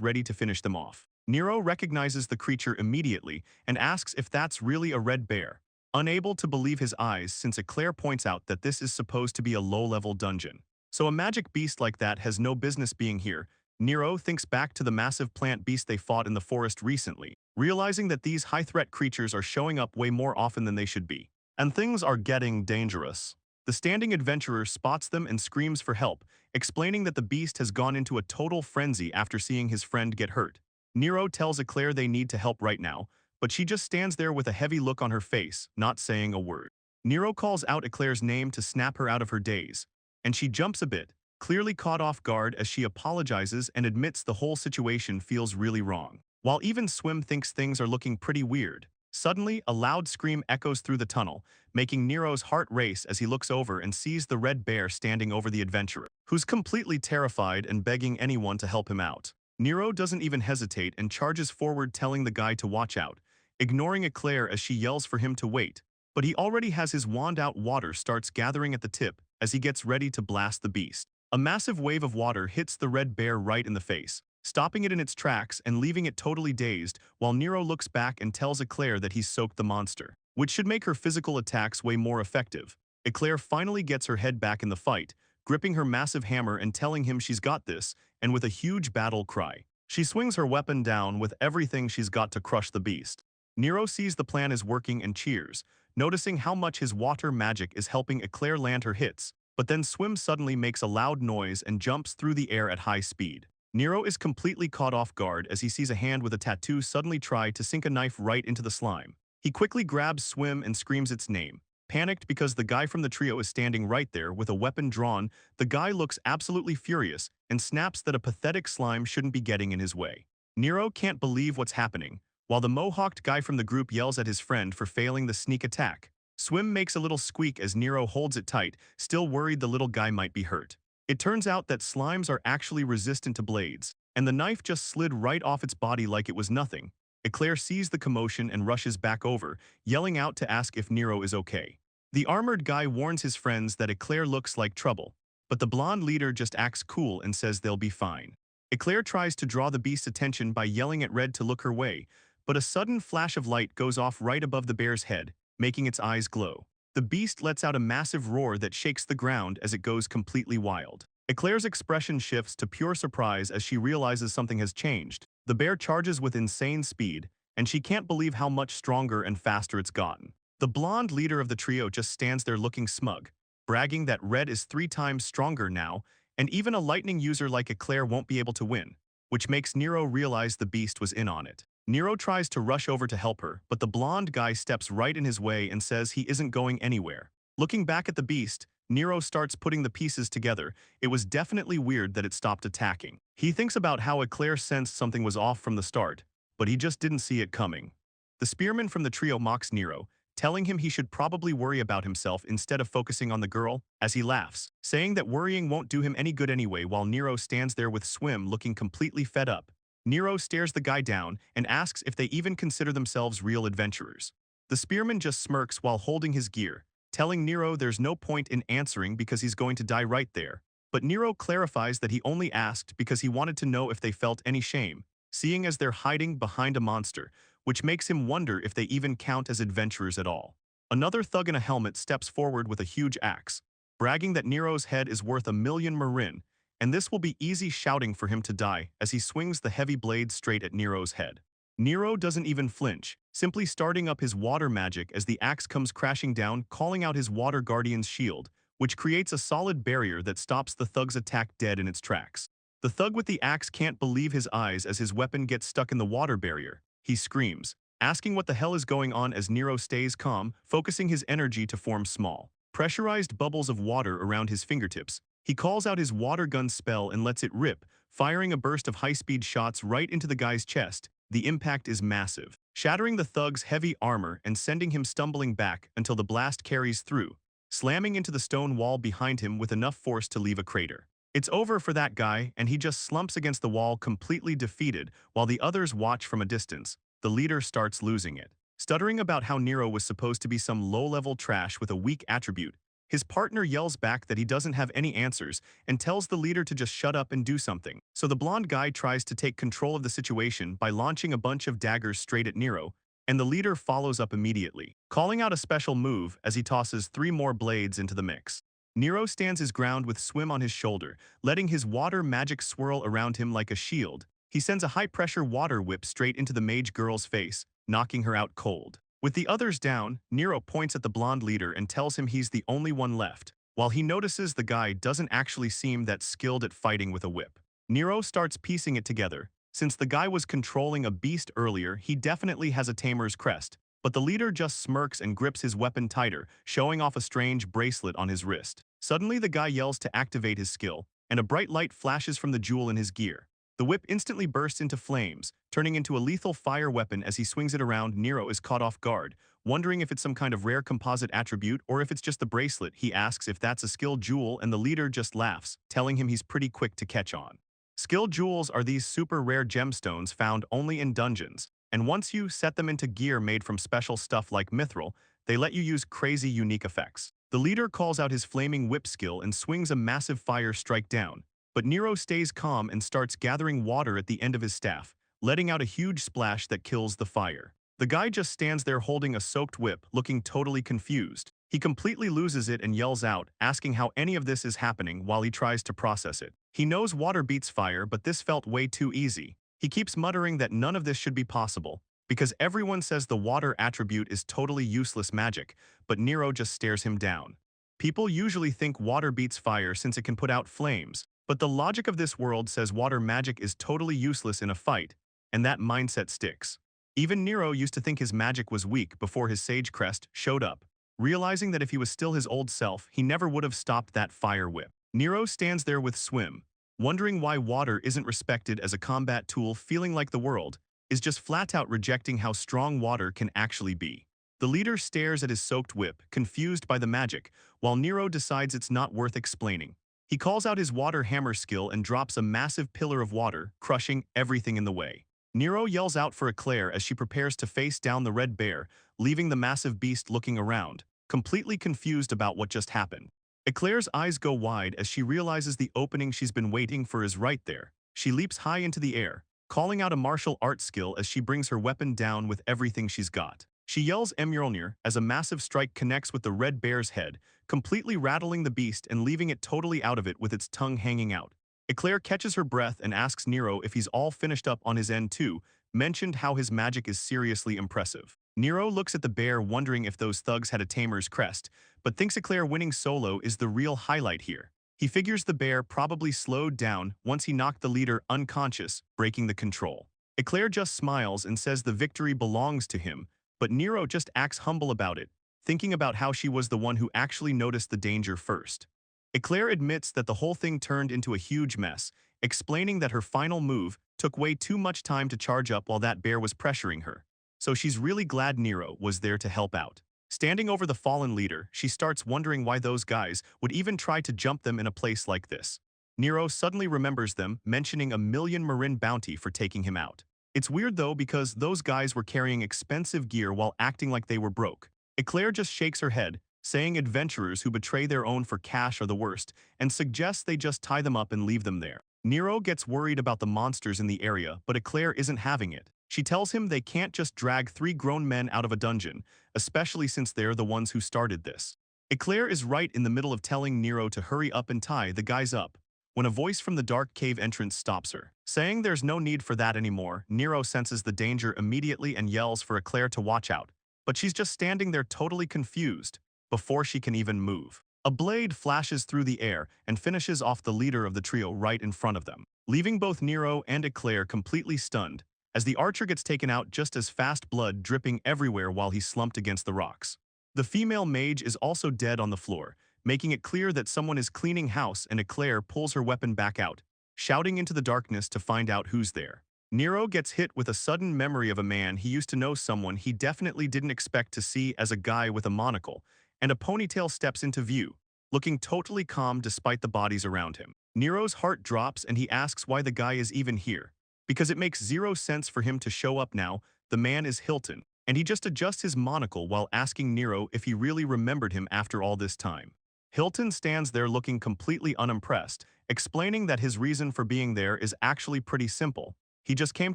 ready to finish them off. Nero recognizes the creature immediately and asks if that's really a red bear, unable to believe his eyes since Eclair points out that this is supposed to be a low-level dungeon. So a magic beast like that has no business being here. Nero thinks back to the massive plant beast they fought in the forest recently, realizing that these high-threat creatures are showing up way more often than they should be. And things are getting dangerous. The standing adventurer spots them and screams for help, explaining that the beast has gone into a total frenzy after seeing his friend get hurt. Nero tells Eclair they need to help right now, but she just stands there with a heavy look on her face, not saying a word. Nero calls out Eclair's name to snap her out of her daze, and she jumps a bit, clearly caught off guard as she apologizes and admits the whole situation feels really wrong. While even Swim thinks things are looking pretty weird, suddenly a loud scream echoes through the tunnel, making Nero's heart race as he looks over and sees the red bear standing over the adventurer, who's completely terrified and begging anyone to help him out. Nero doesn't even hesitate and charges forward, telling the guy to watch out, ignoring Eclair as she yells for him to wait, but he already has his wand out. Water starts gathering at the tip as he gets ready to blast the beast. A massive wave of water hits the red bear right in the face, stopping it in its tracks and leaving it totally dazed, while Nero looks back and tells Eclair that he's soaked the monster, which should make her physical attacks way more effective. Eclair finally gets her head back in the fight, gripping her massive hammer and telling him she's got this, and with a huge battle cry, she swings her weapon down with everything she's got to crush the beast. Nero sees the plan is working and cheers, noticing how much his water magic is helping Eclair land her hits, but then Swim suddenly makes a loud noise and jumps through the air at high speed. Nero is completely caught off guard as he sees a hand with a tattoo suddenly try to sink a knife right into the slime. He quickly grabs Swim and screams its name. Panicked because the guy from the trio is standing right there with a weapon drawn, the guy looks absolutely furious and snaps that a pathetic slime shouldn't be getting in his way. Nero can't believe what's happening, while the mohawked guy from the group yells at his friend for failing the sneak attack. Swim makes a little squeak as Nero holds it tight, still worried the little guy might be hurt. It turns out that slimes are actually resistant to blades, and the knife just slid right off its body like it was nothing. Eclair sees the commotion and rushes back over, yelling out to ask if Nero is okay. The armored guy warns his friends that Eclair looks like trouble, but the blonde leader just acts cool and says they'll be fine. Eclair tries to draw the beast's attention by yelling at Red to look her way, but a sudden flash of light goes off right above the bear's head, making its eyes glow. The beast lets out a massive roar that shakes the ground as it goes completely wild. Eclair's expression shifts to pure surprise as she realizes something has changed. The bear charges with insane speed, and she can't believe how much stronger and faster it's gotten. The blonde leader of the trio just stands there looking smug, bragging that Red is 3 times stronger now, and even a lightning user like Eclair won't be able to win, which makes Nero realize the beast was in on it. Nero tries to rush over to help her, but the blonde guy steps right in his way and says he isn't going anywhere. Looking back at the beast, Nero starts putting the pieces together. It was definitely weird that it stopped attacking. He thinks about how Eclair sensed something was off from the start, but he just didn't see it coming. The spearman from the trio mocks Nero, telling him he should probably worry about himself instead of focusing on the girl, as he laughs, saying that worrying won't do him any good anyway, while Nero stands there with Swim looking completely fed up. Nero stares the guy down and asks if they even consider themselves real adventurers. The spearman just smirks while holding his gear, telling Nero there's no point in answering because he's going to die right there. But Nero clarifies that he only asked because he wanted to know if they felt any shame, seeing as they're hiding behind a monster, which makes him wonder if they even count as adventurers at all. Another thug in a helmet steps forward with a huge axe, bragging that Nero's head is worth 1,000,000 marin, and this will be easy shouting for him to die as he swings the heavy blade straight at Nero's head. Nero doesn't even flinch, simply starting up his water magic as the axe comes crashing down, calling out his water guardian's shield, which creates a solid barrier that stops the thug's attack dead in its tracks. The thug with the axe can't believe his eyes as his weapon gets stuck in the water barrier. He screams, asking what the hell is going on as Nero stays calm, focusing his energy to form small, pressurized bubbles of water around his fingertips. He calls out his water gun spell and lets it rip, firing a burst of high-speed shots right into the guy's chest. The impact is massive, shattering the thug's heavy armor and sending him stumbling back until the blast carries through, slamming into the stone wall behind him with enough force to leave a crater. It's over for that guy, and he just slumps against the wall completely defeated while the others watch from a distance. The leader starts losing it, stuttering about how Nero was supposed to be some low-level trash with a weak attribute. His partner yells back that he doesn't have any answers and tells the leader to just shut up and do something. So the blonde guy tries to take control of the situation by launching a bunch of daggers straight at Nero, and the leader follows up immediately, calling out a special move as he tosses 3 more blades into the mix. Nero stands his ground with Swim on his shoulder, letting his water magic swirl around him like a shield. He sends a high-pressure water whip straight into the mage girl's face, knocking her out cold. With the others down, Nero points at the blonde leader and tells him he's the only one left, while he notices the guy doesn't actually seem that skilled at fighting with a whip. Nero starts piecing it together. Since the guy was controlling a beast earlier, he definitely has a tamer's crest, but the leader just smirks and grips his weapon tighter, showing off a strange bracelet on his wrist. Suddenly the guy yells to activate his skill, and a bright light flashes from the jewel in his gear. The whip instantly bursts into flames, turning into a lethal fire weapon as he swings it around. Nero is caught off guard, wondering if it's some kind of rare composite attribute or if it's just the bracelet. He asks if that's a skill jewel and the leader just laughs, telling him he's pretty quick to catch on. Skill jewels are these super rare gemstones found only in dungeons, and once you set them into gear made from special stuff like mithril, they let you use crazy unique effects. The leader calls out his flaming whip skill and swings a massive fire strike down, but Nero stays calm and starts gathering water at the end of his staff, letting out a huge splash that kills the fire. The guy just stands there holding a soaked whip, looking totally confused. He completely loses it and yells out, asking how any of this is happening while he tries to process it. He knows water beats fire, but this felt way too easy. He keeps muttering that none of this should be possible, because everyone says the water attribute is totally useless magic, but Nero just stares him down. People usually think water beats fire since it can put out flames, but the logic of this world says water magic is totally useless in a fight, and that mindset sticks. Even Nero used to think his magic was weak before his sage crest showed up, realizing that if he was still his old self, he never would have stopped that fire whip. Nero stands there with Swim, wondering why water isn't respected as a combat tool, feeling like the world is just flat out rejecting how strong water can actually be. The leader stares at his soaked whip, confused by the magic, while Nero decides it's not worth explaining. He calls out his water hammer skill and drops a massive pillar of water, crushing everything in the way. Nero yells out for Eclair as she prepares to face down the red bear, leaving the massive beast looking around, completely confused about what just happened. Eclair's eyes go wide as she realizes the opening she's been waiting for is right there. She leaps high into the air, calling out a martial arts skill as she brings her weapon down with everything she's got. She yells Mjolnir as a massive strike connects with the red bear's head, completely rattling the beast and leaving it totally out of it with its tongue hanging out. Eclair catches her breath and asks Nero if he's all finished up on his end too, mentioned how his magic is seriously impressive. Nero looks at the bear wondering if those thugs had a tamer's crest, but thinks Eclair winning solo is the real highlight here. He figures the bear probably slowed down once he knocked the leader unconscious, breaking the control. Eclair just smiles and says the victory belongs to him, but Nero just acts humble about it, thinking about how she was the one who actually noticed the danger first. Eclair admits that the whole thing turned into a huge mess, explaining that her final move took way too much time to charge up while that bear was pressuring her. So she's really glad Nero was there to help out. Standing over the fallen leader, she starts wondering why those guys would even try to jump them in a place like this. Nero suddenly remembers them, mentioning a 1,000,000 Marin bounty for taking him out. It's weird though because those guys were carrying expensive gear while acting like they were broke. Eclair just shakes her head, saying adventurers who betray their own for cash are the worst, and suggests they just tie them up and leave them there. Nero gets worried about the monsters in the area, but Eclair isn't having it. She tells him they can't just drag 3 grown men out of a dungeon, especially since they're the ones who started this. Eclair is right in the middle of telling Nero to hurry up and tie the guys up, when a voice from the dark cave entrance stops her. Saying there's no need for that anymore, Nero senses the danger immediately and yells for Eclair to watch out, but she's just standing there totally confused before she can even move. A blade flashes through the air and finishes off the leader of the trio right in front of them, leaving both Nero and Eclair completely stunned, as the archer gets taken out just as fast, blood dripping everywhere while he slumped against the rocks. The female mage is also dead on the floor, making it clear that someone is cleaning house, and Eclair pulls her weapon back out, shouting into the darkness to find out who's there. Nero gets hit with a sudden memory of a man he used to know, someone he definitely didn't expect to see as a guy with a monocle, and a ponytail steps into view, looking totally calm despite the bodies around him. Nero's heart drops and he asks why the guy is even here, because it makes zero sense for him to show up now. The man is Hilton, and he just adjusts his monocle while asking Nero if he really remembered him after all this time. Hilton stands there looking completely unimpressed, explaining that his reason for being there is actually pretty simple. He just came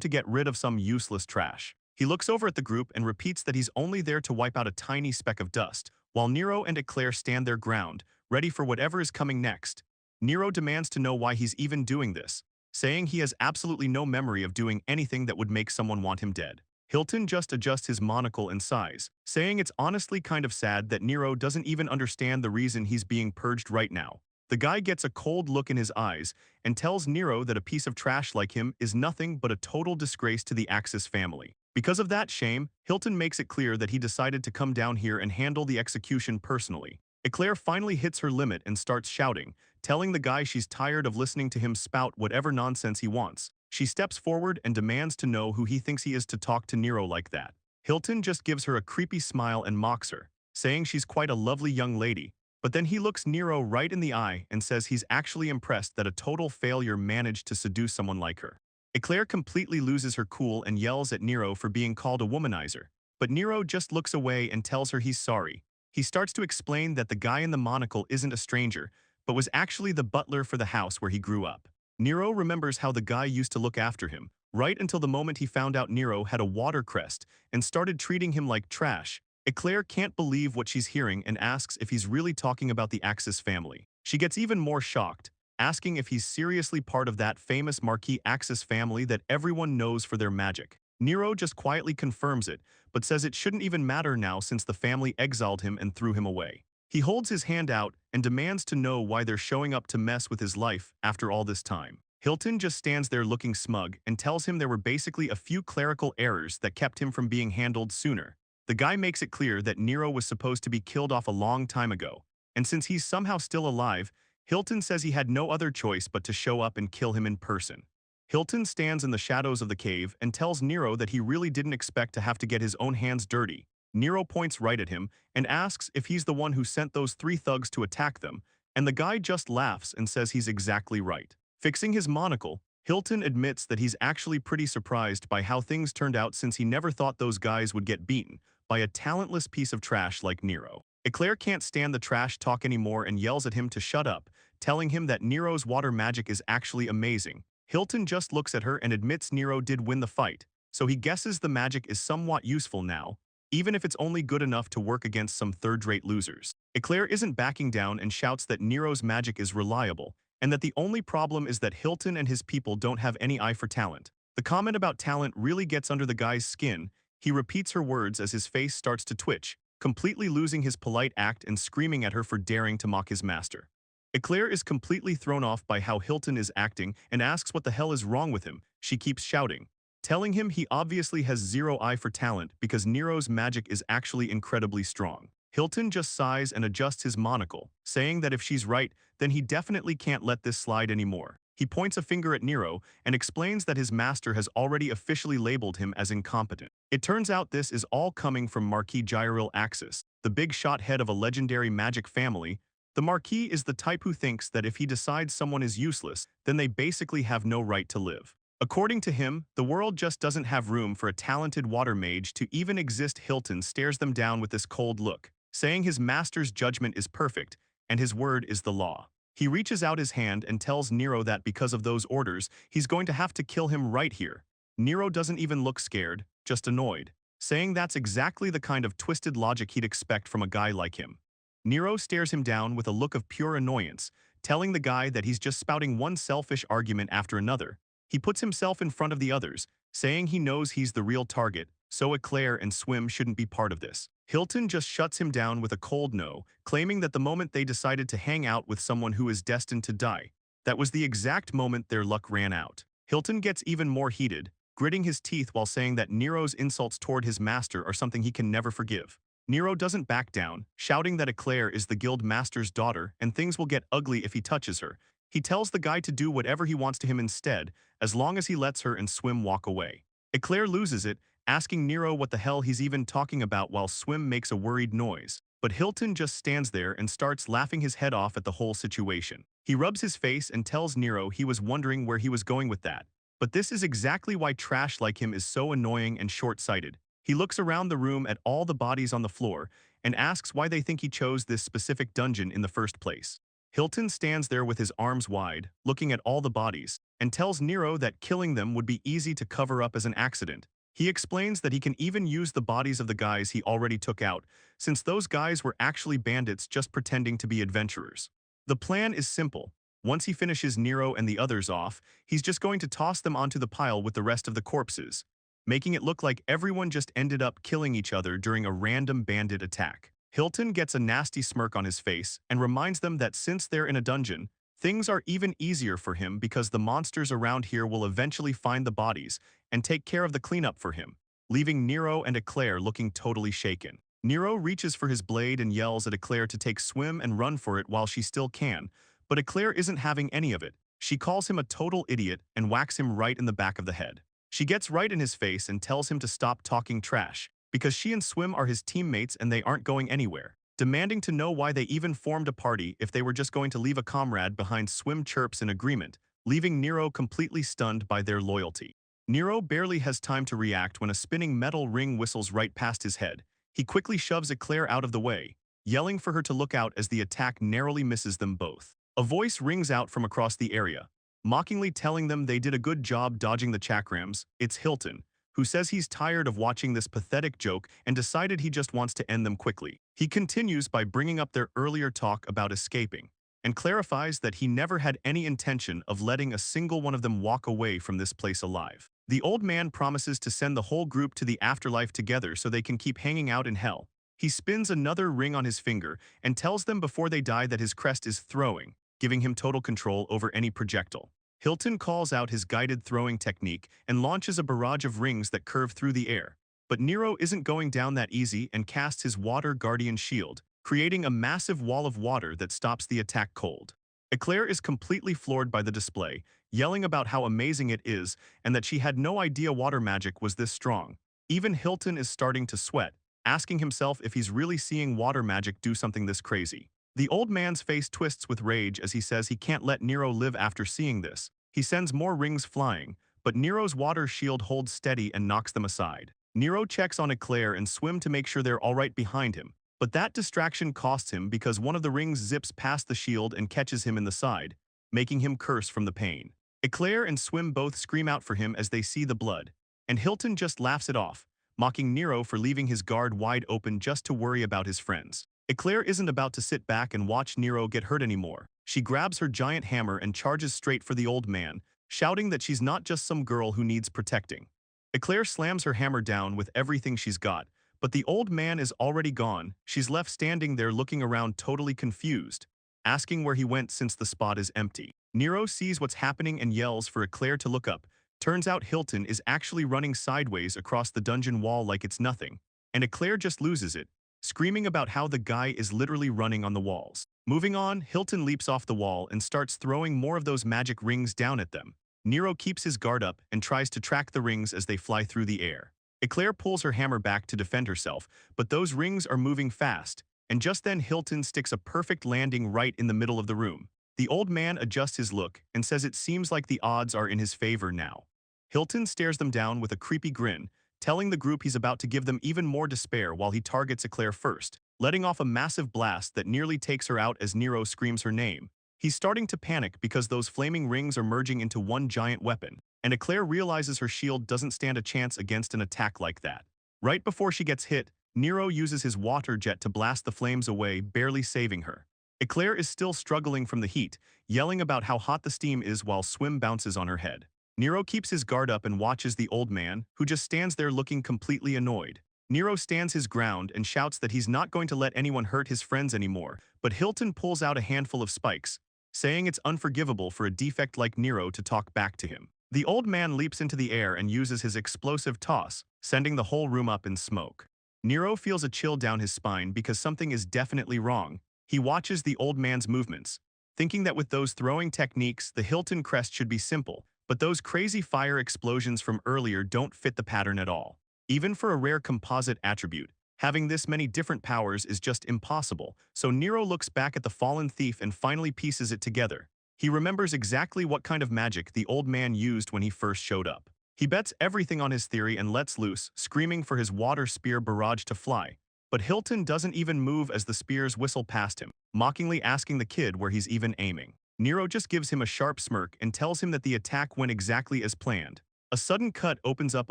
to get rid of some useless trash. He looks over at the group and repeats that he's only there to wipe out a tiny speck of dust, while Nero and Eclair stand their ground, ready for whatever is coming next. Nero demands to know why he's even doing this, saying he has absolutely no memory of doing anything that would make someone want him dead. Hilton just adjusts his monocle and sighs, saying it's honestly kind of sad that Nero doesn't even understand the reason he's being purged right now. The guy gets a cold look in his eyes and tells Nero that a piece of trash like him is nothing but a total disgrace to the Axis family. Because of that shame, Hilton makes it clear that he decided to come down here and handle the execution personally. Eclair finally hits her limit and starts shouting, telling the guy she's tired of listening to him spout whatever nonsense he wants. She steps forward and demands to know who he thinks he is to talk to Nero like that. Hilton just gives her a creepy smile and mocks her, saying she's quite a lovely young lady, but then he looks Nero right in the eye and says he's actually impressed that a total failure managed to seduce someone like her. Eclair completely loses her cool and yells at Nero for being called a womanizer, but Nero just looks away and tells her he's sorry. He starts to explain that the guy in the monocle isn't a stranger, but was actually the butler for the house where he grew up. Nero remembers how the guy used to look after him, right until the moment he found out Nero had a water crest and started treating him like trash. Eclair can't believe what she's hearing and asks if he's really talking about the Axis family. She gets even more shocked, asking if he's seriously part of that famous Marquis Axis family that everyone knows for their magic. Nero just quietly confirms it, but says it shouldn't even matter now since the family exiled him and threw him away. He holds his hand out and demands to know why they're showing up to mess with his life after all this time. Hilton just stands there looking smug and tells him there were basically a few clerical errors that kept him from being handled sooner. The guy makes it clear that Nero was supposed to be killed off a long time ago, and since he's somehow still alive, Hilton says he had no other choice but to show up and kill him in person. Hilton stands in the shadows of the cave and tells Nero that he really didn't expect to have to get his own hands dirty. Nero points right at him and asks if he's the one who sent those 3 thugs to attack them, and the guy just laughs and says he's exactly right. Fixing his monocle, Hilton admits that he's actually pretty surprised by how things turned out since he never thought those guys would get beaten by a talentless piece of trash like Nero. Eclair can't stand the trash talk anymore and yells at him to shut up, telling him that Nero's water magic is actually amazing. Hilton just looks at her and admits Nero did win the fight, so he guesses the magic is somewhat useful now, even if it's only good enough to work against some third-rate losers. Eclair isn't backing down and shouts that Nero's magic is reliable, and that the only problem is that Hilton and his people don't have any eye for talent. The comment about talent really gets under the guy's skin. He repeats her words as his face starts to twitch, completely losing his polite act and screaming at her for daring to mock his master. Eclair is completely thrown off by how Hilton is acting and asks what the hell is wrong with him. She keeps shouting, telling him he obviously has zero eye for talent because Nero's magic is actually incredibly strong. Hilton just sighs and adjusts his monocle, saying that if she's right, then he definitely can't let this slide anymore. He points a finger at Nero and explains that his master has already officially labeled him as incompetent. It turns out this is all coming from Marquis Gyril Axis, the big shot head of a legendary magic family. The Marquis is the type who thinks that if he decides someone is useless, then they basically have no right to live. According to him, the world just doesn't have room for a talented water mage to even exist. Hilton stares them down with this cold look, saying his master's judgment is perfect and his word is the law. He reaches out his hand and tells Nero that because of those orders, he's going to have to kill him right here. Nero doesn't even look scared, just annoyed, saying that's exactly the kind of twisted logic he'd expect from a guy like him. Nero stares him down with a look of pure annoyance, telling the guy that he's just spouting one selfish argument after another. He puts himself in front of the others, saying he knows he's the real target, so Eclair and Swim shouldn't be part of this. Hilton just shuts him down with a cold no, claiming that the moment they decided to hang out with someone who is destined to die, that was the exact moment their luck ran out. Hilton gets even more heated, gritting his teeth while saying that Nero's insults toward his master are something he can never forgive. Nero doesn't back down, shouting that Eclair is the guild master's daughter and things will get ugly if he touches her. He tells the guy to do whatever he wants to him instead, as long as he lets her and Swim walk away. Eclair loses it, asking Nero what the hell he's even talking about while Swim makes a worried noise. But Hilton just stands there and starts laughing his head off at the whole situation. He rubs his face and tells Nero he was wondering where he was going with that. But this is exactly why trash like him is so annoying and short-sighted. He looks around the room at all the bodies on the floor and asks why they think he chose this specific dungeon in the first place. Hilton stands there with his arms wide, looking at all the bodies, and tells Nero that killing them would be easy to cover up as an accident. He explains that he can even use the bodies of the guys he already took out, since those guys were actually bandits just pretending to be adventurers. The plan is simple. Once he finishes Nero and the others off, he's just going to toss them onto the pile with the rest of the corpses, making it look like everyone just ended up killing each other during a random bandit attack. Hilton gets a nasty smirk on his face and reminds them that since they're in a dungeon, things are even easier for him because the monsters around here will eventually find the bodies and take care of the cleanup for him, leaving Nero and Eclair looking totally shaken. Nero reaches for his blade and yells at Eclair to take Swim and run for it while she still can, but Eclair isn't having any of it. She calls him a total idiot and whacks him right in the back of the head. She gets right in his face and tells him to stop talking trash, because she and Swim are his teammates and they aren't going anywhere. Demanding to know why they even formed a party if they were just going to leave a comrade behind. Swim chirps in agreement, leaving Nero completely stunned by their loyalty. Nero barely has time to react when a spinning metal ring whistles right past his head. He quickly shoves Eclair out of the way, yelling for her to look out as the attack narrowly misses them both. A voice rings out from across the area, mockingly telling them they did a good job dodging the chakrams. It's Hilton, who says he's tired of watching this pathetic joke and decided he just wants to end them quickly. He continues by bringing up their earlier talk about escaping, and clarifies that he never had any intention of letting a single one of them walk away from this place alive. The old man promises to send the whole group to the afterlife together so they can keep hanging out in hell. He spins another ring on his finger and tells them before they die that his crest is throwing, giving him total control over any projectile. Hilton calls out his guided throwing technique and launches a barrage of rings that curve through the air. But Nero isn't going down that easy and casts his water guardian shield, creating a massive wall of water that stops the attack cold. Eclair is completely floored by the display, yelling about how amazing it is and that she had no idea water magic was this strong. Even Hilton is starting to sweat, asking himself if he's really seeing water magic do something this crazy. The old man's face twists with rage as he says he can't let Nero live after seeing this. He sends more rings flying, but Nero's water shield holds steady and knocks them aside. Nero checks on Eclair and Swim to make sure they're alright behind him, but that distraction costs him because one of the rings zips past the shield and catches him in the side, making him curse from the pain. Eclair and Swim both scream out for him as they see the blood, and Hilton just laughs it off, mocking Nero for leaving his guard wide open just to worry about his friends. Eclair isn't about to sit back and watch Nero get hurt anymore. She grabs her giant hammer and charges straight for the old man, shouting that she's not just some girl who needs protecting. Eclair slams her hammer down with everything she's got, but the old man is already gone. She's left standing there looking around totally confused, asking where he went since the spot is empty. Nero sees what's happening and yells for Eclair to look up. Turns out Hilton is actually running sideways across the dungeon wall like it's nothing, and Eclair just loses it, screaming about how the guy is literally running on the walls. Moving on, Hilton leaps off the wall and starts throwing more of those magic rings down at them. Nero keeps his guard up and tries to track the rings as they fly through the air. Eclair pulls her hammer back to defend herself, but those rings are moving fast, and just then Hilton sticks a perfect landing right in the middle of the room. The old man adjusts his look and says it seems like the odds are in his favor now. Hilton stares them down with a creepy grin, telling the group he's about to give them even more despair while he targets Eclair first, letting off a massive blast that nearly takes her out as Nero screams her name. He's starting to panic because those flaming rings are merging into one giant weapon, and Eclair realizes her shield doesn't stand a chance against an attack like that. Right before she gets hit, Nero uses his water jet to blast the flames away, barely saving her. Eclair is still struggling from the heat, yelling about how hot the steam is while Swim bounces on her head. Nero keeps his guard up and watches the old man, who just stands there looking completely annoyed. Nero stands his ground and shouts that he's not going to let anyone hurt his friends anymore, but Hilton pulls out a handful of spikes, saying it's unforgivable for a defect like Nero to talk back to him. The old man leaps into the air and uses his explosive toss, sending the whole room up in smoke. Nero feels a chill down his spine because something is definitely wrong. He watches the old man's movements, thinking that with those throwing techniques, the Hilton crest should be simple, but those crazy fire explosions from earlier don't fit the pattern at all. Even for a rare composite attribute, having this many different powers is just impossible, so Nero looks back at the fallen thief and finally pieces it together. He remembers exactly what kind of magic the old man used when he first showed up. He bets everything on his theory and lets loose, screaming for his water spear barrage to fly. But Hilton doesn't even move as the spears whistle past him, mockingly asking the kid where he's even aiming. Nero just gives him a sharp smirk and tells him that the attack went exactly as planned. A sudden cut opens up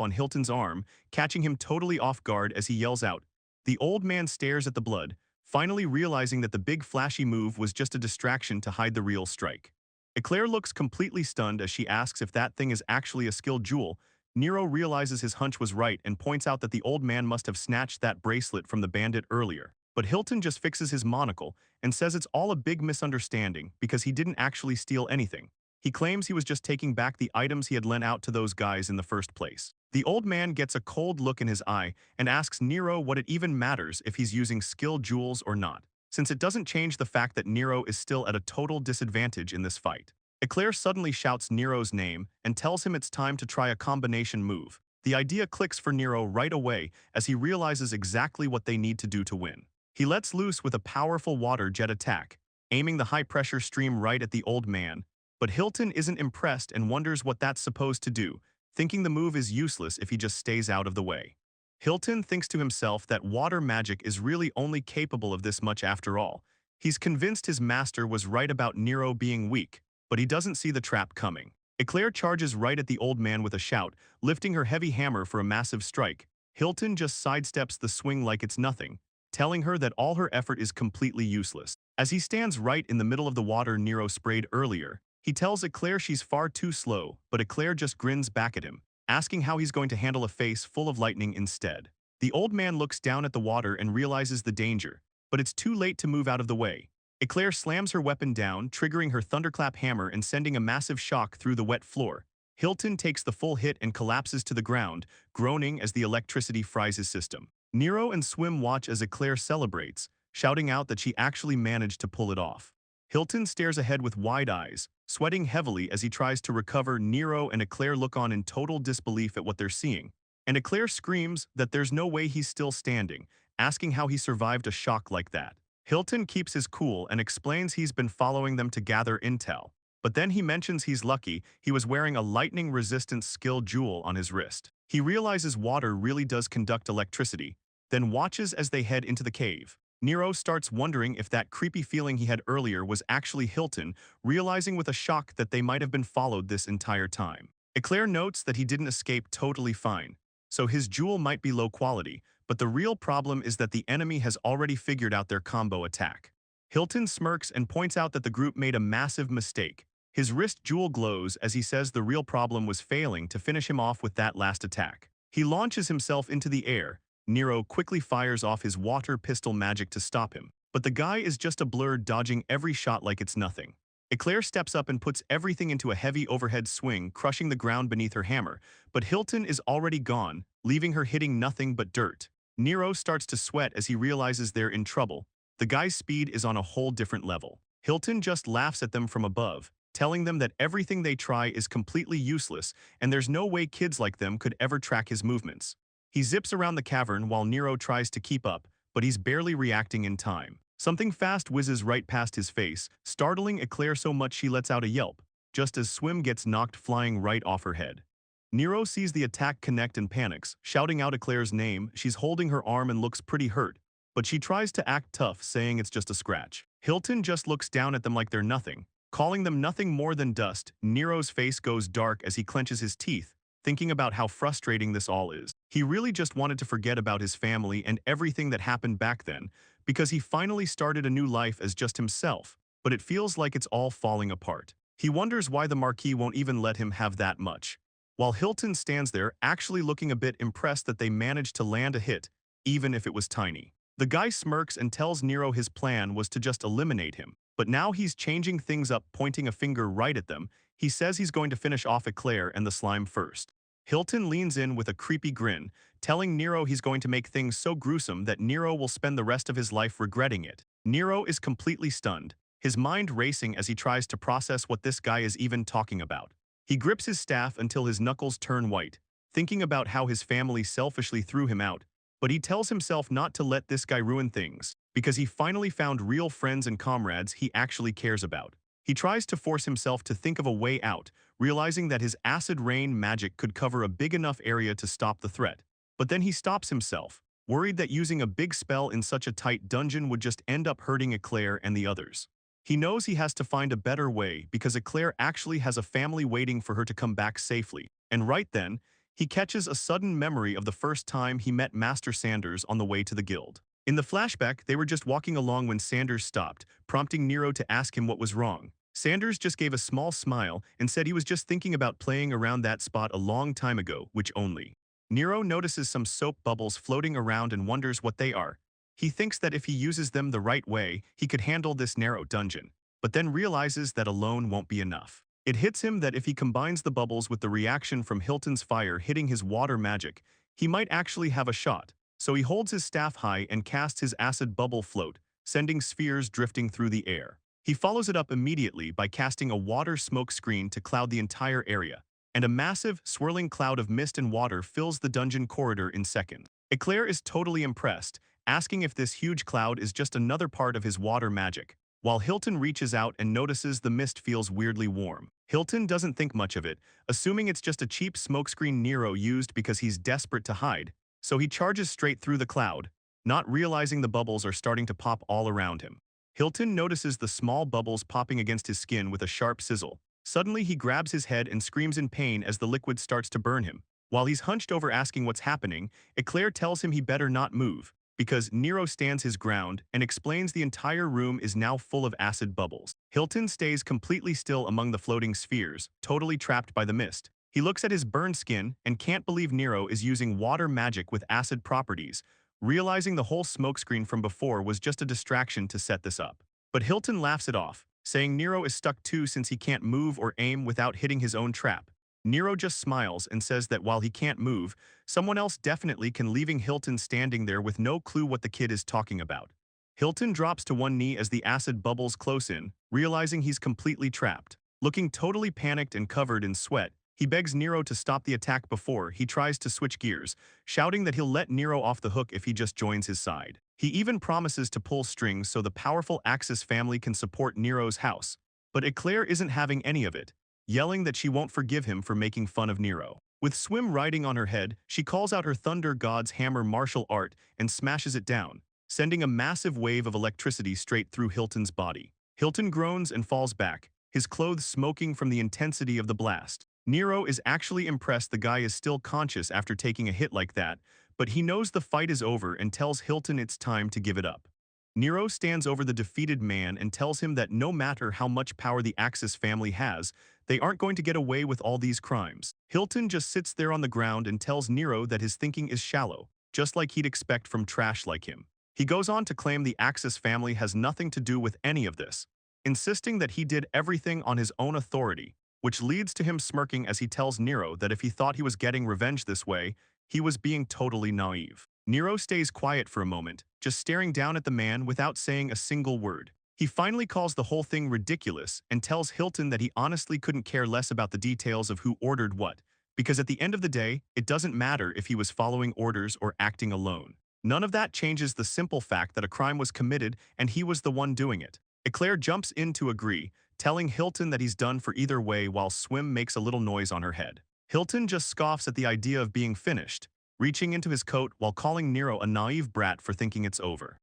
on Hilton's arm, catching him totally off guard as he yells out. The old man stares at the blood, finally realizing that the big flashy move was just a distraction to hide the real strike. Eclair looks completely stunned as she asks if that thing is actually a skilled jewel. Nero realizes his hunch was right and points out that the old man must have snatched that bracelet from the bandit earlier. But Hilton just fixes his monocle and says it's all a big misunderstanding because he didn't actually steal anything. He claims he was just taking back the items he had lent out to those guys in the first place. The old man gets a cold look in his eye and asks Nero what it even matters if he's using skilled jewels or not, since it doesn't change the fact that Nero is still at a total disadvantage in this fight. Eclair suddenly shouts Nero's name and tells him it's time to try a combination move. The idea clicks for Nero right away as he realizes exactly what they need to do to win. He lets loose with a powerful water jet attack, aiming the high-pressure stream right at the old man. But Hilton isn't impressed and wonders what that's supposed to do, thinking the move is useless if he just stays out of the way. Hilton thinks to himself that water magic is really only capable of this much after all. He's convinced his master was right about Nero being weak, but he doesn't see the trap coming. Eclair charges right at the old man with a shout, lifting her heavy hammer for a massive strike. Hilton just sidesteps the swing like it's nothing, telling her that all her effort is completely useless. As he stands right in the middle of the water Nero sprayed earlier, he tells Eclair she's far too slow, but Eclair just grins back at him, asking how he's going to handle a face full of lightning instead. The old man looks down at the water and realizes the danger, but it's too late to move out of the way. Eclair slams her weapon down, triggering her thunderclap hammer and sending a massive shock through the wet floor. Hilton takes the full hit and collapses to the ground, groaning as the electricity fries his system. Nero and Swim watch as Eclair celebrates, shouting out that she actually managed to pull it off. Hilton stares ahead with wide eyes, sweating heavily as he tries to recover. Nero and Eclair look on in total disbelief at what they're seeing, and Eclair screams that there's no way he's still standing, asking how he survived a shock like that. Hilton keeps his cool and explains he's been following them to gather intel, but then he mentions he's lucky he was wearing a lightning-resistant skill jewel on his wrist. He realizes water really does conduct electricity, then watches as they head into the cave. Nero starts wondering if that creepy feeling he had earlier was actually Hilton, realizing with a shock that they might have been followed this entire time. Eclair notes that he didn't escape totally fine, so his jewel might be low quality, but the real problem is that the enemy has already figured out their combo attack. Hilton smirks and points out that the group made a massive mistake. His wrist jewel glows as he says the real problem was failing to finish him off with that last attack. He launches himself into the air. Nero quickly fires off his water pistol magic to stop him, but the guy is just a blur dodging every shot like it's nothing. Eclair steps up and puts everything into a heavy overhead swing, crushing the ground beneath her hammer, but Hilton is already gone, leaving her hitting nothing but dirt. Nero starts to sweat as he realizes they're in trouble. The guy's speed is on a whole different level. Hilton just laughs at them from above, telling them that everything they try is completely useless and there's no way kids like them could ever track his movements. He zips around the cavern while Nero tries to keep up, but he's barely reacting in time. Something fast whizzes right past his face, startling Eclair so much she lets out a yelp, just as Swim gets knocked flying right off her head. Nero sees the attack connect and panics, shouting out Eclair's name. She's holding her arm and looks pretty hurt, but she tries to act tough, saying it's just a scratch. Hilton just looks down at them like they're nothing, calling them nothing more than dust. Nero's face goes dark as he clenches his teeth, thinking about how frustrating this all is. He really just wanted to forget about his family and everything that happened back then, because he finally started a new life as just himself, but it feels like it's all falling apart. He wonders why the Marquis won't even let him have that much. While Hilton stands there actually looking a bit impressed that they managed to land a hit, even if it was tiny. The guy smirks and tells Nero his plan was to just eliminate him, but now he's changing things up, pointing a finger right at them. He says he's going to finish off Eclair and the slime first. Hilton leans in with a creepy grin, telling Nero he's going to make things so gruesome that Nero will spend the rest of his life regretting it. Nero is completely stunned, his mind racing as he tries to process what this guy is even talking about. He grips his staff until his knuckles turn white, thinking about how his family selfishly threw him out, but he tells himself not to let this guy ruin things, because he finally found real friends and comrades he actually cares about. He tries to force himself to think of a way out, realizing that his acid rain magic could cover a big enough area to stop the threat. But then he stops himself, worried that using a big spell in such a tight dungeon would just end up hurting Eclair and the others. He knows he has to find a better way because Eclair actually has a family waiting for her to come back safely, and right then, he catches a sudden memory of the first time he met Master Sanders on the way to the guild. In the flashback, they were just walking along when Sanders stopped, prompting Nero to ask him what was wrong. Sanders just gave a small smile and said he was just thinking about playing around that spot a long time ago, which only. Nero notices some soap bubbles floating around and wonders what they are. He thinks that if he uses them the right way, he could handle this narrow dungeon, but then realizes that alone won't be enough. It hits him that if he combines the bubbles with the reaction from Hilton's fire hitting his water magic, he might actually have a shot. So he holds his staff high and casts his acid bubble float, sending spheres drifting through the air. He follows it up immediately by casting a water smoke screen to cloud the entire area, and a massive, swirling cloud of mist and water fills the dungeon corridor in seconds. Eclair is totally impressed, asking if this huge cloud is just another part of his water magic, while Hilton reaches out and notices the mist feels weirdly warm. Hilton doesn't think much of it, assuming it's just a cheap smokescreen Nero used because he's desperate to hide, so he charges straight through the cloud, not realizing the bubbles are starting to pop all around him. Hilton notices the small bubbles popping against his skin with a sharp sizzle. Suddenly he grabs his head and screams in pain as the liquid starts to burn him. While he's hunched over asking what's happening, Eclair tells him he better not move, because Nero stands his ground and explains the entire room is now full of acid bubbles. Hilton stays completely still among the floating spheres, totally trapped by the mist. He looks at his burned skin and can't believe Nero is using water magic with acid properties, realizing the whole smokescreen from before was just a distraction to set this up. But Hilton laughs it off, saying Nero is stuck too since he can't move or aim without hitting his own trap. Nero just smiles and says that while he can't move, someone else definitely can, leaving Hilton standing there with no clue what the kid is talking about. Hilton drops to one knee as the acid bubbles close in, realizing he's completely trapped. Looking totally panicked and covered in sweat, he begs Nero to stop the attack before he tries to switch gears, shouting that he'll let Nero off the hook if he just joins his side. He even promises to pull strings so the powerful Axis family can support Nero's house. But Eclair isn't having any of it, yelling that she won't forgive him for making fun of Nero. With Swim riding on her head, she calls out her Thunder God's hammer martial art and smashes it down, sending a massive wave of electricity straight through Hilton's body. Hilton groans and falls back, his clothes smoking from the intensity of the blast. Nero is actually impressed the guy is still conscious after taking a hit like that, but he knows the fight is over and tells Hilton it's time to give it up. Nero stands over the defeated man and tells him that no matter how much power the Axis family has, they aren't going to get away with all these crimes. Hilton just sits there on the ground and tells Nero that his thinking is shallow, just like he'd expect from trash like him. He goes on to claim the Axis family has nothing to do with any of this, insisting that he did everything on his own authority, which leads to him smirking as he tells Nero that if he thought he was getting revenge this way, he was being totally naive. Nero stays quiet for a moment, just staring down at the man without saying a single word. He finally calls the whole thing ridiculous and tells Hilton that he honestly couldn't care less about the details of who ordered what, because at the end of the day, it doesn't matter if he was following orders or acting alone. None of that changes the simple fact that a crime was committed and he was the one doing it. Eclair jumps in to agree, telling Hilton that he's done for either way while Swim makes a little noise on her head. Hilton just scoffs at the idea of being finished, reaching into his coat while calling Nero a naive brat for thinking it's over.